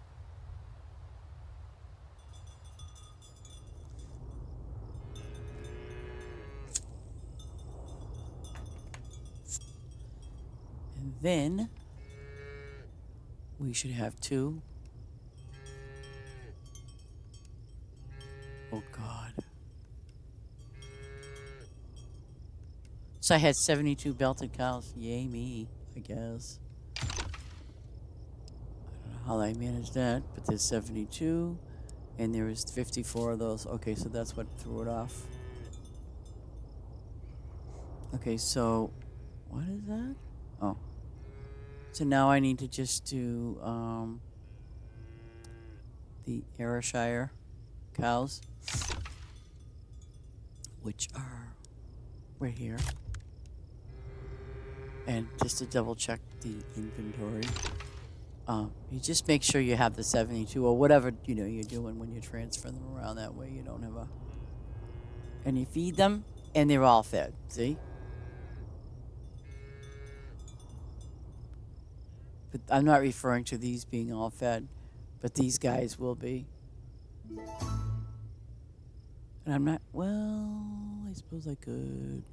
And then we should have 2. Oh, God. So I had 72 belted cows. Yay me, I guess. I don't know how I managed that, but there's 72, and there is 54 of those. Okay, so that's what threw it off. Okay, so what is that? Oh. So now I need to just do the Ayrshire cows, which are right here. And just to double check the inventory, you just make sure you have the 72 or whatever, you know, you're doing when you transfer them around. That way you don't have a... And you feed them, and they're all fed. See? But I'm not referring to these being all fed, but these guys will be. And I'm not... Well, I suppose I could...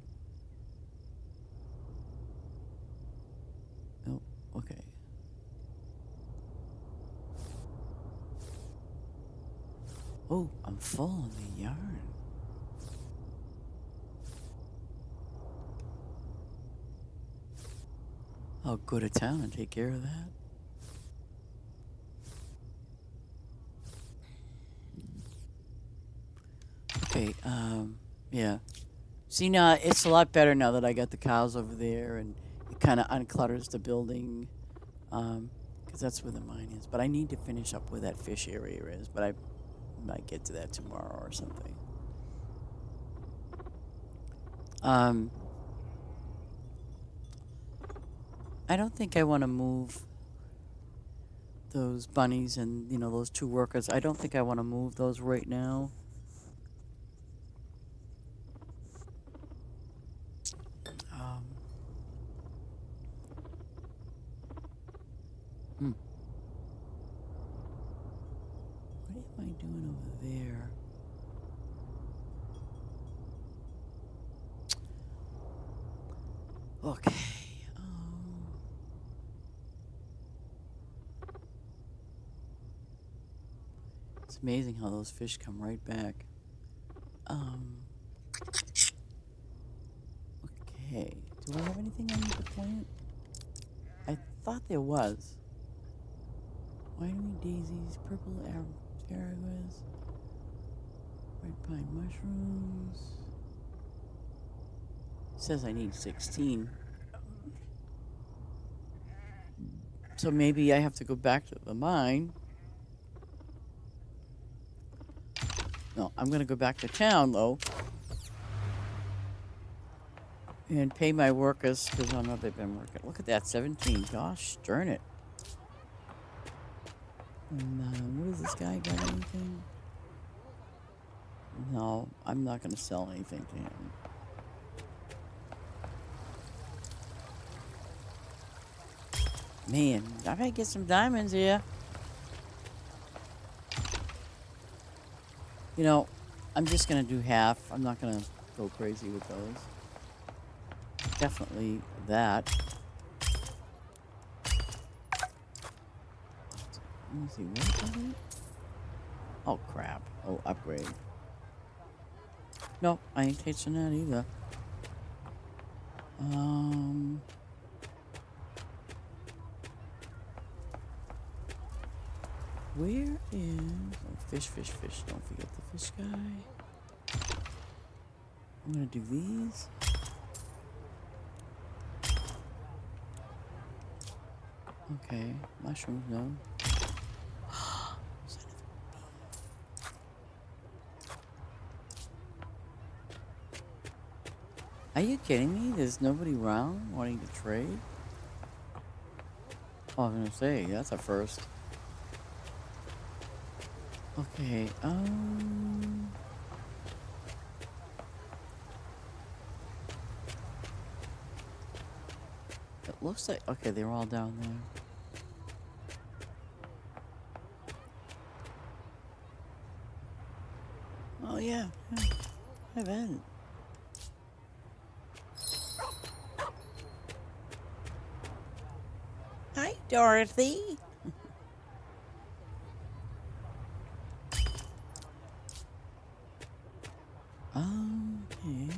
Oh, okay. Oh, I'm full on the yarn. I'll go to town and take care of that. Okay, yeah. See, now it's a lot better now that I got the cows over there, and it kind of unclutters the building, because that's where the mine is. But I need to finish up where that fish area is, but I might get to that tomorrow or something. I don't think I want to move those bunnies and, you know, those 2 workers. I don't think I want to move those right now. What am I doing over there? Okay. It's amazing how those fish come right back. Okay. Do I have anything I need to plant? I thought there was. Winery daisies, purple asparagus, red pine mushrooms. It says I need 16. So maybe I have to go back to the mine. No, I'm going to go back to town, though. And pay my workers, because I know they've been working. Look at that, 17. Gosh, darn it. And what does this guy got? Anything? No, I'm not going to sell anything to him. Man, I might get some diamonds here. You know, I'm just going to do half. I'm not going to go crazy with those. Definitely that. Let me see, what is it? Oh, crap. Oh, upgrade. Nope, I ain't tasting that either. Where is... Oh, fish. Don't forget the fish guy. I'm gonna do these. Okay, mushrooms, no. Are you kidding me? There's nobody around wanting to trade? Oh, I was gonna say, that's a first. Okay, it looks like, okay, they're all down there. Oh, yeah, yeah. I've had it. Hi, Dorothy. Okay.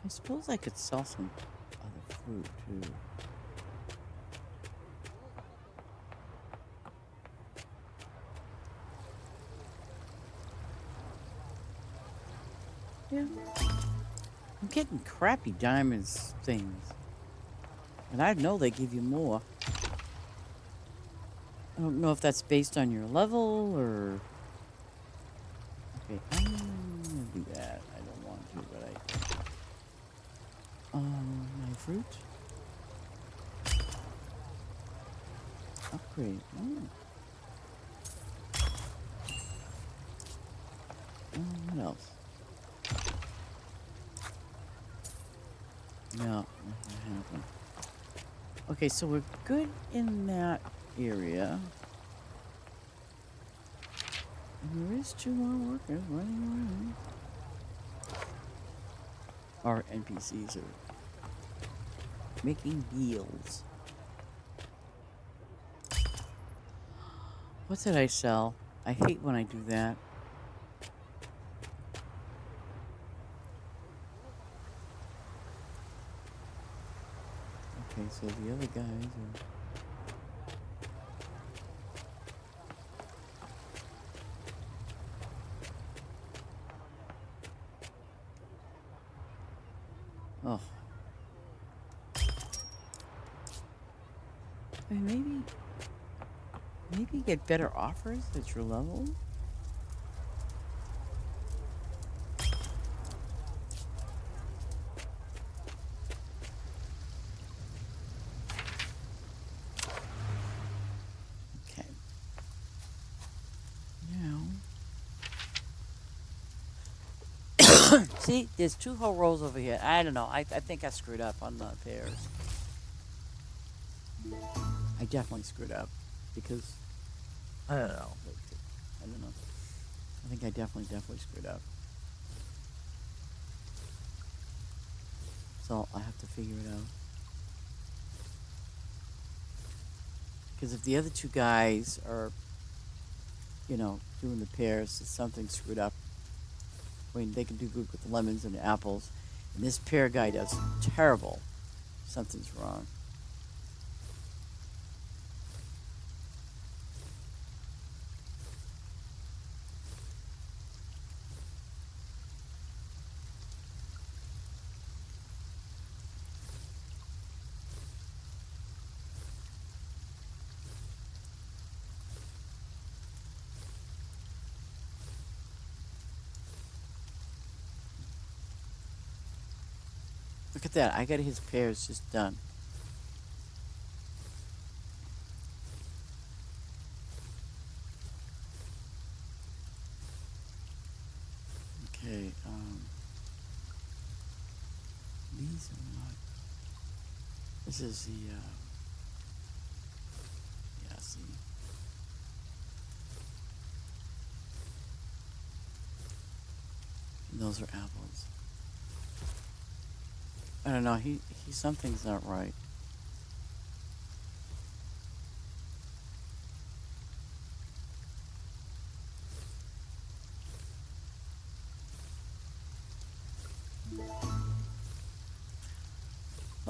I suppose I could sell some other fruit, too. Yeah. I'm getting crappy diamonds things. And I know they give you more. I don't know if that's based on your level or... Okay, I'm gonna do that. I don't want to, but my fruit. Upgrade. What else? No, nothing happened. Okay, so we're good in that area. And there is 2 more workers running around. Our NPCs are making deals. What did I sell? I hate when I do that. Okay, so the other guys are... Oh. I mean, maybe get better offers at your level? Okay. Now... See, there's 2 whole rows over here. I don't know. I think I screwed up on the pairs. I definitely screwed up because I don't know. I don't know. I think I definitely screwed up. So I have to figure it out. Because if the other 2 guys are, doing the pairs, something screwed up. I mean, they can do good with the lemons and the apples, and this pear guy does terrible. Something's wrong. Look at that. I got his pears just done. Okay, these are not... This is the, yeah, see. And those are apples. I don't know, something's not right.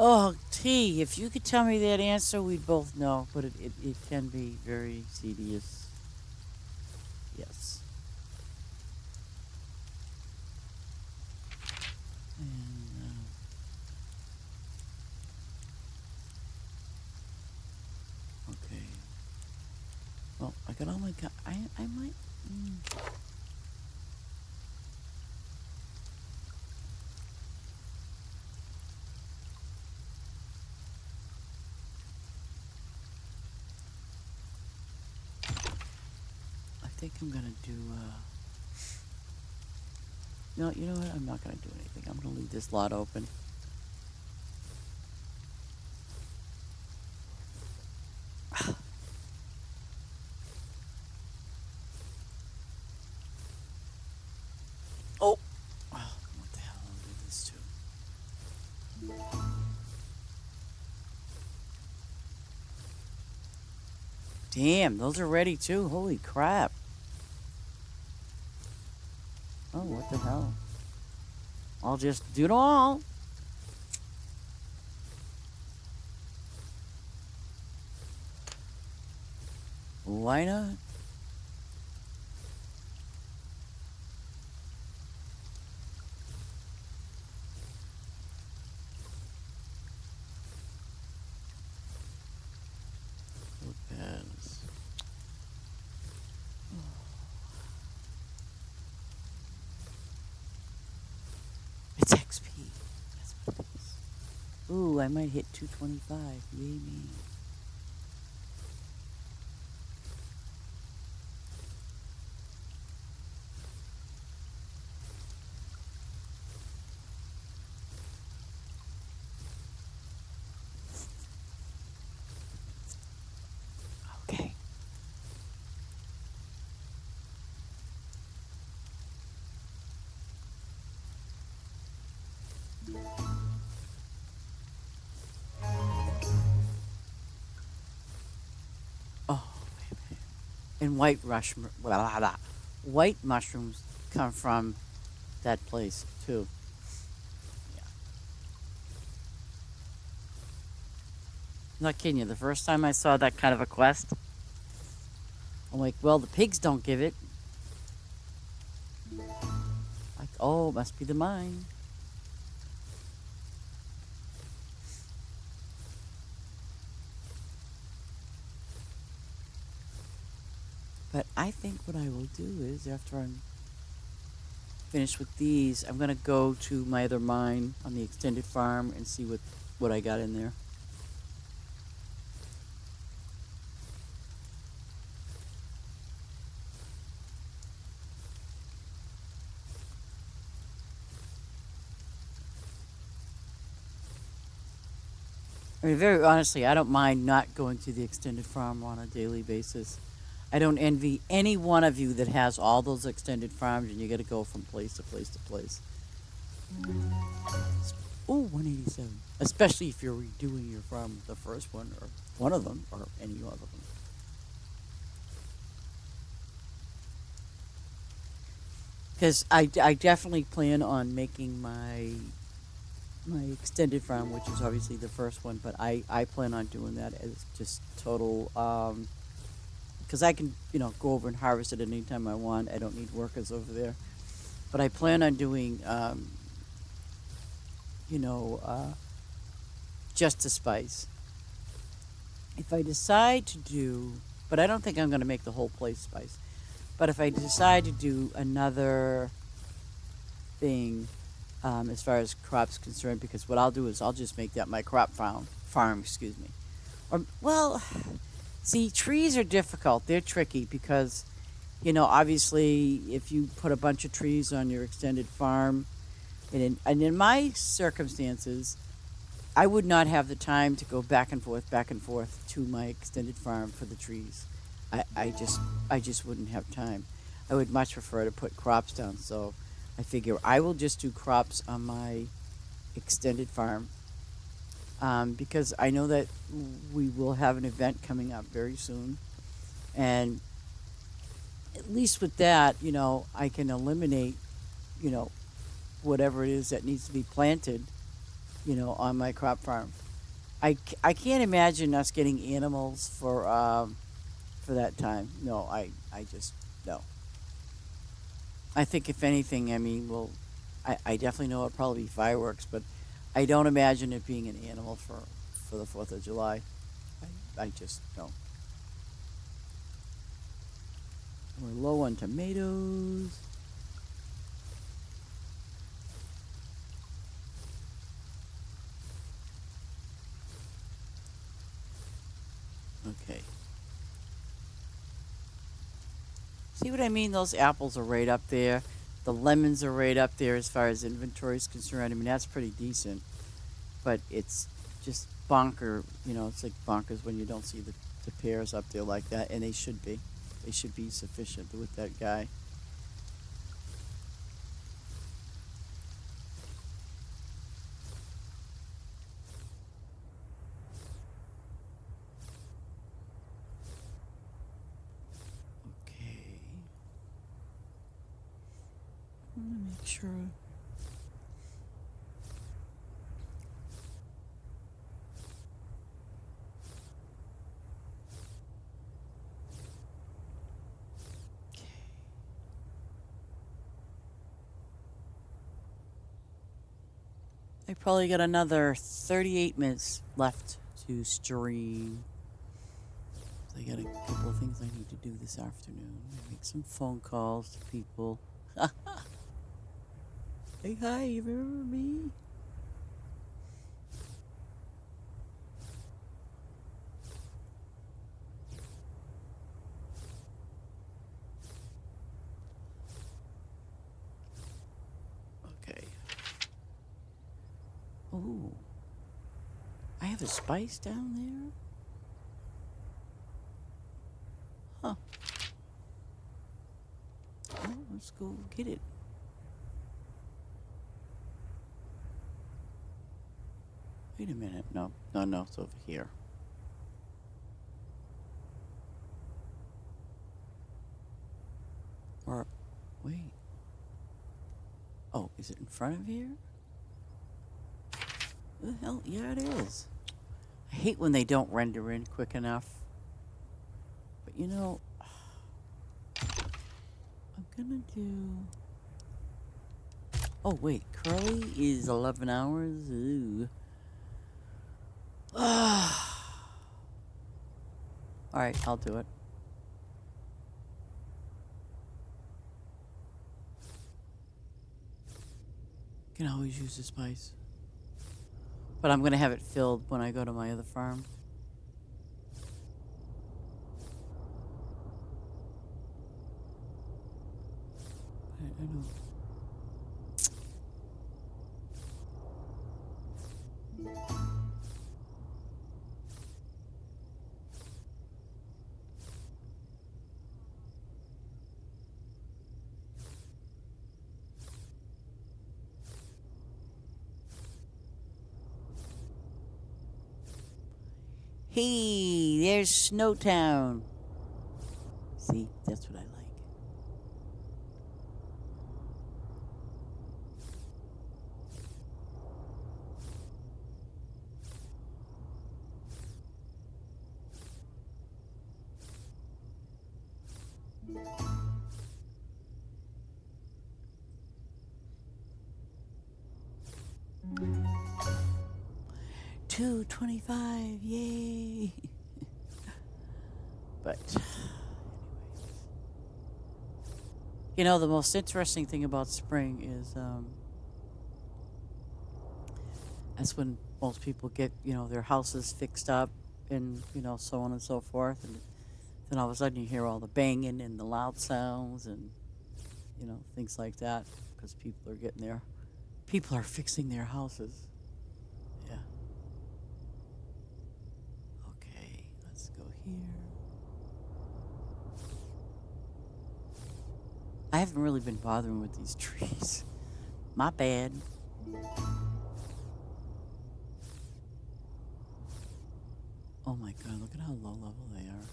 Oh, T, if you could tell me that answer, we'd both know, but it can be very tedious. Yes. And, okay. Well, I got all my... I might... think I'm gonna do. No, you know what? I'm not gonna do anything. I'm gonna leave this lot open. Oh, what the hell? I'll do this too. Damn, those are ready too. Holy crap! Oh, what the hell? I'll just do it all. Why not? Depends. It's XP. That's what it is. Ooh, I might hit 225. Yay me. Okay. Oh, wait a minute. And white mushrooms come from that place too. Yeah. I'm not kidding you. The first time I saw that kind of a quest, I'm like, well, the pigs don't give it. Like, oh, it must be the mine. But I think what I will do is after I'm finished with these, I'm gonna go to my other mine on the extended farm and see what I got in there. I mean, very honestly, I don't mind not going to the extended farm on a daily basis. I don't envy any one of you that has all those extended farms and you got to go from place to place to place. Oh, 187. Especially if you're redoing your farm, the first one, or one of them, or any one of them. Because I definitely plan on making my extended farm, which is obviously the first one, but I plan on doing that as just total, because I can, go over and harvest it anytime I want. I don't need workers over there. But I plan on doing, you know, uh, just a spice. If I decide to do, but I don't think I'm going to make the whole place spice. But if I decide to do another thing, as far as crops concerned, because what I'll do is I'll just make that my crop farm, excuse me. Or well, see, trees are difficult. They're tricky because, obviously, if you put a bunch of trees on your extended farm, and in my circumstances, I would not have the time to go back and forth to my extended farm for the trees. I just wouldn't have time. I would much prefer to put crops down. So I figure I will just do crops on my extended farm, because I know that we will have an event coming up very soon, and at least with that, I can eliminate, you know, whatever it is that needs to be planted, on my crop farm. I can't imagine us getting animals for that time. No, I just no. I think if anything, I mean, well, I definitely know it'll probably be fireworks, but I don't imagine it being an animal for the 4th of July. I just don't. We're low on tomatoes. Okay. See what I mean? Those apples are right up there. The lemons are right up there as far as inventory is concerned. I mean, that's pretty decent. But it's just bonker. You know, it's like bonkers when you don't see the pears up there like that, and they should be. They should be sufficient with that guy. Okay. Let me make sure. Okay. I probably got another 38 minutes left to stream. I got a couple of things I need to do this afternoon. Make some phone calls to people. Hey, hi, you remember me? Okay. Oh, I have a spice down there? Huh. Well, let's go get it. Wait a minute. No, no, no, it's over here. Or, wait. Oh, is it in front of here? The hell? Yeah, it is. I hate when they don't render in quick enough. But you know, I'm gonna do. Oh, wait. Curly is 11 hours? Ooh. Alright, I'll do it. Can always use the spice. But I'm gonna have it filled when I go to my other farm. I don't. Hey, there's Snowtown. See, that's what I like. $2.25, yay! But, you know, the most interesting thing about spring is that's when most people get, you know, their houses fixed up and, you know, so on and so forth. And then all of a sudden you hear all the banging and the loud sounds and, you know, things like that because people are fixing their houses. Yeah. Okay, let's go here. I haven't really been bothering with these trees. My bad. Oh my god, look at how low level they are.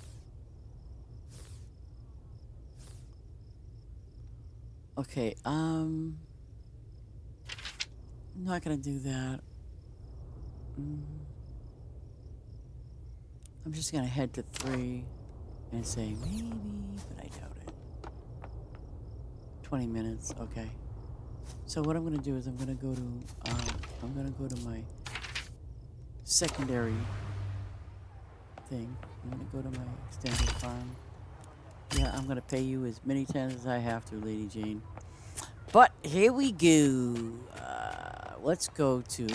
Okay, I'm not gonna do that. Mm, I'm just gonna head to 3 and say maybe, but I doubt it. 20 minutes, okay. So what I'm gonna do is I'm gonna go to my secondary thing. I'm gonna go to my extended farm. Yeah, I'm gonna pay you as many times as I have to, Lady Jane. But here we go. Let's go to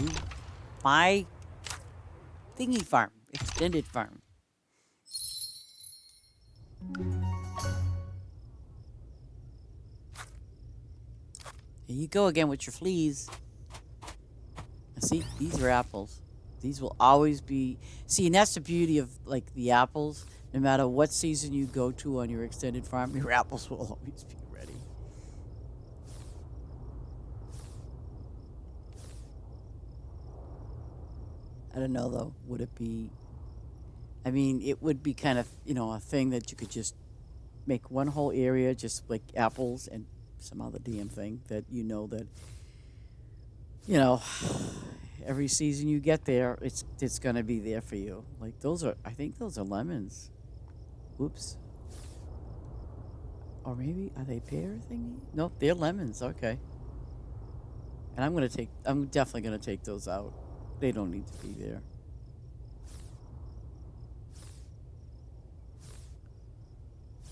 my thingy farm, extended farm. Here you go again with your fleas. See, these are apples. These will always be. See, and that's the beauty of like the apples. No matter what season you go to on your extended farm, your apples will always be ready. I don't know though. Would it be? I mean, it would be kind of a thing that you could just make one whole area just like apples and some other damn thing that that you know every season you get there, it's gonna be there for you. Like those are, I think those are lemons. Oops. Or maybe are they pear thingy? Nope, they're lemons. Okay. And I'm definitely gonna take those out. They don't need to be there.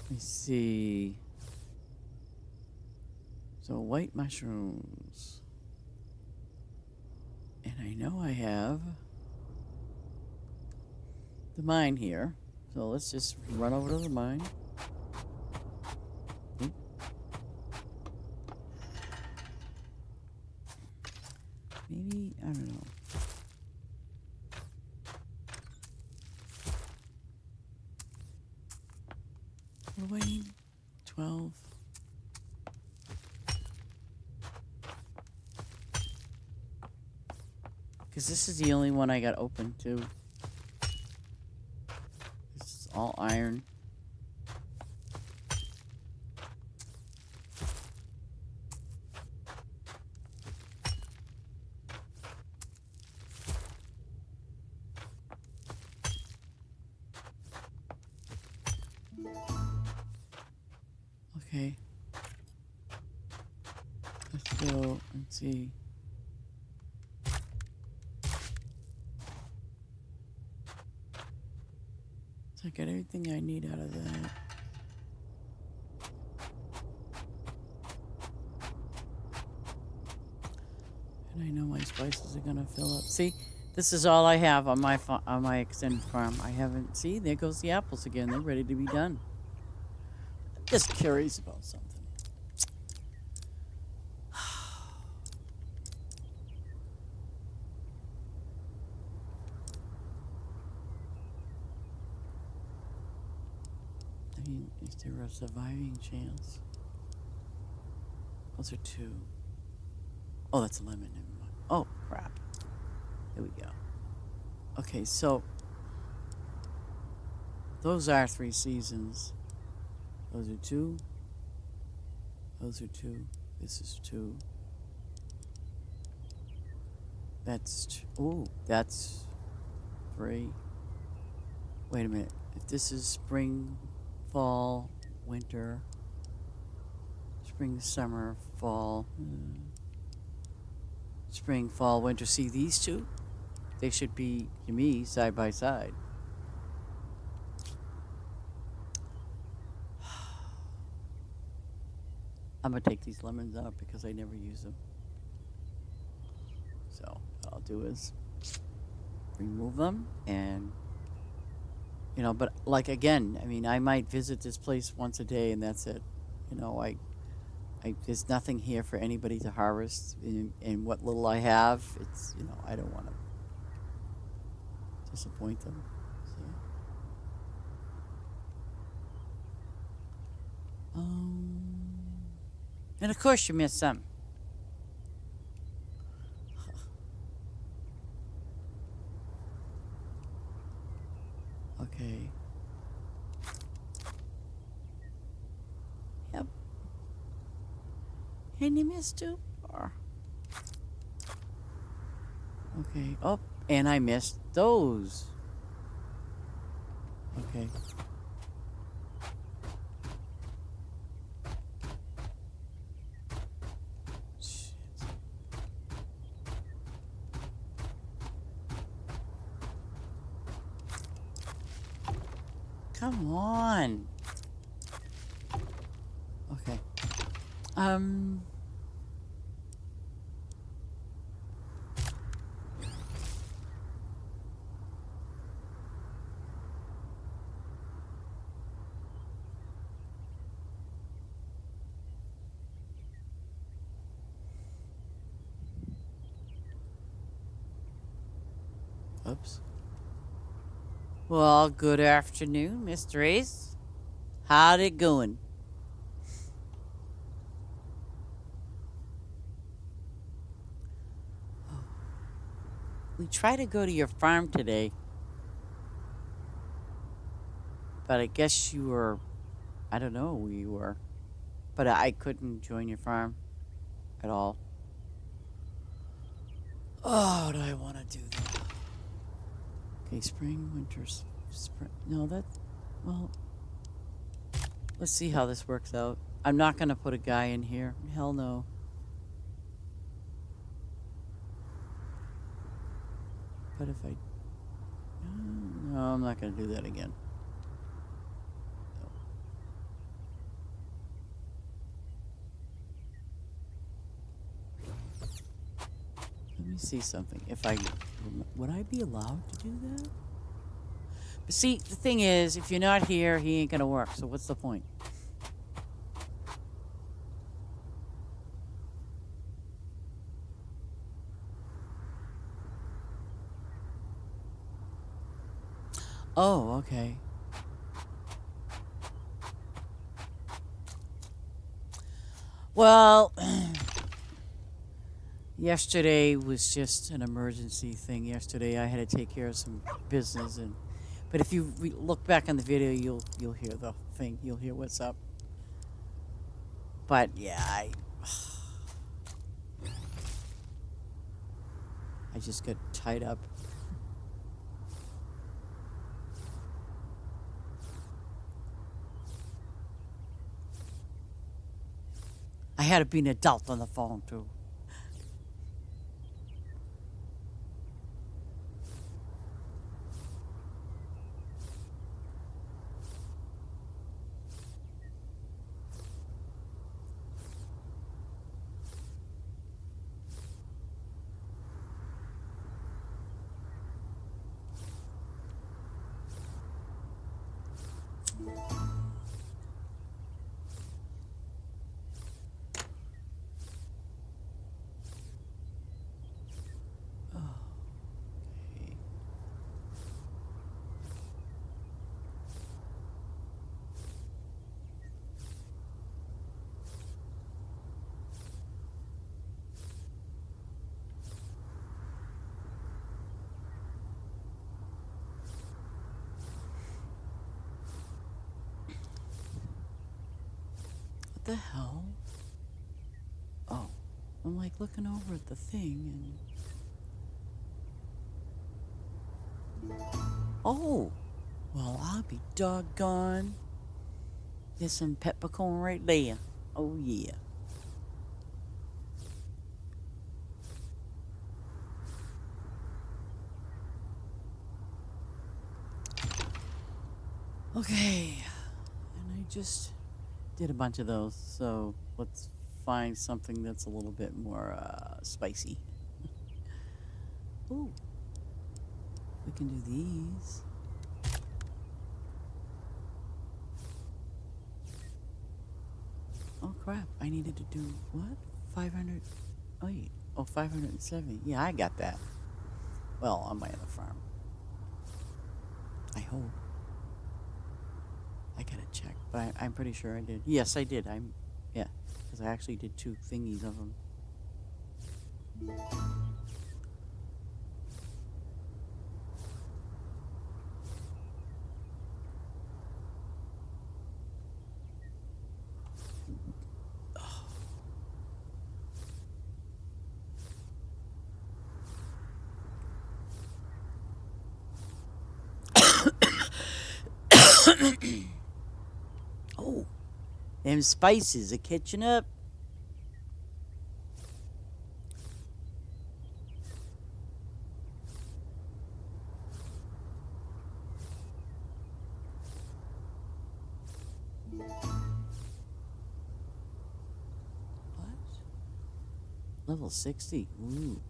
Let me see. So white mushrooms. And I know I have the mine here. So let's just run over to the mine. Oop. Maybe, I don't know. What do I need? 12. Because this is the only one I got open to. This is all iron. Okay. Let's go and see. So I got everything I need out of that. And I know my spices are gonna fill up. See, this is all I have on my extended farm. I haven't. See, there goes the apples again. They're ready to be done. Just curious about something. I mean, is there a surviving chance? Those are two. Oh, that's a lemon. Never mind. Oh, crap. There we go. Okay, so those are 3 seasons. Those are 2. Those are 2. This is 2. That's oh, that's 3. Wait a minute. If this is spring, fall, winter, spring, summer, fall, spring, fall, winter. See these two? They should be, to me, side by side. I'm gonna take these lemons out because I never use them. So what I'll do is remove them and but like again, I mean, I might visit this place once a day and that's it. There's nothing here for anybody to harvest, and what little I have, it's I don't want to disappoint them. So, and of course you missed some. Okay. Yep. And you missed 2 more. Okay. Oh, and I missed those. Okay. Shit. Come on. Okay. Oops. Well, good afternoon, Mr. Ace. How'd it going? We tried to go to your farm today, but I guess you were, I don't know who you were, but I couldn't join your farm at all. Oh, do I want to do that? Okay, spring, winter, spring. No, that, well, let's see how this works out. I'm not going to put a guy in here. Hell no. But if I, no, I'm not going to do that again. Let me see something. If I, would I be allowed to do that? But see, the thing is, if you're not here, he ain't going to work. So what's the point? Oh, okay. Well, yesterday was just an emergency thing. Yesterday I had to take care of some business, and but if you look back on the video, you'll hear the thing. You'll hear what's up. But yeah, I just got tied up. I had to be an adult on the phone too. Okay. What the hell? Oh, I'm like looking over at the thing and oh, well I'll be doggone. There's some peppercorn right there. Oh yeah. Okay, and I just did a bunch of those, so let's find something that's a little bit more spicy. Ooh, we can do these. Oh crap, I needed to do what? 500, wait, oh 570. Yeah, I got that. Well, on my other farm. I hope. I gotta check, but I'm pretty sure I did. Yes, I did. Yeah, because I actually did two thingies of them. Oh, them spices are catching up. What? Level 60. Ooh.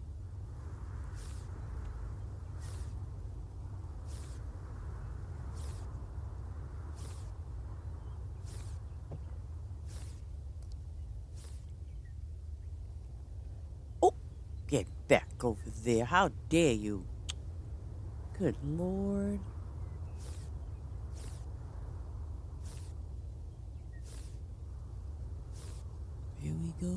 Oh, get back over there. How dare you? Good Lord. Here we go.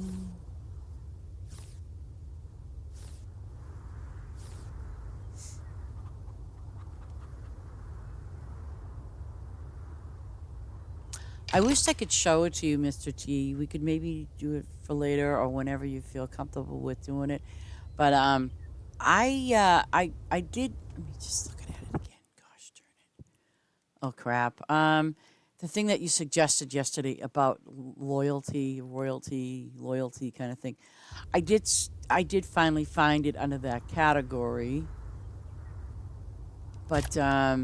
I wish I could show it to you, Mr. T. We could maybe do it for later or whenever you feel comfortable with doing it. But I did. Let me just look at it again. Gosh darn it! Oh crap. The thing that you suggested yesterday about loyalty, royalty, loyalty kind of thing. I did finally find it under that category, but I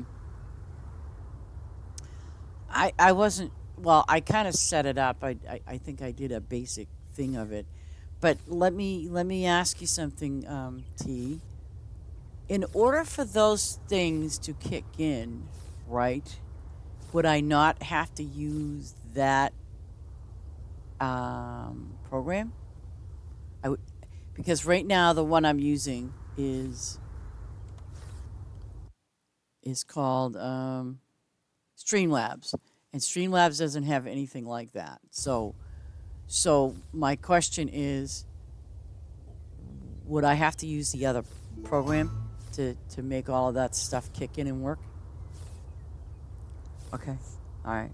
wasn't. Well, I kind of set it up. I think I did a basic thing of it. But let me ask you something, T. In order for those things to kick in, right? Would I not have to use that program? I would, because right now the one I'm using is called Streamlabs, and Streamlabs doesn't have anything like that. So my question is, would I have to use the other program to make all of that stuff kick in and work? Okay, all right.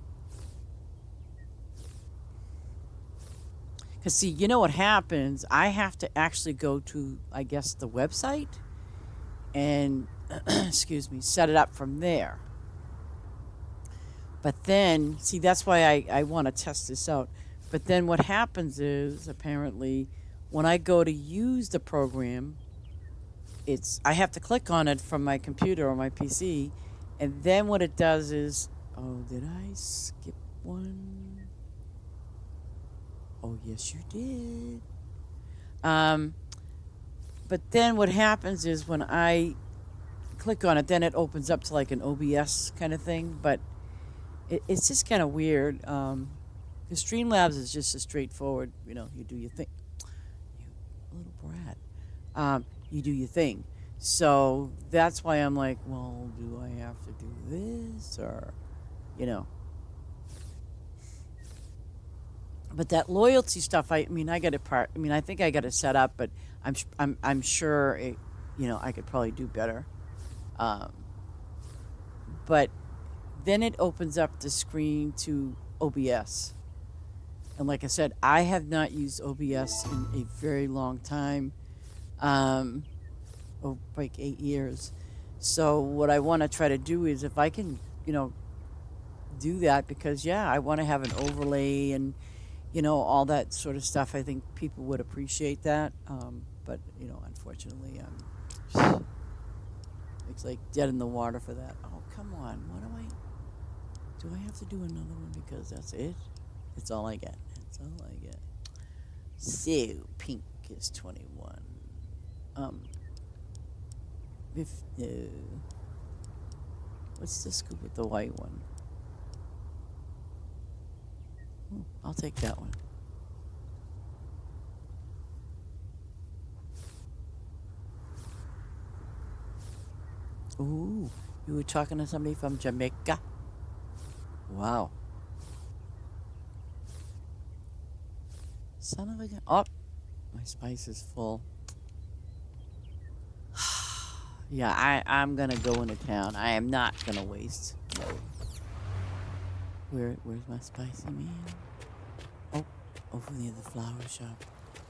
Because see, you know what happens? I have to actually go to, I guess, the website and excuse me, set it up from there. But then, see, that's why I want to test this out. But then what happens is, apparently, when I go to use the program, I have to click on it from my computer or my PC, and then what it does is, oh, did I skip one? Oh, yes, you did. Um, but then what happens is when I click on it, then it opens up to like an OBS kind of thing. But it's just kind of weird. Because Streamlabs is just a straightforward, you do your thing. You little brat. You do your thing. So that's why I'm like, well, do I have to do this or, you know? But that loyalty stuff, I mean, I got it part. I mean, I think I got it set up, but I'm sure it, I could probably do better. Um, but then it opens up the screen to OBS. And like I said, I have not used OBS in a very long time, um, like 8 years. So what I want to try to do is if I can, do that because yeah, I want to have an overlay and all that sort of stuff. I think people would appreciate that. But unfortunately, it's like dead in the water for that. Oh come on, what do I? Do I have to do another one because that's it? It's all I get. It's all I get. So pink is 21. Um, if what's the scoop with the white one? I'll take that one. Ooh, you were talking to somebody from Jamaica? Wow. Son of a gun. Oh, my spice is full. Yeah, I'm gonna go into town. I am not gonna waste. No. Where's my spicy man? Oh, over near the flower shop.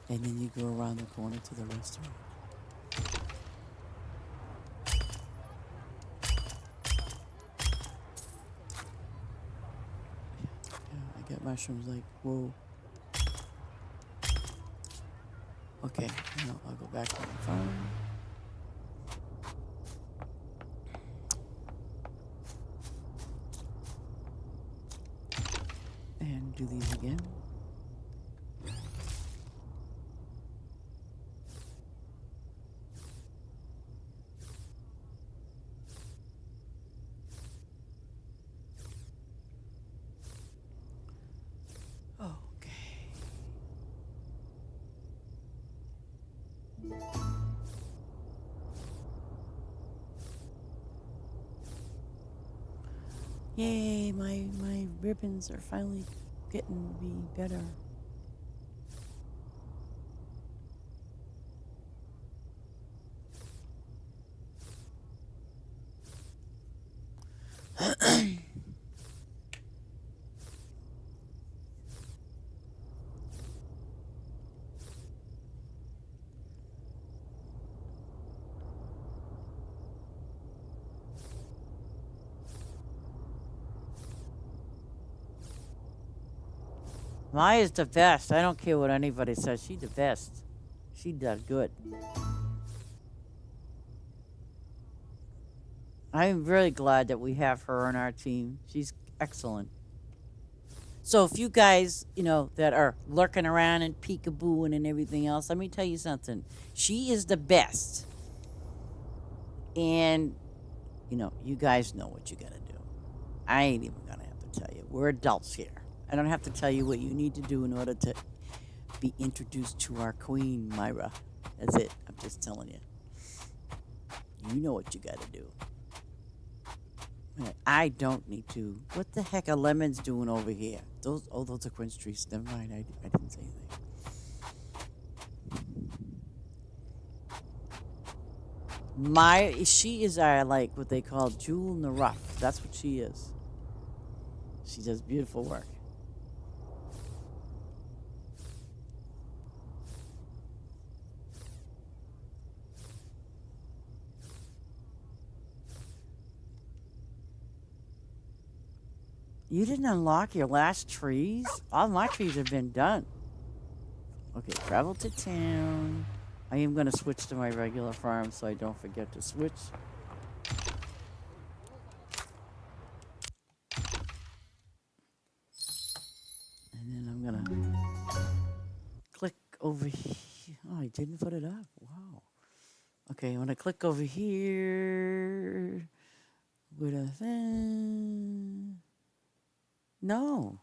And then you go around the corner to the restaurant. Yeah, I got mushrooms like, whoa. Okay, now I'll go back to my phone. And do these again. Okay. Yay, my ribbons are finally getting to be better. Maya's the best. I don't care what anybody says. She's the best. She does good. I'm really glad that we have her on our team. She's excellent. So if you guys, that are lurking around and peekabooing and everything else, let me tell you something. She is the best. And, you guys know what you got to do. I ain't even going to have to tell you. We're adults here. I don't have to tell you what you need to do in order to be introduced to our queen, Myra. That's it. I'm just telling you. You know what you got to do. I don't need to. What the heck are lemons doing over here? Those are quince trees. Never mind. I didn't say anything. She is our, like, what they call jewel in the rough. That's what she is. She does beautiful work. You didn't unlock your last trees? All my trees have been done. Okay, travel to town. I am going to switch to my regular farm so I don't forget to switch. And then I'm going to click over here. Oh, I didn't put it up. Wow. Okay, I'm going to click over here with a thing. No.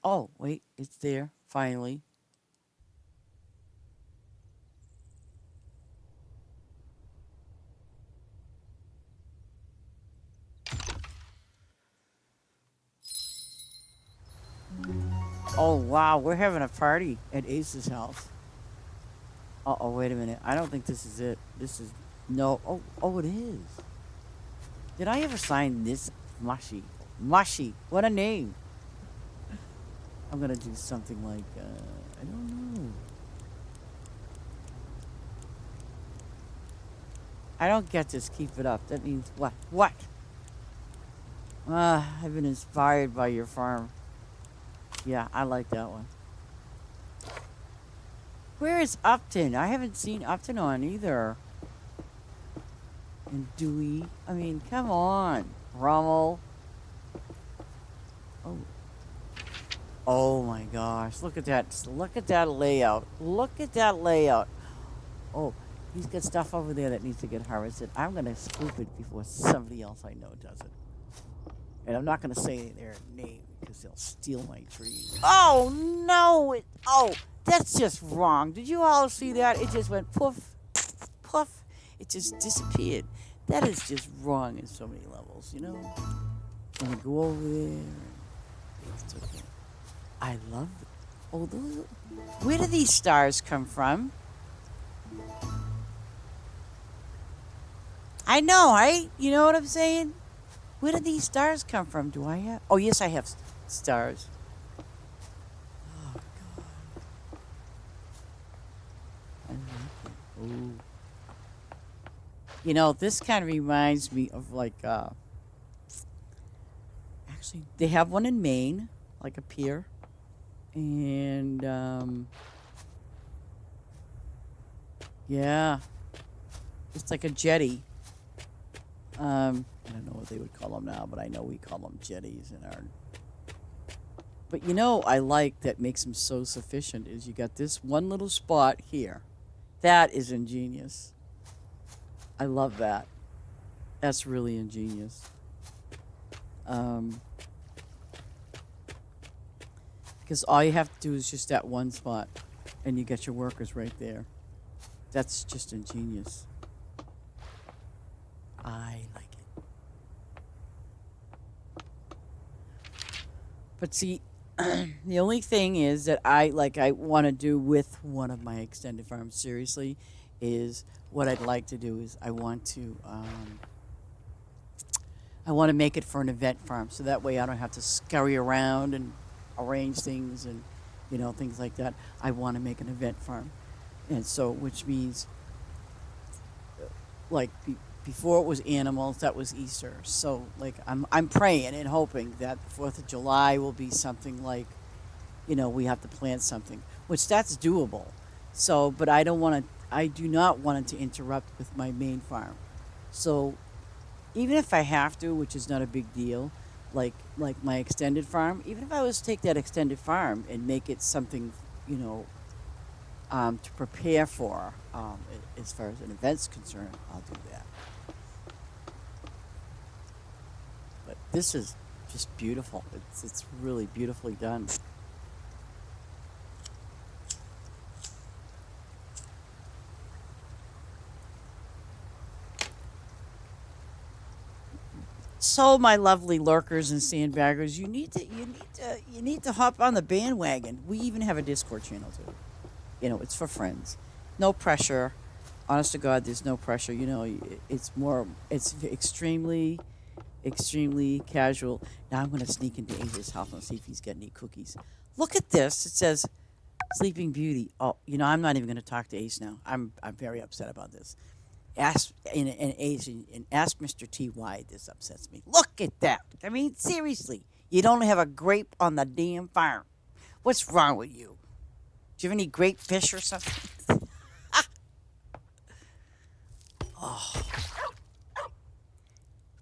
Oh, wait, it's there, finally. Oh, wow, we're having a party at Ace's house. Uh-oh, wait a minute. I don't think this is it. This is... No. Oh, it is. Did I ever sign this? Mushy. Mushy. What a name. I'm going to do something like... I don't know. I don't get this. Keep it up. That means what? What? I've been inspired by your farm. Yeah, I like that one. Where is Upton? I haven't seen Upton on either. And Dewey. I mean, come on. Rommel. Oh. Oh my gosh. Look at that. Look at that layout. Look at that layout. Oh, he's got stuff over there that needs to get harvested. I'm going to scoop it before somebody else I know does it. And I'm not going to say their name because they'll steal my trees. Oh, no. That's just wrong. Did you all see that? It just went poof, poof. It just disappeared. That is just wrong in so many levels, I'm going to go over there. It's okay. I love it. Oh, those. Where do these stars come from? I know, right? You know what I'm saying? Where do these stars come from? Do I have? Oh, yes, I have stars. Oh, God. I like it. Ooh. This kind of reminds me of, like, actually, they have one in Maine, like a pier. And, yeah. It's like a jetty. I don't know what they would call them now, but I know we call them jetties in our... But I like that makes them so sufficient is you got this one little spot here. That is ingenious. I love that. That's really ingenious. Because all you have to do is just that one spot, and you get your workers right there. That's just ingenious. I like it. But see, the only thing is that I want to do with one of my extended farms seriously is what I'd like to do is I want to make it for an event farm, so that way I don't have to scurry around and arrange things and things like that. I want to make an event farm, and so which means like before it was animals, that was Easter. So like I'm praying and hoping that the 4th of July will be something like we have to plant something, which that's doable. So, but I do not want it to interrupt with my main farm. So even if I have to, which is not a big deal, like my extended farm, even if I was to take that extended farm and make it something, you know, to prepare for, as far as an event's concerned, I'll do that. But this is just beautiful. It's really beautifully done. So, my lovely lurkers and sandbaggers, you need to hop on the bandwagon. We even have a Discord channel too. It's for friends. No pressure. Honest to God, there's no pressure. It's extremely casual. Now I'm going to sneak into Ace's house and see if he's got any cookies. Look at this. It says Sleeping Beauty. Oh, I'm not even going to talk to Ace now. I'm very upset about this. Ask and Ace and ask Mr. T why this upsets me. Look at that. I mean, seriously, you don't have a grape on the damn farm. What's wrong with you? Do you have any grape fish or something?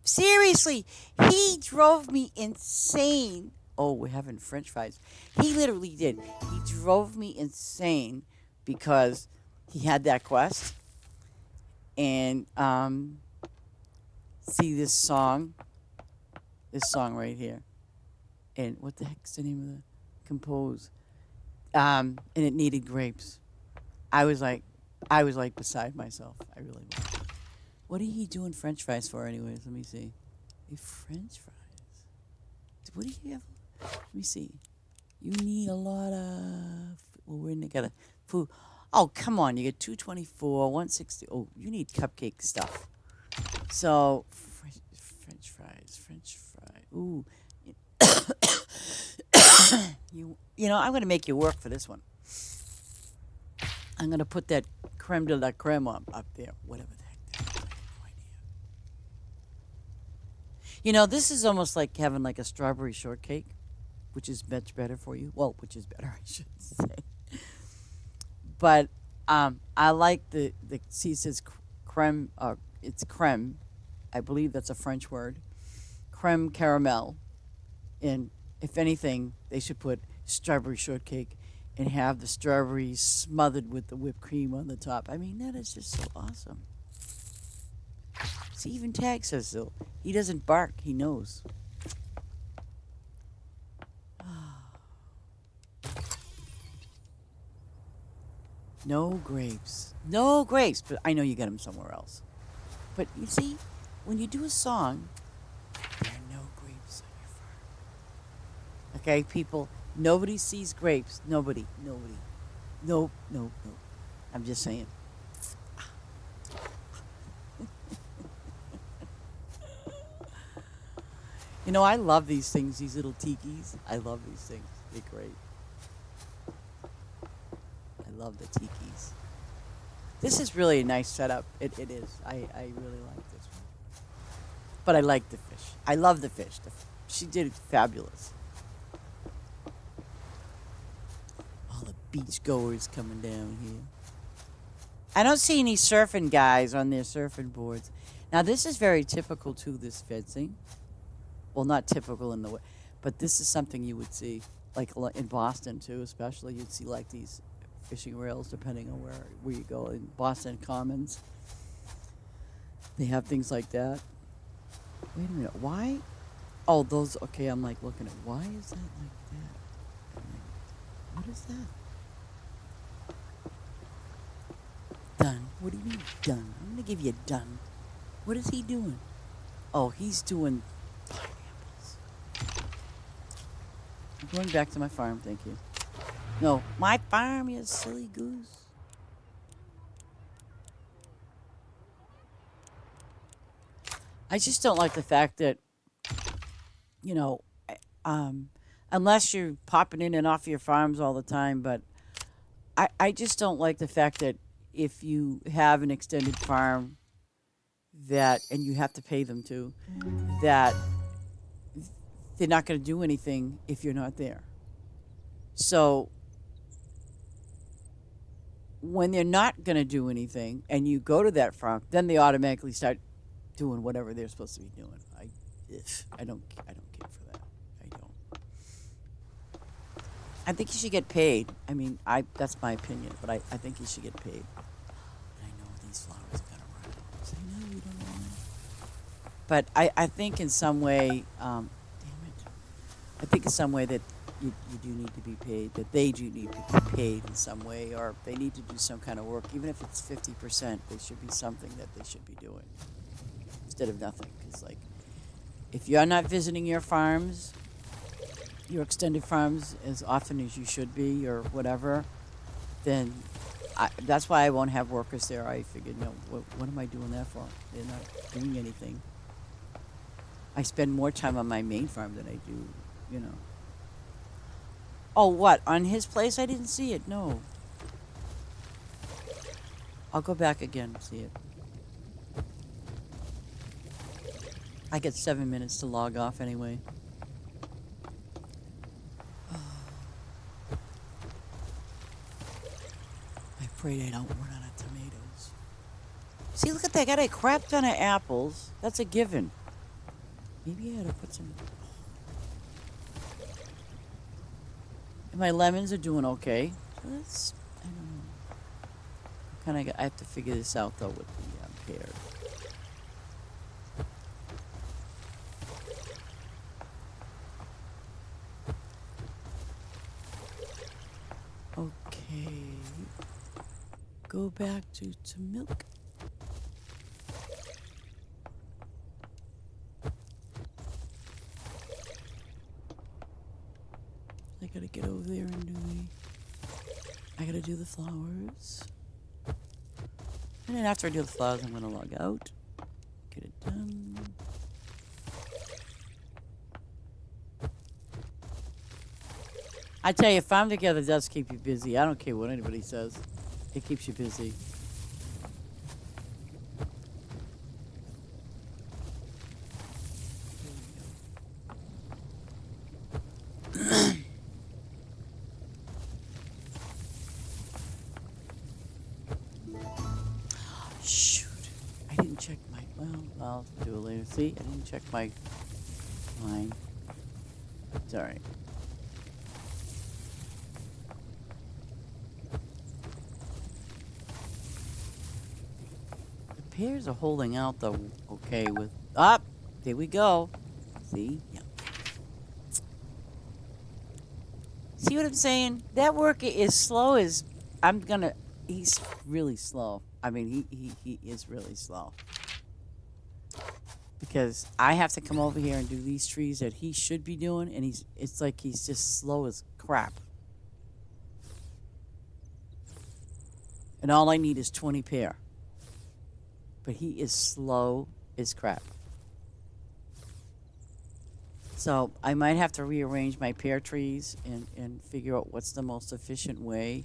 Seriously, he drove me insane. Oh, we're having French fries. He literally did. He drove me insane because he had that quest. And see this song right here. And what the heck's the name of the compose? And it needed grapes. I was like, beside myself. I really was. What are you doing French fries for, anyways? Let me see. French fries. What do you have? Let me see. You need a lot of. Well, we're in together. Food. Oh, come on. You get 224, 160. Oh, you need cupcake stuff. So, French fries. French fries. Ooh. I'm going to make you work for this one. I'm going to put that creme de la creme up there. Whatever the heck that is. I have no idea. This is almost like having like a strawberry shortcake, which is much better for you. Well, which is better, I should say. But I like see, it says creme, it's creme. I believe that's a French word. Creme caramel. And if anything, they should put strawberry shortcake and have the strawberries smothered with the whipped cream on the top. I mean, that is just so awesome. See, even Tag says so. He doesn't bark, he knows. No grapes. No grapes, but I know you get them somewhere else. But you see, when you do a song, there are no grapes on your farm. Okay, people, nobody sees grapes. Nobody. Nope. I'm just saying. I love these things, these little tikis. I love these things. They're great. I love the tikis. This is really a nice setup. It is. I really like this one. But I like the fish. I love the fish. She did it fabulous. All the beach goers coming down here. I don't see any surfing guys on their surfing boards. Now, this is very typical to this fencing. Well, not typical in the way, but this is something you would see, like in Boston too, especially. You'd see like these fishing rails, depending on where you go. In Boston Commons, they have things like that. Wait a minute, why? Oh, those. Okay, I'm like looking at why is that like that? I'm like, what is that? Done. What do you mean done? I'm gonna give you a done. What is he doing? Oh, he's doing pineapples. I'm going back to my farm, thank you. No, my farm, you silly goose. I just don't like the fact that, you know, um, unless you're popping in and off your farms all the time, but I just don't like the fact that if you have an extended farm that, and you have to pay them to, that they're not going to do anything if you're not there. So when they're not going to do anything and you go to that farm, then they automatically start doing whatever they're supposed to be doing. I don't care for that. I don't. I think you should get paid. I mean, I that's my opinion, but I think you should get paid. I know these flowers are gonna run out. Say no, you don't want it. But I think in some way, damn it. I think in some way that you do need to be paid. That they do need to be paid in some way, or they need to do some kind of work, even if it's 50%. There should be something that they should be doing instead of nothing. Because like, if you're not visiting your farms, your extended farms as often as you should be, or whatever, then that's why I won't have workers there. I figured, no, what am I doing that for? They're not doing anything. I spend more time on my main farm than I do, you know. Oh, what? On his place? I didn't see it. No. I'll go back again and see it. I get 7 minutes to log off anyway. I pray they don't run out of tomatoes. See, look at that. I got a crap ton of apples. That's a given. Maybe I ought to put some. And my lemons are doing okay. So that's, I don't know. I have to figure this out though with the pears. Okay. Go back to milk. I gotta get over there and I gotta do the flowers. And then after I do the flowers, I'm gonna log out. Get it done. I tell you, farm together does keep you busy. I don't care what anybody says. It keeps you busy. Shoot. I didn't check my... Well, I'll do it later. See? I didn't check my line. It's alright. Pears are holding out though, okay, with up. There we go. See? Yeah. See what I'm saying? That worker is slow as he's really slow. I mean, he is really slow. Because I have to come over here and do these trees that he should be doing, and it's like he's just slow as crap. And all I need is 20 pear. But he is slow as crap. So I might have to rearrange my pear trees and figure out what's the most efficient way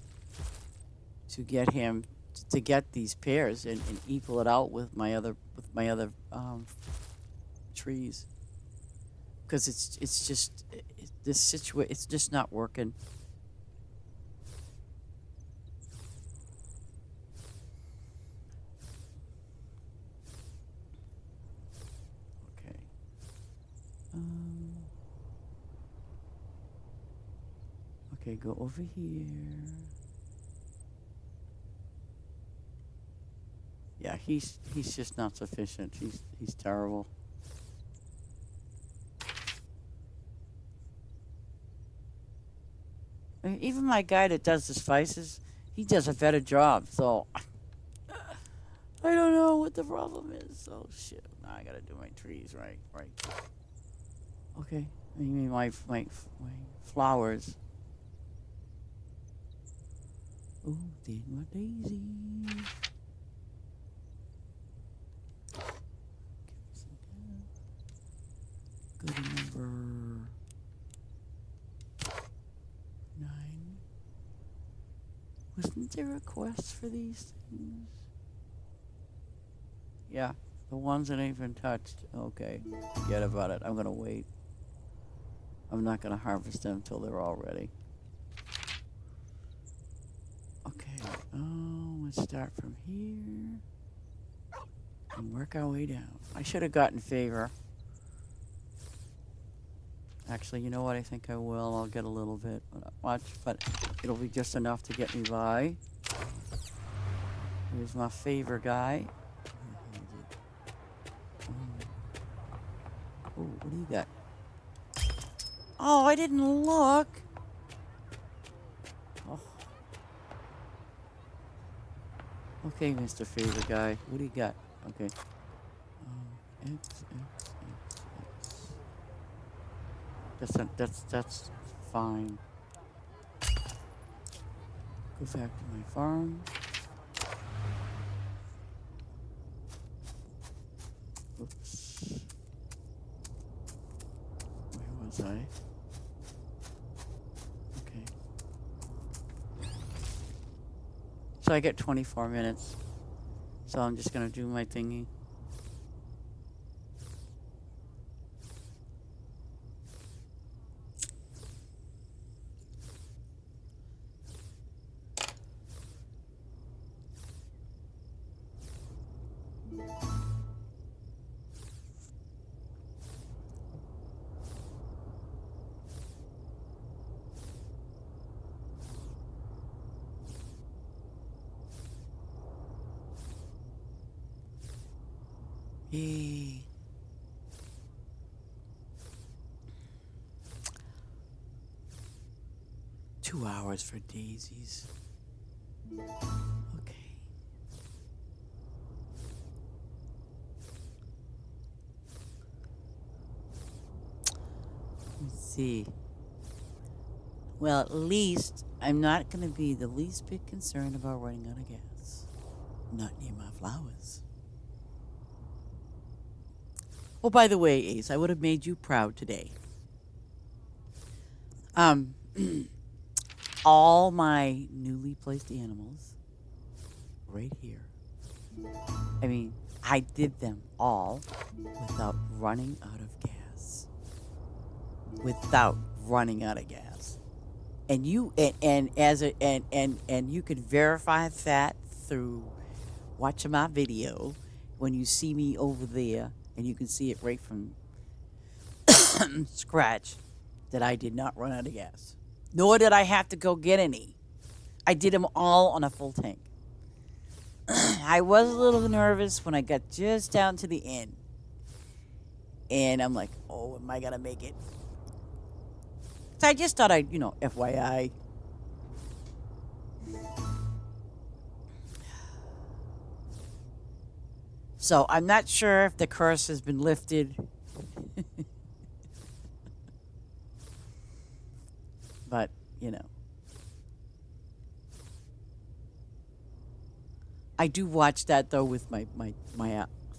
to get him to get these pears and equal it out with my other trees. Because it's just this situation. It's just not working. Okay, go over here. Yeah, he's just not sufficient. He's terrible. I mean, even my guy that does the spices, he does a better job. So I don't know what the problem is. Oh shit! Now I gotta do my trees right. Okay. I mean, my flowers. Ooh, there's my daisy. Good number 9. Wasn't there a quest for these things? Yeah, the ones that ain't been touched. Okay, forget about it. I'm gonna wait. I'm not gonna harvest them until they're all ready. Okay, let's start from here and work our way down. I should have gotten favor. Actually, you know what? I think I will. I'll get a little bit. Not much, but it'll be just enough to get me by. Here's my favor guy. Oh, what do you got? Oh, I didn't look. Oh. Okay, Mr. Favor guy. What do you got? Okay. X. That's fine. Go back to my farm. Oops. Where was I? Okay. So I get 24 minutes. So I'm just gonna do my thingy. Yay. Two hours for daisies. Okay. Let's see. Well, at least I'm not going to be the least bit concerned about running out of gas. Not near my flowers. Oh, by the way, Ace, I would have made you proud today. All my newly placed animals right here. I mean, I did them all without running out of gas. Without running out of gas. And you and you could verify that through watching my video when you see me over there, and you can see it right from scratch that I did not run out of gas. Nor did I have to go get any. I did them all on a full tank. I was a little nervous when I got just down to the end. And I'm like, oh, am I going to make it? So I just thought I'd, FYI. So I'm not sure if the curse has been lifted. But, I do watch that, though, with my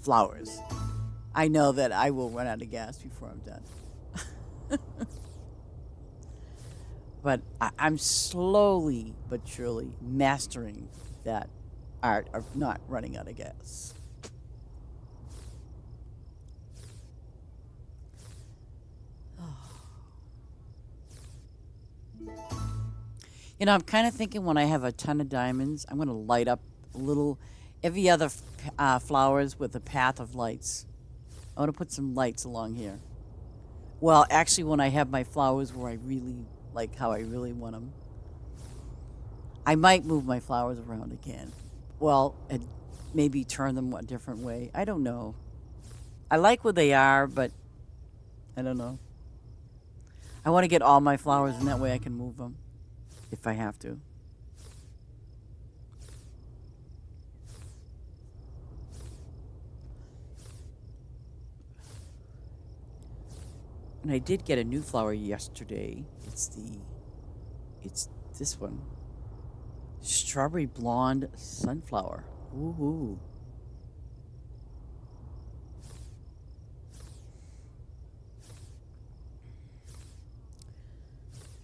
flowers. I know that I will run out of gas before I'm done. But I'm slowly but surely mastering that art of not running out of gas. I'm kind of thinking when I have a ton of diamonds, I'm going to light up every other flowers with a path of lights. I want to put some lights along here. Well, actually, when I have my flowers where I really like how I really want them, I might move my flowers around again. Well, and maybe turn them a different way. I don't know. I like where they are, but I don't know. I want to get all my flowers, and that way I can move them if I have to. And I did get a new flower yesterday. It's this one. Strawberry blonde sunflower. Ooh.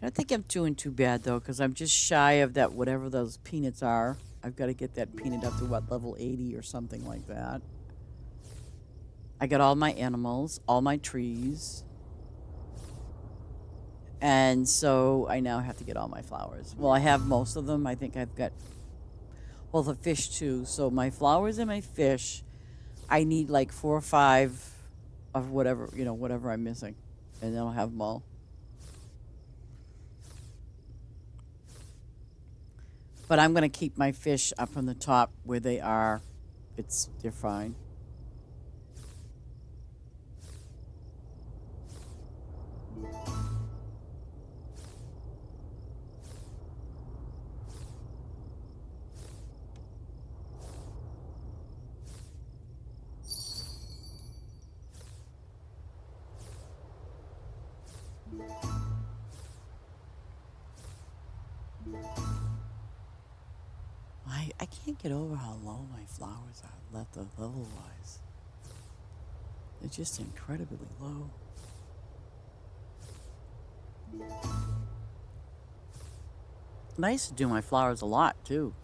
I don't think I'm doing too bad though, because I'm just shy of that whatever those peanuts are. I've got to get that peanut up to what, level 80 or something like that. I got all my animals, all my trees, and so I now have to get all my flowers. Well, I have most of them. I think I've got, well, the fish too. So my flowers and my fish, I need like 4 or 5 of whatever, whatever I'm missing, and then I'll have them all. But I'm gonna keep my fish up on the top where they are. They're fine. I can't get over how low my flowers are left level wise. They're just incredibly low. And I used to do my flowers a lot too.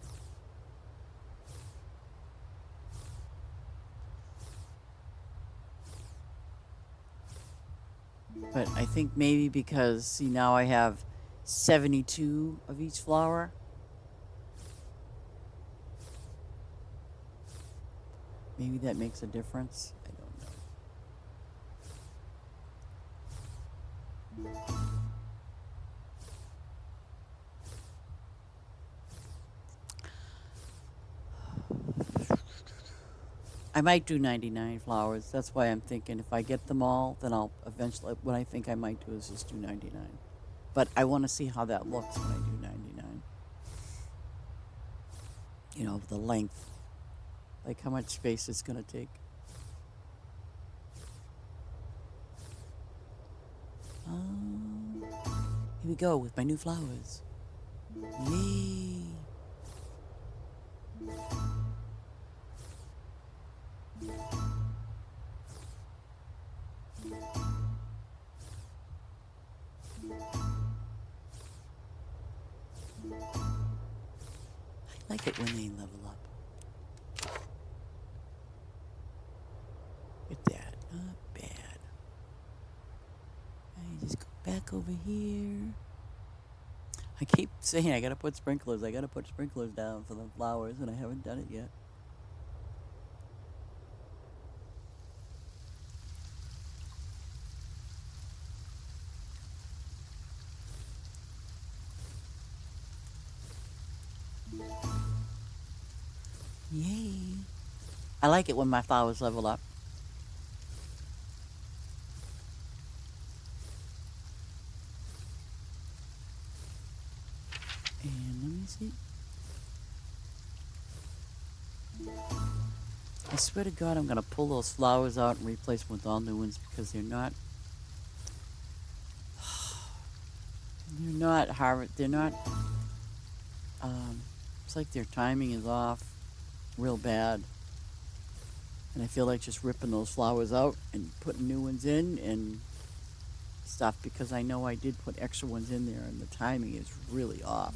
But I think maybe because, see, now I have 72 of each flower. Maybe that makes a difference. I don't know. I might do 99 flowers. That's why I'm thinking if I get them all, then I'll eventually, what I think I might do is just do 99. But I want to see how that looks when I do 99. The length. Like how much space it's going to take. Here we go with my new flowers. Yay! I like it when they level up. Look at that. Not bad. I just go back over here. I keep saying I gotta put sprinklers. I gotta put sprinklers down for the flowers, and I haven't done it yet. Yay. I like it when my flowers level up. And let me see. I swear to God, I'm going to pull those flowers out and replace them with all new ones because they're not harvest. They're not. It's like their timing is off, real bad. And I feel like just ripping those flowers out and putting new ones in and stuff because I know I did put extra ones in there and the timing is really off.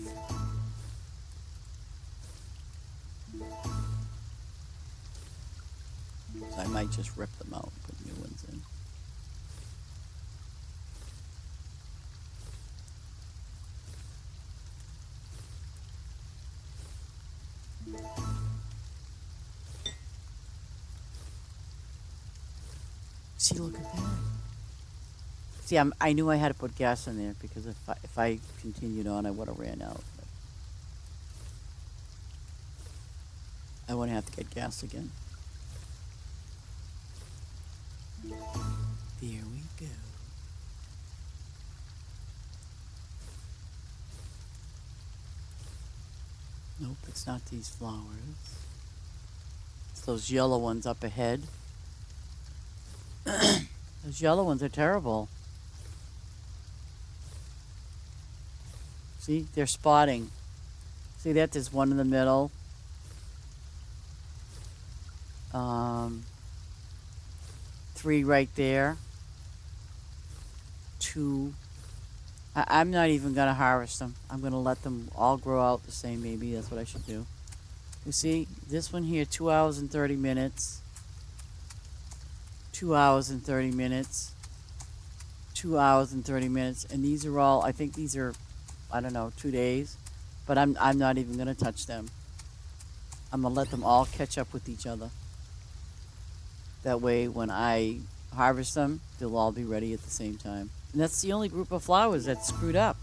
So I might just rip them out and put new ones in. See, look at that. See, I knew I had to put gas in there because if I continued on, I would have ran out. But I wouldn't have to get gas again. There we go. Nope, it's not these flowers. It's those yellow ones up ahead. Those yellow ones are terrible. See, they're spotting. See that? There's one in the middle. Um, three right there. Two. I'm not even going to harvest them. I'm going to let them all grow out the same, maybe. That's what I should do. You see, this one here, 2 hours and 30 minutes. 2 hours and 30 minutes. 2 hours and 30 minutes. And these are all, I think these are, I don't know, 2 days. But I'm not even going to touch them. I'm going to let them all catch up with each other. That way, when I harvest them, they'll all be ready at the same time. And that's the only group of flowers that's screwed up.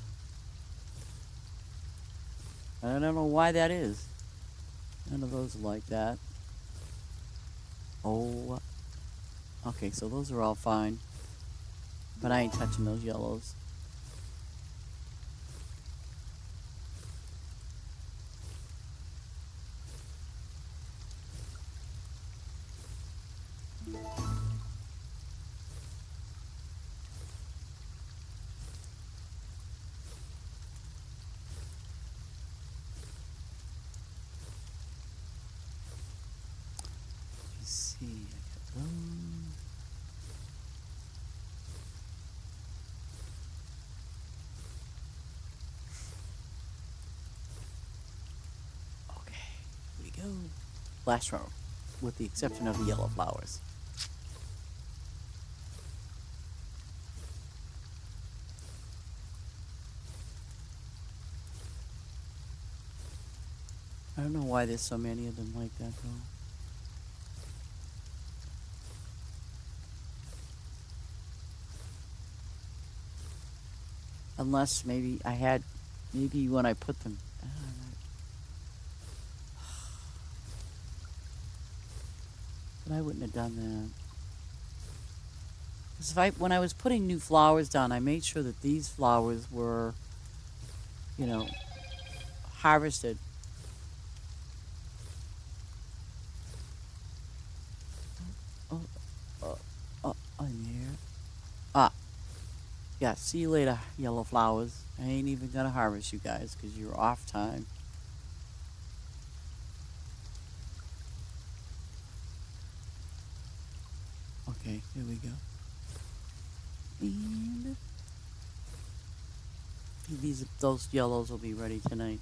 I don't know why that is. None of those are like that. Oh. Okay, so those are all fine. But I ain't touching those yellows. Let's see. I got those. Okay, here we go. Last row, with the exception of the yellow flowers. I don't know why there's so many of them like that, though. Unless maybe I had, maybe when I put them. But I wouldn't have done that. Because when I was putting new flowers down, I made sure that these flowers were, you know, harvested. Oh, I'm here. Ah, yeah, see you later, yellow flowers. I ain't even gonna harvest you guys because you're off time. Okay, here we go. And those yellows will be ready tonight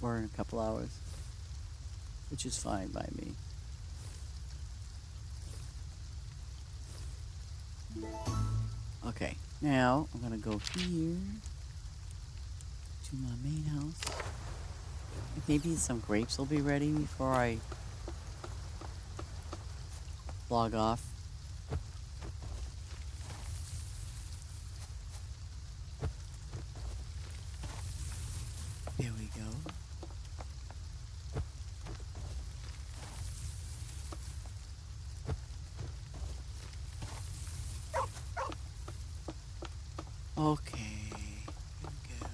or in a couple hours, which is fine by me. Okay, now I'm gonna go here to my main house. Maybe some grapes will be ready before I log off. There we go. Okay. Here we go.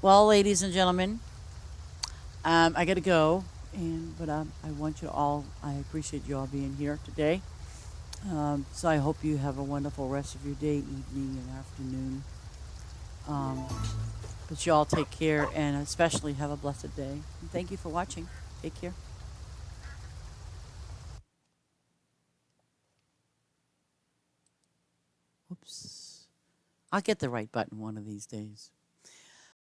Well, ladies and gentlemen, I gotta go, but I want you all. I appreciate you all being here today. So I hope you have a wonderful rest of your day, evening, and afternoon. Um, but you all take care, and especially have a blessed day. And thank you for watching. Take care. Oops. I'll get the right button one of these days.